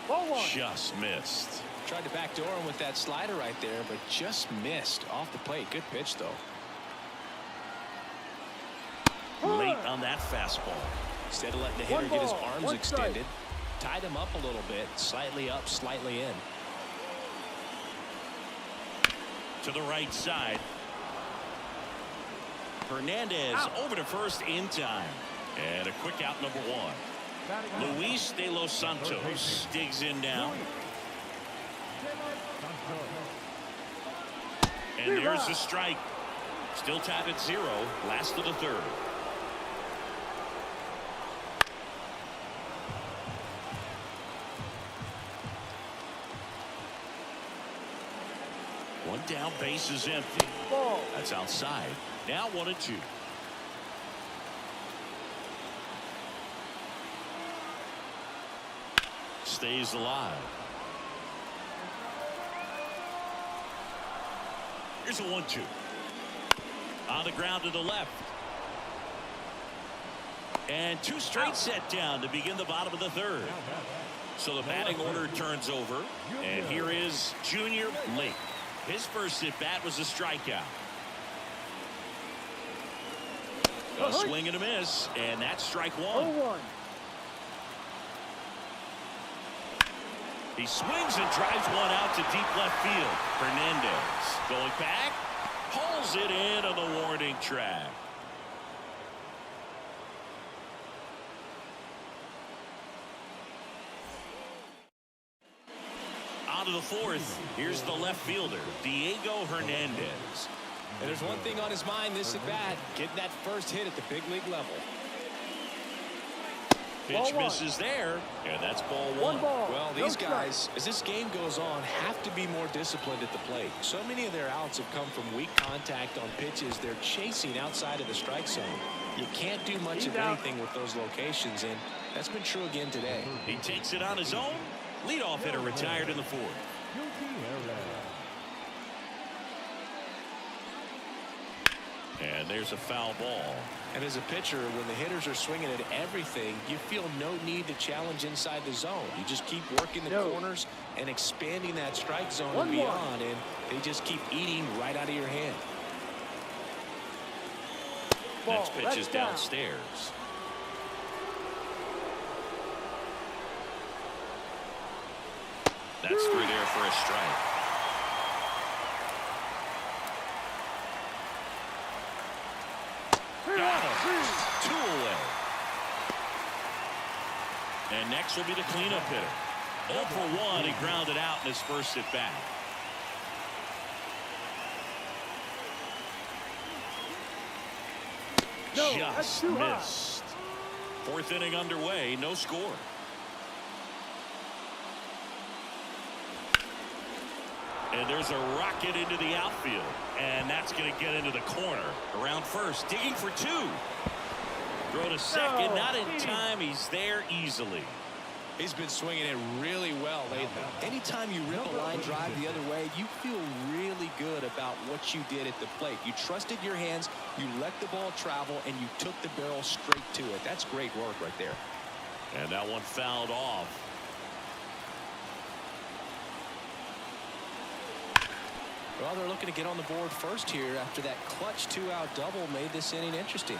Ball 1. Just missed. Tried to backdoor him with that slider right there, but just missed off the plate. Good pitch, though. Late on that fastball. Instead of letting the hitter get his arms extended, tied him up a little bit, slightly up, slightly in. To the right side. Hernandez over to first in time. And a quick out, number 1. Luis de los Santos digs in now. And there's the strike. Still tied at 0. Last of the third. One down, base is empty. Ball. That's outside. Now 1-2. Stays alive. Here's a 1-2. On the ground to the left. And 2 straight set down to begin the bottom of the third. So the batting order turns over. And here is Junior Lake. His first at bat was a strikeout. A swing and a miss, and that's strike 1. 0-1. He swings and drives one out to deep left field. Hernandez going back, hauls it in on the warning track. On to the 4th. Here's the left fielder, Diego Hernandez. And there's one thing on his mind this at bat, getting that first hit at the big league level. Pitch misses there, and that's ball 1. Well, these guys, as this game goes on, have to be more disciplined at the plate. So many of their outs have come from weak contact on pitches they're chasing outside of the strike zone. You can't do much of anything with those locations, and that's been true again today. He takes it on his own. Leadoff hitter retired in the 4th. And there's a foul ball. And as a pitcher, when the hitters are swinging at everything, you feel no need to challenge inside the zone. You just keep working the corners and expanding that strike zone and beyond, and they just keep eating right out of your hand. Next pitch is downstairs. That's through there for a strike. Got him. 2 away. And next will be the cleanup hitter. 0 for 1. He grounded out in his first at bat. No, that's Just too high. missed. 4th inning underway. No score. And there's a rocket into the outfield. And that's going to get into the corner. Around first. Digging for 2. Throw to second. No. Not in time. He's there easily. He's been swinging it really well lately. Anytime you rip a line drive the other way, you feel really good about what you did at the plate. You trusted your hands, you let the ball travel, and you took the barrel straight to it. That's great work right there. And that one fouled off. Well, they're looking to get on the board first here after that clutch 2-out double made this inning interesting.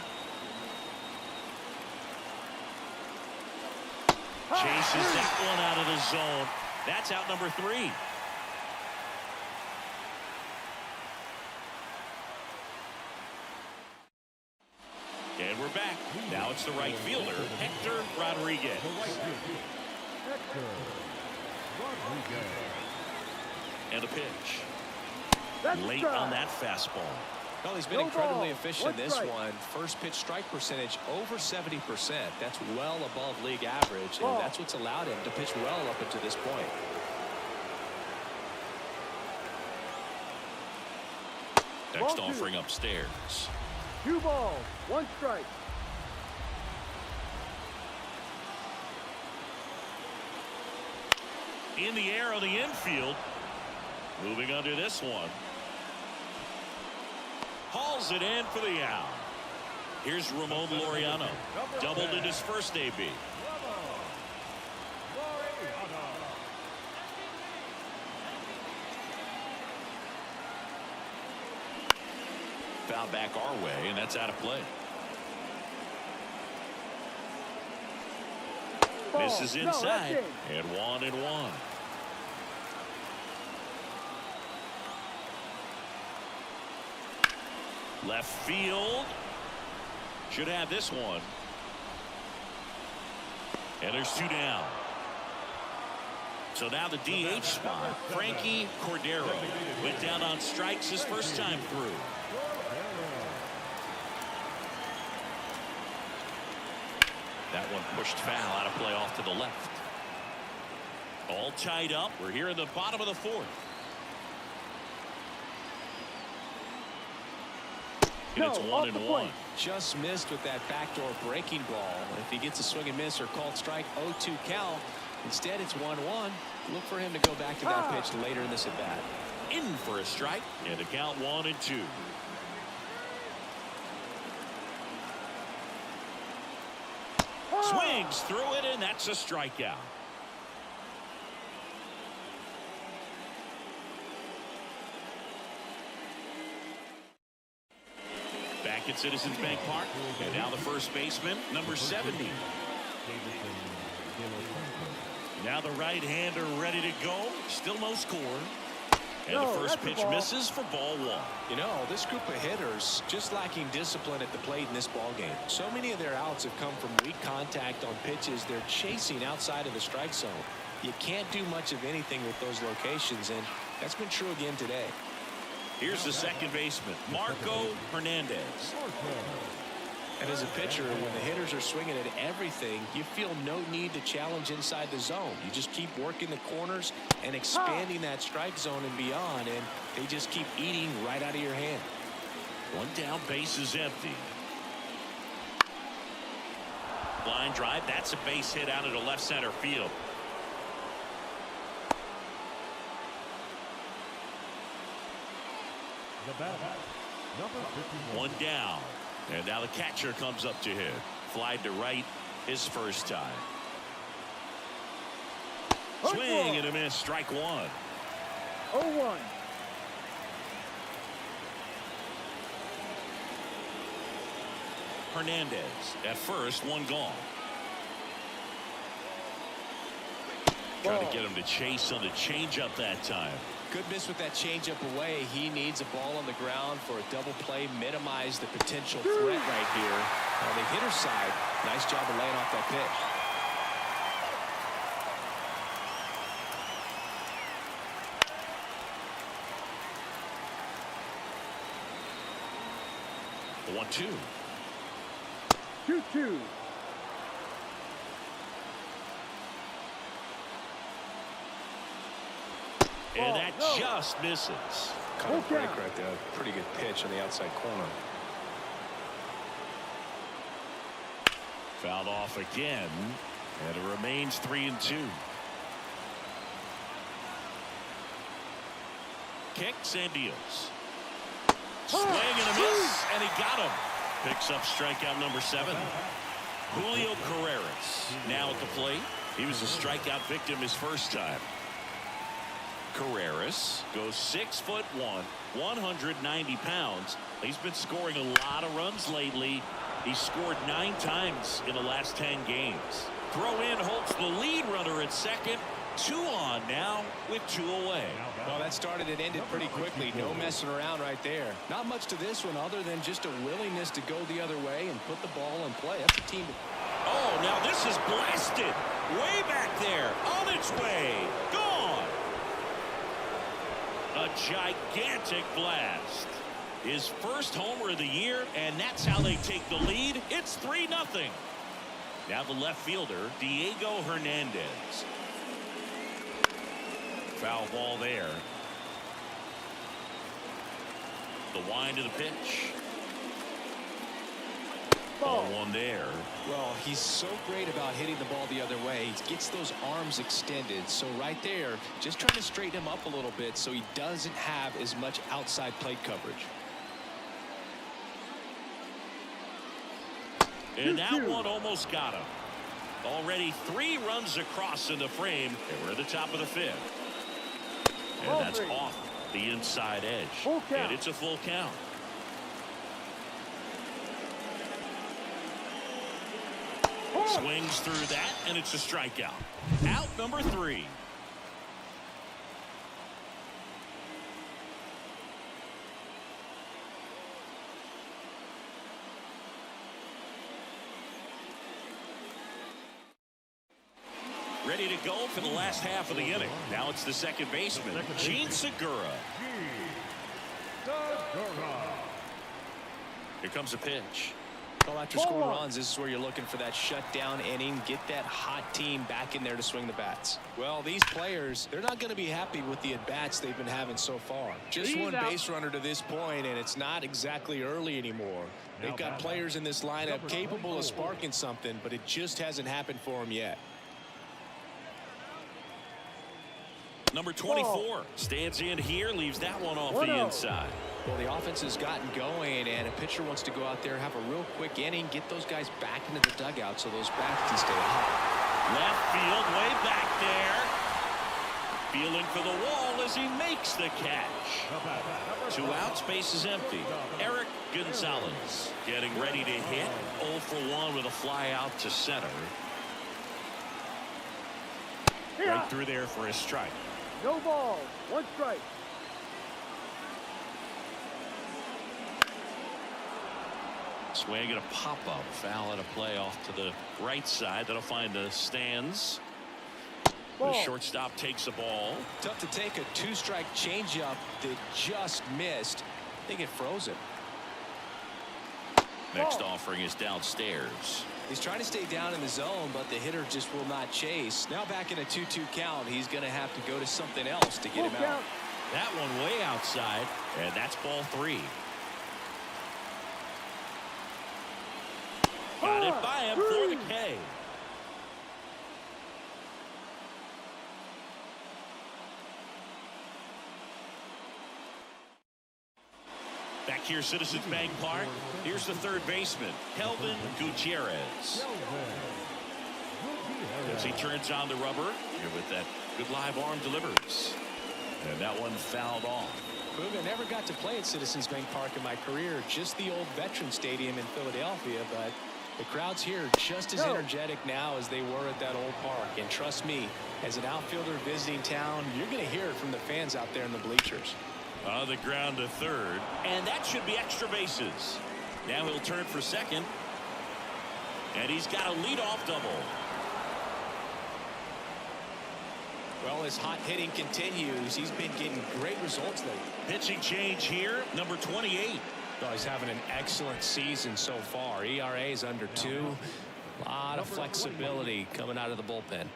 Chases that one out of the zone. That's out number 3. And we're back. Now it's the right fielder, Hector Rodriguez. Hector Rodriguez. And a pitch. That's Late strike. on that fastball. Well, he's been No incredibly ball. efficient in One this strike. one. First pitch strike percentage over 70%. That's well above league average, Ball. and that's what's allowed him to pitch well up until this point. Next Ball 2. offering upstairs. 2 balls, 1 strike. In the air on the infield. Moving under this one. Hauls it in for the out. Here's Ramon Laureano. Doubled in his first AB. Foul back our way, and that's out of play. Ball. Misses No, that's inside. in. And 1-1. Left field. Should have this one. And there's 2 down. So now the DH spot, Frankie Cordero went down on strikes his first time through. That one pushed foul out of play off to the left. All tied up. We're here in the bottom of the 4th. And it's No, off the 1-1. plate. Just missed with that backdoor breaking ball. If he gets a swing and miss or called strike, 0-2 count. Instead, it's 1-1. Look for him to go back to that pitch later in this at bat. In for a strike, and to count 1-2. Swings through it, and that's a strikeout. Back at Citizens Bank Park, and now the first baseman, number 70. Now the right-hander ready to go. Still no score. And No, the first that's a pitch ball. misses for ball 1. You know, this group of hitters just lacking discipline at the plate in this ballgame. So many of their outs have come from weak contact on pitches they're chasing outside of the strike zone. You can't do much of anything with those locations, and that's been true again today. Here's the second baseman, Marco Hernandez. And as a pitcher, when the hitters are swinging at everything, you feel no need to challenge inside the zone. You just keep working the corners and expanding that strike zone and beyond, and they just keep eating right out of your hand. 1 down, base is empty. Line drive, that's a base hit out into left center field. The bat, number 51. 1 down. And now the catcher comes up to hit. Fly to right his first time. Swing and a miss. Strike 1. 0-1. Hernandez at first, 1 gone. Trying to get him to chase on the changeup that time. Good miss with that changeup away. He needs a ball on the ground for a double play, minimize the potential threat right here. On the hitter side, nice job of laying off that pitch. The 1-2. 2-2. And that just misses. Kind of break right there. Pretty good pitch on the outside corner. Fouled off again, and it remains 3-2. Kicks and deals. Swing and a miss, and he got him. Picks up strikeout number 7. Julio Carreras now at the plate. He was a strikeout victim his first time. Carreras goes 6'1", 190 pounds. He's been scoring a lot of runs lately. He scored 9 times in the last 10 games. Throw in holds the lead runner at second. 2 on now with 2 away. Well, that started and ended pretty quickly. No messing around right there. Not much to this one other than just a willingness to go the other way and put the ball in play. That's a team. Oh, now this is blasted. Way back there. On its way. Gone. A gigantic blast. His first homer of the year, and that's how they take the lead. It's 3-0. Now the left fielder, Diego Hernandez. Foul ball there. The wind of the pitch. Ball 1 there. Well, he's so great about hitting the ball the other way. He gets those arms extended. So right there, just trying to straighten him up a little bit so he doesn't have as much outside plate coverage. And that one almost got him. Already 3 runs across in the frame, and we're at the top of the 5th. And that's off the inside edge. And it's a full count. Swings through that, and it's a strikeout. Out number 3. Ready to go for the last half of the inning. Now it's the second baseman, Gene Segura. Here comes a pitch. Well, after scoring runs, this is where you're looking for that shutdown inning. Get that hot team back in there to swing the bats. Well, these players, they're not going to be happy with the at-bats they've been having so far. Just one base runner to this point, and it's not exactly early anymore. They've got players in this lineup capable of sparking something, but it just hasn't happened for them yet. Number 24 stands in here, leaves that one off the inside. Well, the offense has gotten going, and a pitcher wants to go out there, have a real quick inning, get those guys back into the dugout so those bats can stay hot. Left field, way back there. Feeling for the wall as he makes the catch. 2 outs, base is empty. Eric Gonzalez getting ready to hit. 0 for 1 with a fly out to center. Right through there for a strike. No ball. 1 strike. Swing and a pop-up. Foul at a play off to the right side. That'll find the stands. The shortstop takes the ball. Tough to take a 2-strike changeup that just missed. I think it froze it. Next offering is downstairs. He's trying to stay down in the zone, but the hitter just will not chase. Now back in a 2-2 count, he's going to have to go to something else to get him out. That one way outside, and that's ball 3. Got it by him for the K. Back here, Citizens Bank Park. Here's the third baseman, Kelvin Gutierrez. As he turns on the rubber, here with that good live arm delivers. And that one fouled off. I never got to play at Citizens Bank Park in my career, just the old Veteran Stadium in Philadelphia, but The crowds here just as energetic now as they were at that old park. And trust me, as an outfielder visiting town, you're going to hear it from the fans out there in the bleachers. On the ground to third, and that should be extra bases. Now he'll turn for second, and he's got a leadoff double. Well, as hot hitting continues, he's been getting great results lately. Pitching change here, number 28. Oh, he's having an excellent season so far. ERA is under 2. A lot of flexibility coming out of the bullpen.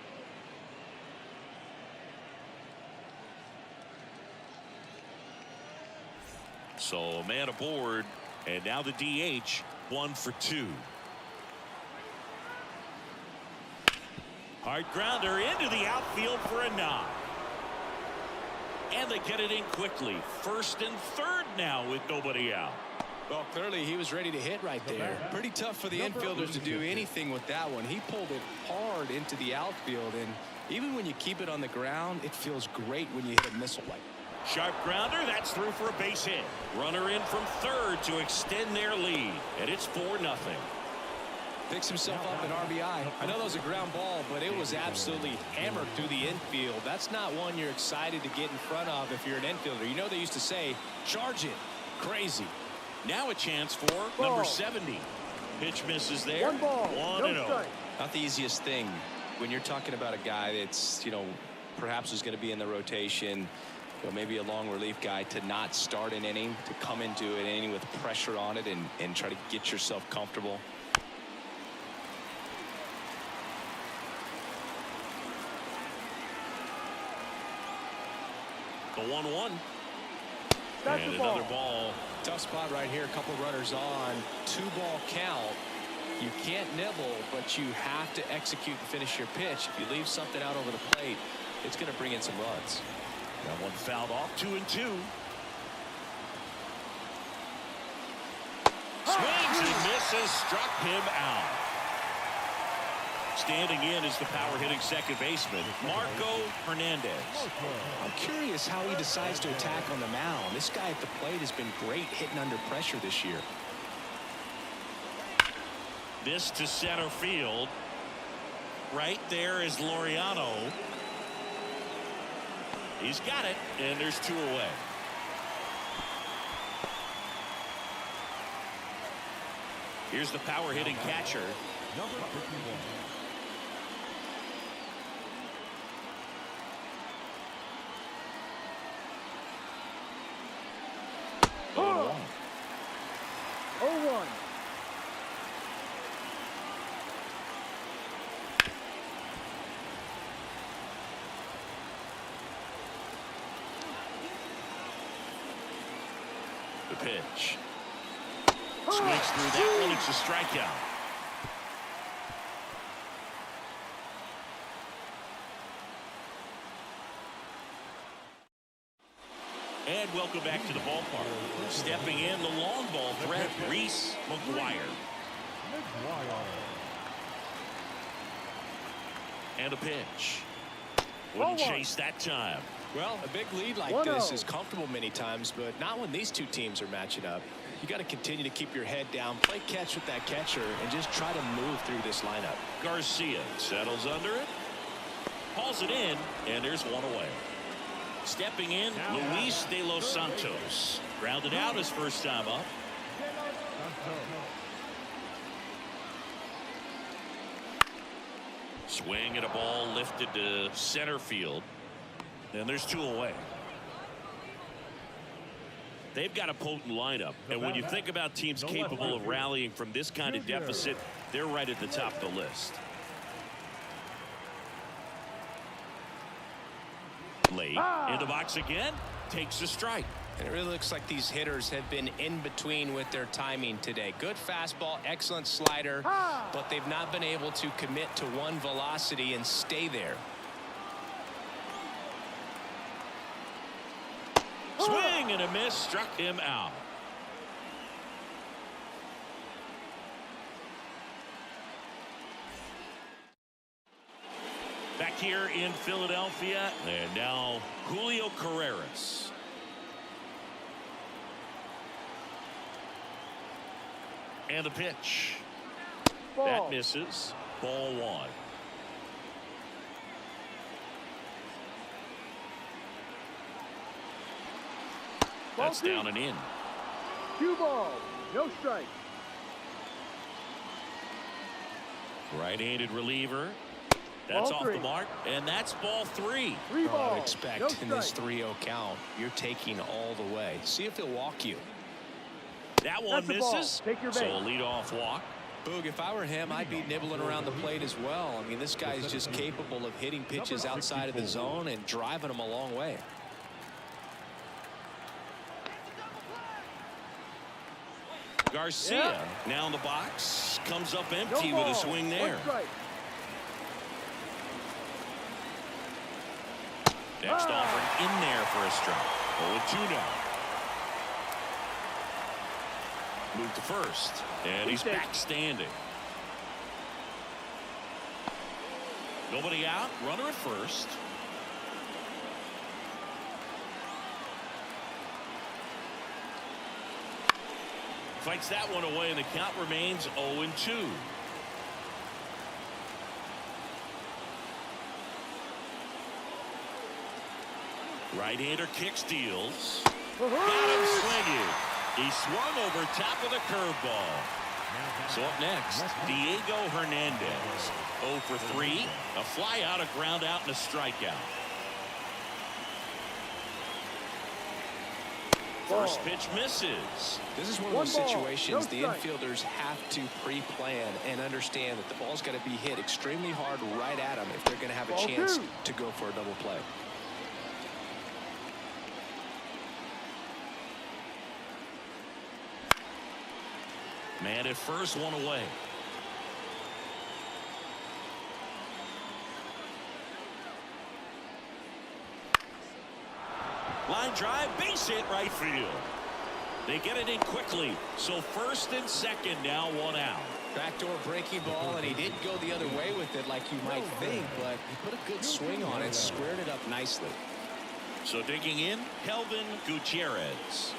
So a man aboard, and now the DH, 1 for 2. Hard grounder into the outfield for a knock. And they get it in quickly. First and third now with nobody out. Well, clearly he was ready to hit right there. Pretty tough for the infielders to do anything with that one. He pulled it hard into the outfield, and even when you keep it on the ground, it feels great when you hit a missile like that. Sharp grounder, that's through for a base hit. Runner in from third to extend their lead, and it's 4-0. Picks himself up an RBI. I know that was a ground ball, but it was absolutely hammered through the infield. That's not one you're excited to get in front of if you're an infielder. You know they used to say, charge it. Crazy. Now a chance for number 70. Pitch misses there. 1 ball, 1-0. Not the easiest thing when you're talking about a guy that's, perhaps is going to be in the rotation, maybe a long relief guy, to not start an inning, to come into an inning with pressure on it and try to get yourself comfortable. The 1-1. That's And the ball. another ball. Tough spot right here. A couple runners on. 2-ball count. You can't nibble, but you have to execute and finish your pitch. If you leave something out over the plate, it's going to bring in some runs. That one fouled off. 2-2. Swings and misses. Struck him out. Standing in is the power hitting second baseman, Marco Hernandez. I'm curious how he decides to attack on the mound. This guy at the plate has been great hitting under pressure this year. This to center field. Right there is Laureano. He's got it, and there's 2 away. Here's the power hitting catcher. Number 51. Oh, 0-1. The pitch. Swings through that one. It's a strikeout. And welcome back to the ballpark. Stepping in, the long ball threat, Reese McGuire. And a pitch. Wouldn't chase that time. Well, a big lead like this is comfortable many times, but not when these two teams are matching up. You got to continue to keep your head down, play catch with that catcher, and just try to move through this lineup. Garcia settles under it, hauls it in, and there's 1 away. Stepping in, Luis de los Santos. Grounded out his first time up. Swing and a ball lifted to center field. And there's 2 away. They've got a potent lineup. And when you think about teams capable of rallying from this kind of deficit, they're right at the top of the list. Late in the box again, takes a strike. And it really looks like these hitters have been in between with their timing today. Good fastball, excellent slider, but they've not been able to commit to one velocity and stay there. Swing and a miss, struck him out. Back here in Philadelphia, and now Julio Carreras. And the pitch. That misses. Ball one. That's down and in. Cue ball. No strike. Right-handed reliever. That's off the mark, and that's ball three. Three balls. I would expect No in this strike. 3-0 count, you're taking all the way. See if he'll walk you. That one That's the ball. misses. Take your So base. a leadoff walk. Boog, if I were him, I'd be nibbling around the plate as well. I mean, this guy is just capable of hitting pitches outside of the zone and driving them a long way. Garcia now in the box. Comes up No empty ball. with a swing there. One strike. Next offering in there for a strike. 0-2 now. Move to first. And he's back standing. Nobody out. Runner at first. Fights that one away, and the count remains 0-2. Right-hander kick steals. Got him swinging. He swung over top of the curveball. So up next, Diego Hernandez. 0 for 3. A fly out, a ground out, and a strikeout. First pitch misses. This is one of those situations the infielders have to pre-plan and understand that the ball's got to be hit extremely hard right at them if they're going to have a chance to go for a double play. Man at first, one away. Line drive, base hit right field. They get it in quickly. So first and second, now one out. Backdoor breaking ball, and he didn't go the other way with it like you might think, but he put a good swing on it, squared it up nicely. So digging in, Kelvin Gutierrez.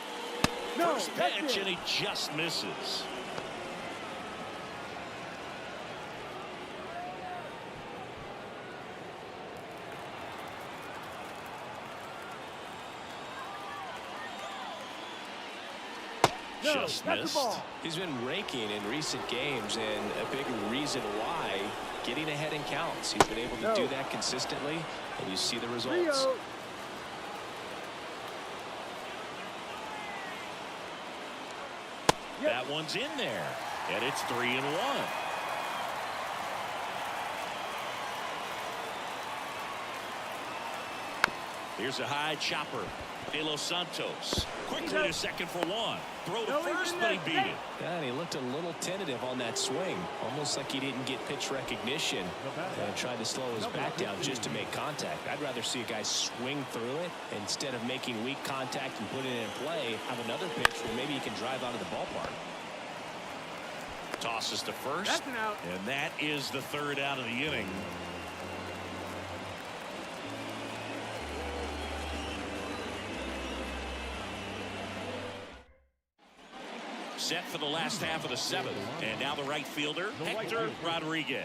First pitch, and he just misses. Just missed. He's been raking in recent games, and a big reason why, getting ahead in counts. He's been able to do that consistently, and you see the results. That one's in there, and it's 3-1. Here's a high chopper. De Los Santos quickly to second for one. Throw to first, but he beat it. Yeah, and he looked a little tentative on that swing, almost like he didn't get pitch recognition and tried to slow his bat down just to make contact. I'd rather see a guy swing through it instead of making weak contact and putting it in play. Have another pitch where maybe he can drive out of the ballpark. Tosses to first. That's an out. And that is the third out of the inning. Set for the last half of the seventh. And now the right fielder, Hector Rodriguez.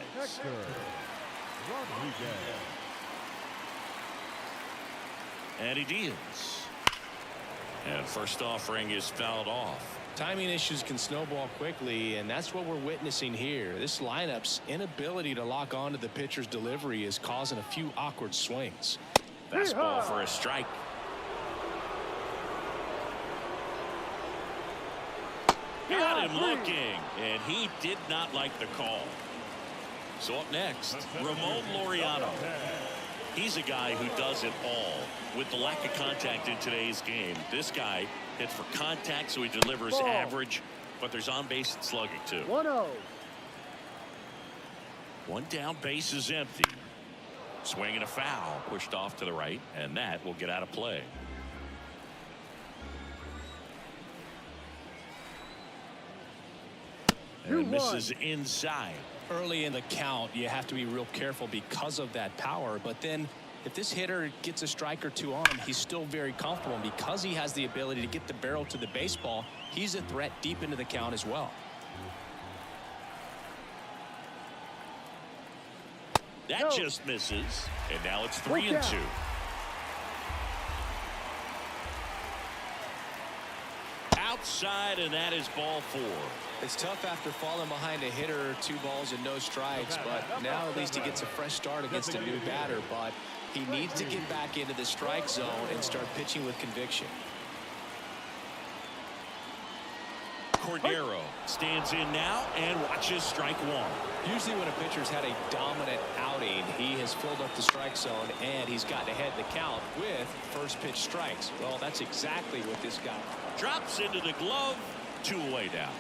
And he deals. And first offering is fouled off. Timing issues can snowball quickly, and that's what we're witnessing here. This lineup's inability to lock onto the pitcher's delivery is causing a few awkward swings. Fastball for a strike. Got him looking, and he did not like the call. So up next, Ramon Laureano. He's a guy who does it all. With the lack of contact in today's game, this guy hits for contact, so he delivers average, but there's on-base and slugging too. 1-0. One down, base is empty. Swing and a foul, pushed off to the right, and that will get out of play. And misses inside. Early in the count, you have to be real careful because of that power, but then if this hitter gets a strike or two on him, he's still very comfortable, and because he has the ability to get the barrel to the baseball, he's a threat deep into the count as well. That just misses. And now it's 3-2. Outside, and that is ball 4. It's tough after falling behind a hitter, 2 balls and no strikes, but now at least he gets a fresh start against a new batter. But he needs to get back into the strike zone and start pitching with conviction. Cordero stands in now and watches strike 1. Usually when a pitcher's had a dominant outing, he has filled up the strike zone and he's gotten ahead in the count with first pitch strikes. Well, that's exactly what this guy drops into the glove. 2 away now.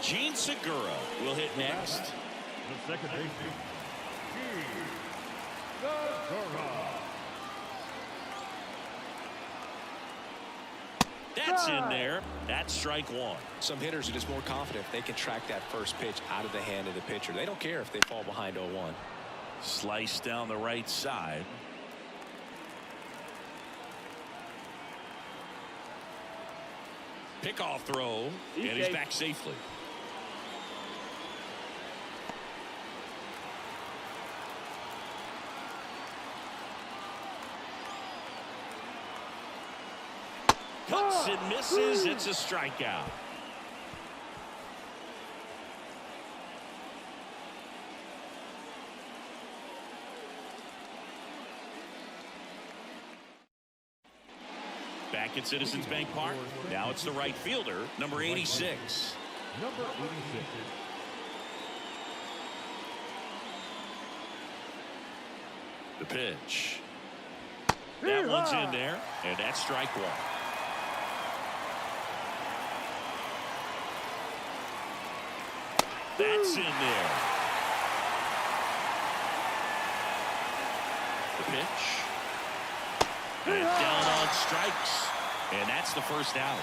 Gene Segura will hit next. The second baseman, Segura. That's in there. That's strike 1. Some hitters are just more confident if they can track that first pitch out of the hand of the pitcher. They don't care if they fall behind 0-1. Slice down the right side. Pickoff throw, and he's back safely. Cuts and misses. It's a strikeout. Back at Citizens Bank Park. Now it's the right fielder, number 86. Number 86. The pitch. That one's in there, and that's strike 1. That's in there. The pitch. And down on strikes. And that's the first out.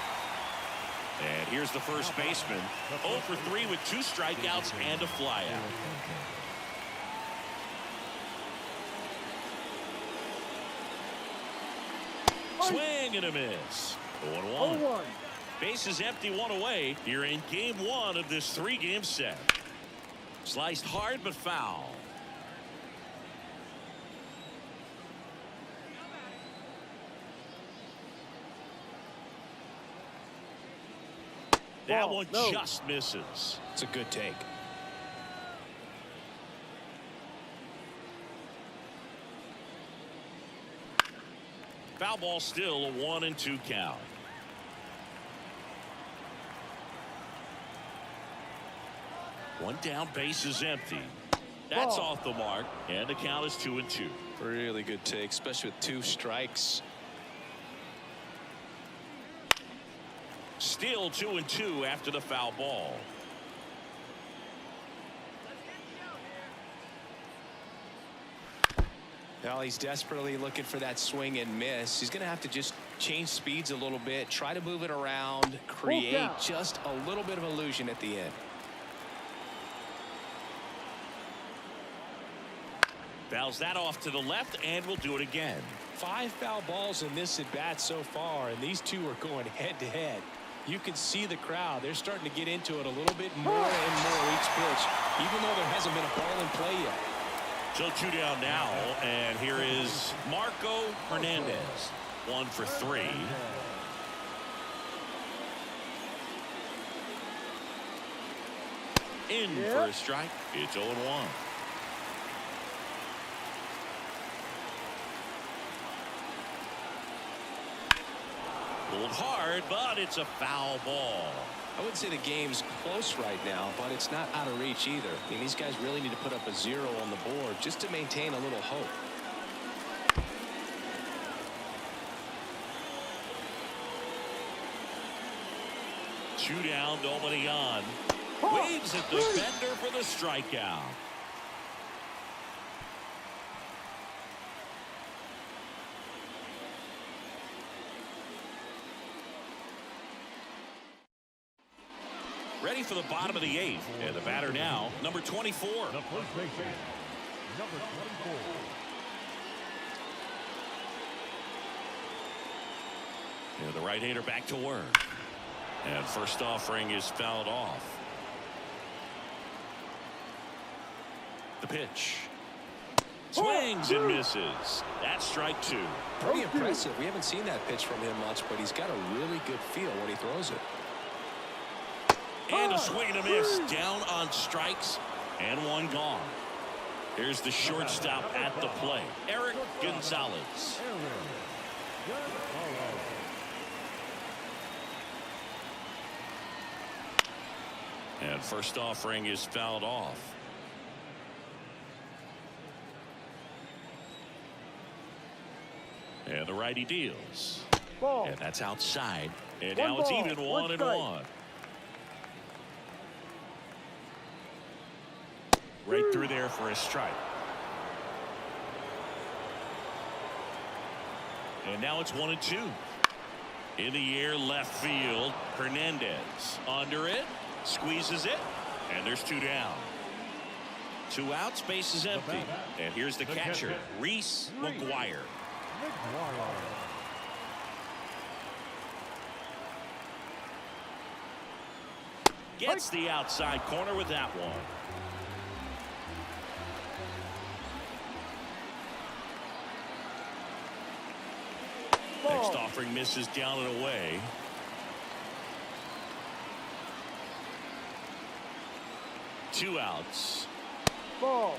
And here's the first baseman. 0 for 3 with 2 strikeouts and a flyout. Swing and a miss. 0-1. Base is empty, 1 away. You're in game 1 of this 3-game set. Sliced hard but foul. That one just misses. It's a good take. Foul ball, still a 1-2 count. One down, base is empty. That's off the mark, and the count is 2-2. Really good take, especially with 2 strikes. Still 2-2 after the foul ball. Well, he's desperately looking for that swing and miss. He's going to have to just change speeds a little bit, try to move it around, create just a little bit of illusion at the end. Fouls that off to the left, and we'll do it again. 5 foul balls in this at bat so far, and these two are going head to head. You can see the crowd. They're starting to get into it a little bit more and more each pitch, even though there hasn't been a ball in play yet. So 2 down now, and here is Marco Hernandez. 1 for 3. In for a strike. It's 0-1. Pulled hard, but it's a foul ball. I wouldn't say the game's close right now, but it's not out of reach either. I mean, these guys really need to put up a 0 on the board just to maintain a little hope. Two down, nobody on. Waves at the defender for the strikeout. Ready for the bottom of the 8th, and the batter now, number 24. The first baseman, number 24. And the right-hander back to work. And first offering is fouled off. The pitch. Swings and misses. That's strike two. Pretty impressive. We haven't seen that pitch from him much, but he's got a really good feel when he throws it. And a swing and a miss. Down on strikes and one gone. Here's the shortstop at the plate, Eric Gonzalez. And first offering is fouled off. And the righty deals. Ball. And that's outside. And now it's even 1-1. Right through there for a strike. And now it's 1-2. In the air, left field. Hernandez under it. Squeezes it. And there's two down. 2 outs, base is empty. And here's the catcher, Reese McGuire. Gets the outside corner with that one. Next offering misses down and away. Two outs. Ball.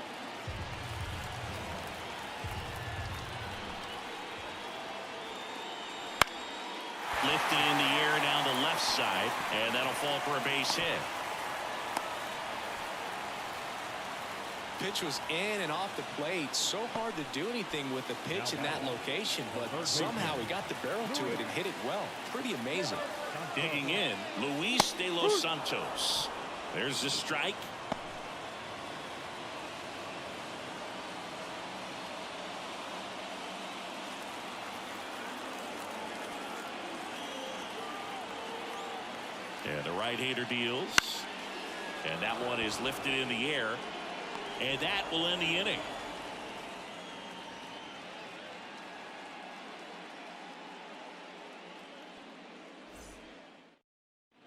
Lifted in the air down the left side, and that'll fall for a base hit. Pitch was in and off the plate. So hard to do anything with the pitch in that location, but somehow he got the barrel to it and hit it well. Pretty amazing. Digging in, Luis de los Santos. There's the strike. And the right-hander deals. And that one is lifted in the air. And that will end the inning.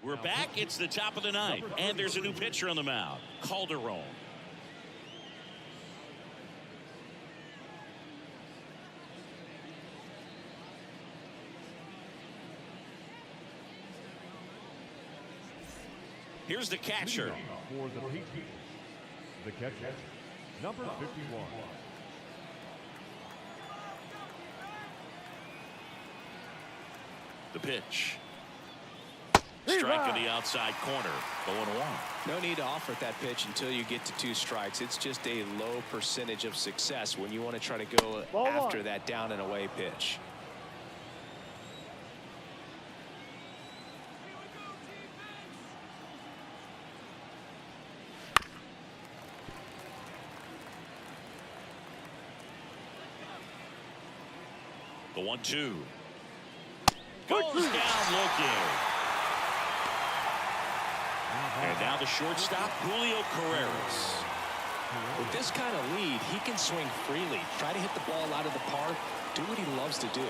We're back. It's the top of the ninth. And there's a new pitcher on the mound, Calderon. Here's the catcher. For the Patriots, the catcher, number 51. The pitch. Strike in the outside corner. 0-1. No need to offer that pitch until you get to 2 strikes. It's just a low percentage of success when you want to try to go after that down and away pitch. The 1-2. Goes down looking. And now the shortstop, Julio Carreras. With this kind of lead, he can swing freely, try to hit the ball out of the park, do what he loves to do.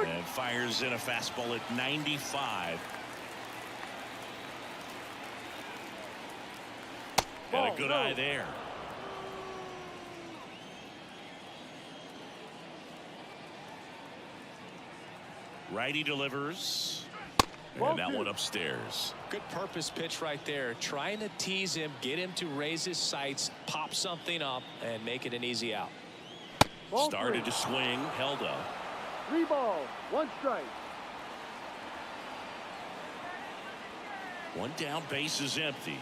And fires in a fastball at 95. And a good eye there. Righty delivers. And that one upstairs. Good purpose pitch right there. Trying to tease him, get him to raise his sights, pop something up, and make it an easy out. Started to swing, held up. 3 balls, 1 strike. 1 down, base is empty.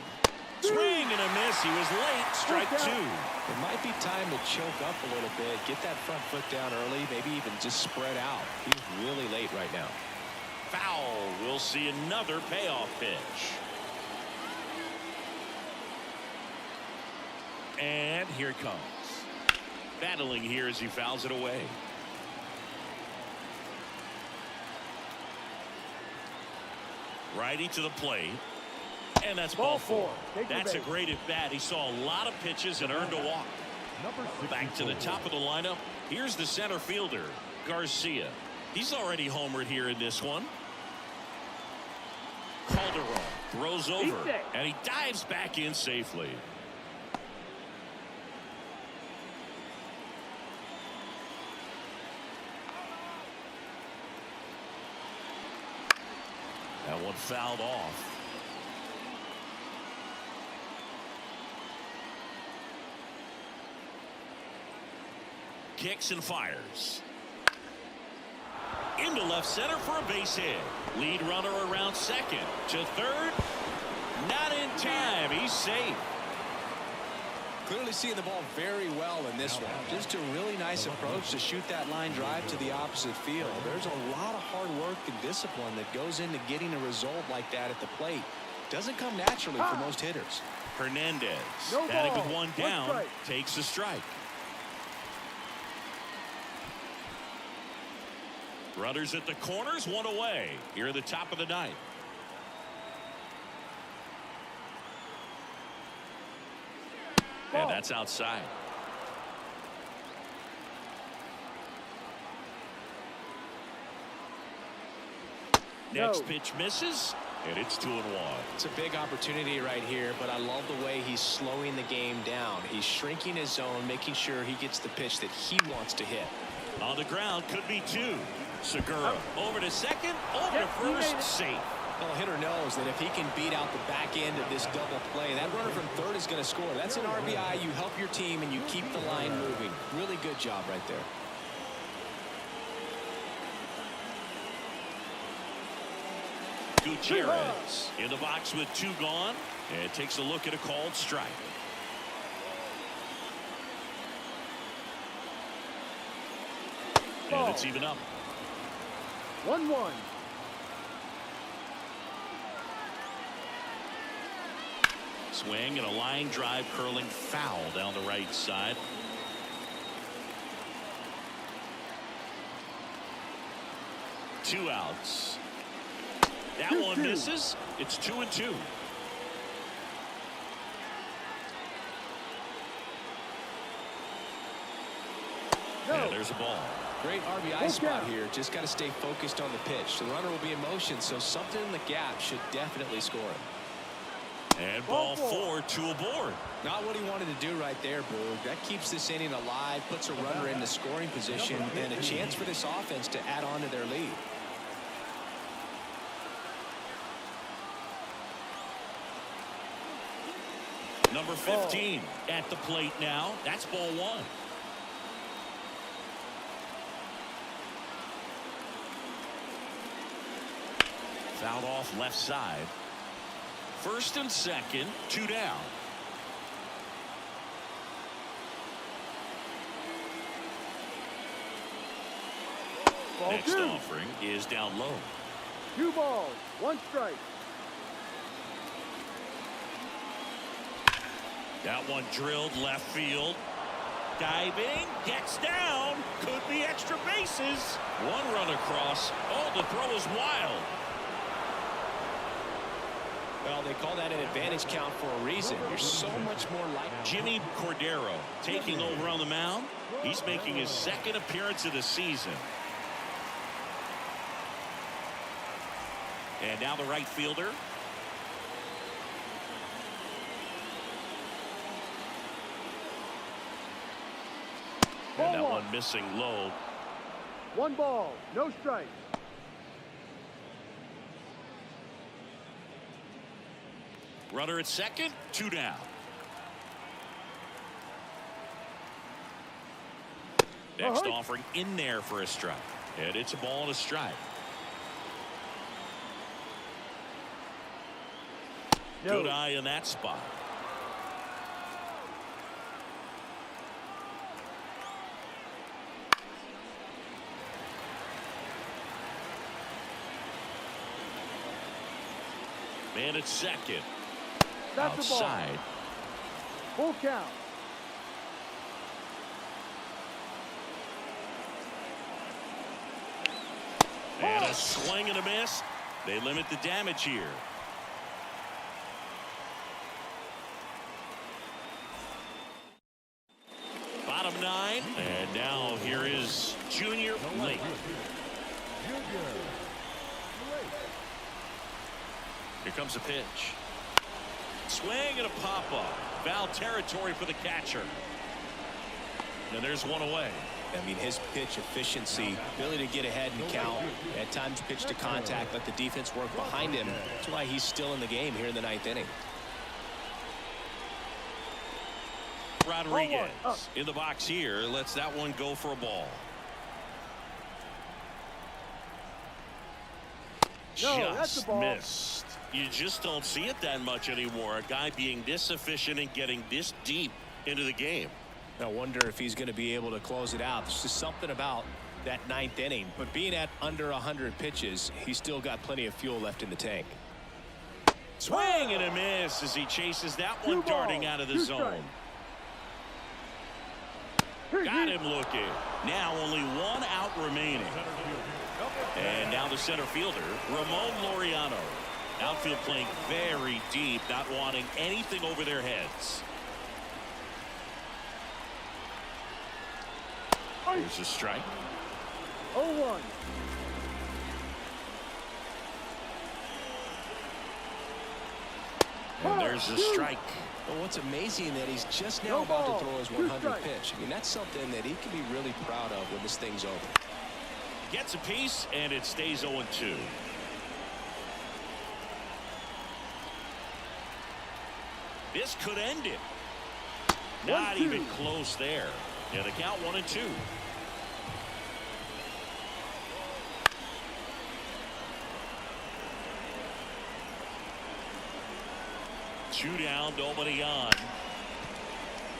Swing and a miss. He was late. Strike 2. It might be time to choke up a little bit, get that front foot down early, maybe even just spread out. He's really late right now. Foul. We'll see another payoff pitch. And here it comes. Battling here as he fouls it away. Righty to the plate. And that's ball 4. That's a great at bat. He saw a lot of pitches and earned a walk. Back to the top of the lineup. Here's the center fielder, Garcia. He's already homered here in this one. Calderon throws over, and he dives back in safely. one fouled off. Kicks and fires. Into left center for a base hit. Lead runner around second. To third. Not in time. He's safe. Clearly seeing the ball very well in this one. Just a really nice approach to shoot that line drive to the opposite field. There's a lot of hard work and discipline that goes into getting a result like that at the plate. Doesn't come naturally for most hitters. Hernandez, No batting ball. with one One down, strike. takes a strike. Runners at the corners, one away. Here at the top of the ninth. Ball. And that's outside. Next pitch misses, and it's 2-1. It's a big opportunity right here, but I love the way he's slowing the game down. He's shrinking his zone, making sure he gets the pitch that he wants to hit. On the ground, could be two. Segura over to second, over to first, safe. Well, hitter knows that if he can beat out the back end of this double play, that runner from third is going to score. That's an RBI. You help your team and you keep the line moving. Really good job right there. Gutierrez in the box with two gone, and takes a look at a called strike. And it's even up. 1-1. Swing and a line drive curling foul down the right side. Two outs. That one misses. It's 2-2. And there's a ball. Great RBI spot here. Just got to stay focused on the pitch. The runner will be in motion, so something in the gap should definitely score it. And ball four, two aboard. Not what he wanted to do right there, Boog. That keeps this inning alive, puts a runner in the scoring position, and a chance for this offense to add on to their lead. Number 15 at the plate now. That's ball one. Fouled off left side. First and second, two down. Ball Next two. offering is down low. 2 balls, 1 strike. That one drilled left field. Diving, gets down, could be extra bases. One run across. Oh, the throw is wild. Well, they call that an advantage count for a reason. You're so much more like Jimmy Cordero taking over on the mound. He's making his second appearance of the season. And now the right fielder. And that one missing low. 1 ball, no strikes. Runner at second, two down. Next offering in there for a strike. And it's a ball and a strike. Good eye in that spot. Man at second. That's Outside. a ball. Full count. And a swing and a miss. They limit the damage here. Bottom 9. And now here is Junior Lake. Here comes a pitch. Swing and a pop-up. Foul territory for the catcher. And there's one away. I mean, his pitch efficiency, ability to get ahead and count, at times pitch to contact, let the defense work behind him. That's why he's still in the game here in the 9th inning. Rodriguez in the box here, lets that one go for a ball. No, that's a Just ball. missed. You just don't see it that much anymore. A guy being this efficient and getting this deep into the game. I wonder if he's going to be able to close it out. There's just something about that 9th inning. But being at under 100 pitches, he's still got plenty of fuel left in the tank. Swing and a miss as he chases that one darting out of the zone. Got him looking. Now only one out remaining. And now the center fielder, Ramon Laureano. Outfield playing very deep, not wanting anything over their heads. Here's a strike. 0-1. And there's a strike. Well, what's amazing that he's just now No about ball. to throw his 2 100th strikes. pitch. I mean, that's something that he can be really proud of when this thing's over. Gets a piece, and it stays 0-2. This could end it. Not 1-2. even close there. Yeah, the count 1-2. Two down, nobody on.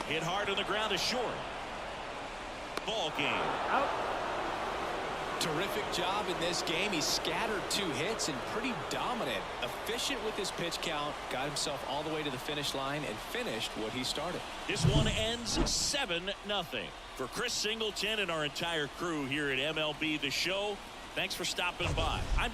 Hit hard on the ground is short. Ball game. Out. Terrific job in this game. He scattered 2 hits and pretty dominant. Efficient with his pitch count. Got himself all the way to the finish line and finished what he started. This one ends 7-0. For Chris Singleton and our entire crew here at MLB The Show, thanks for stopping by. I'm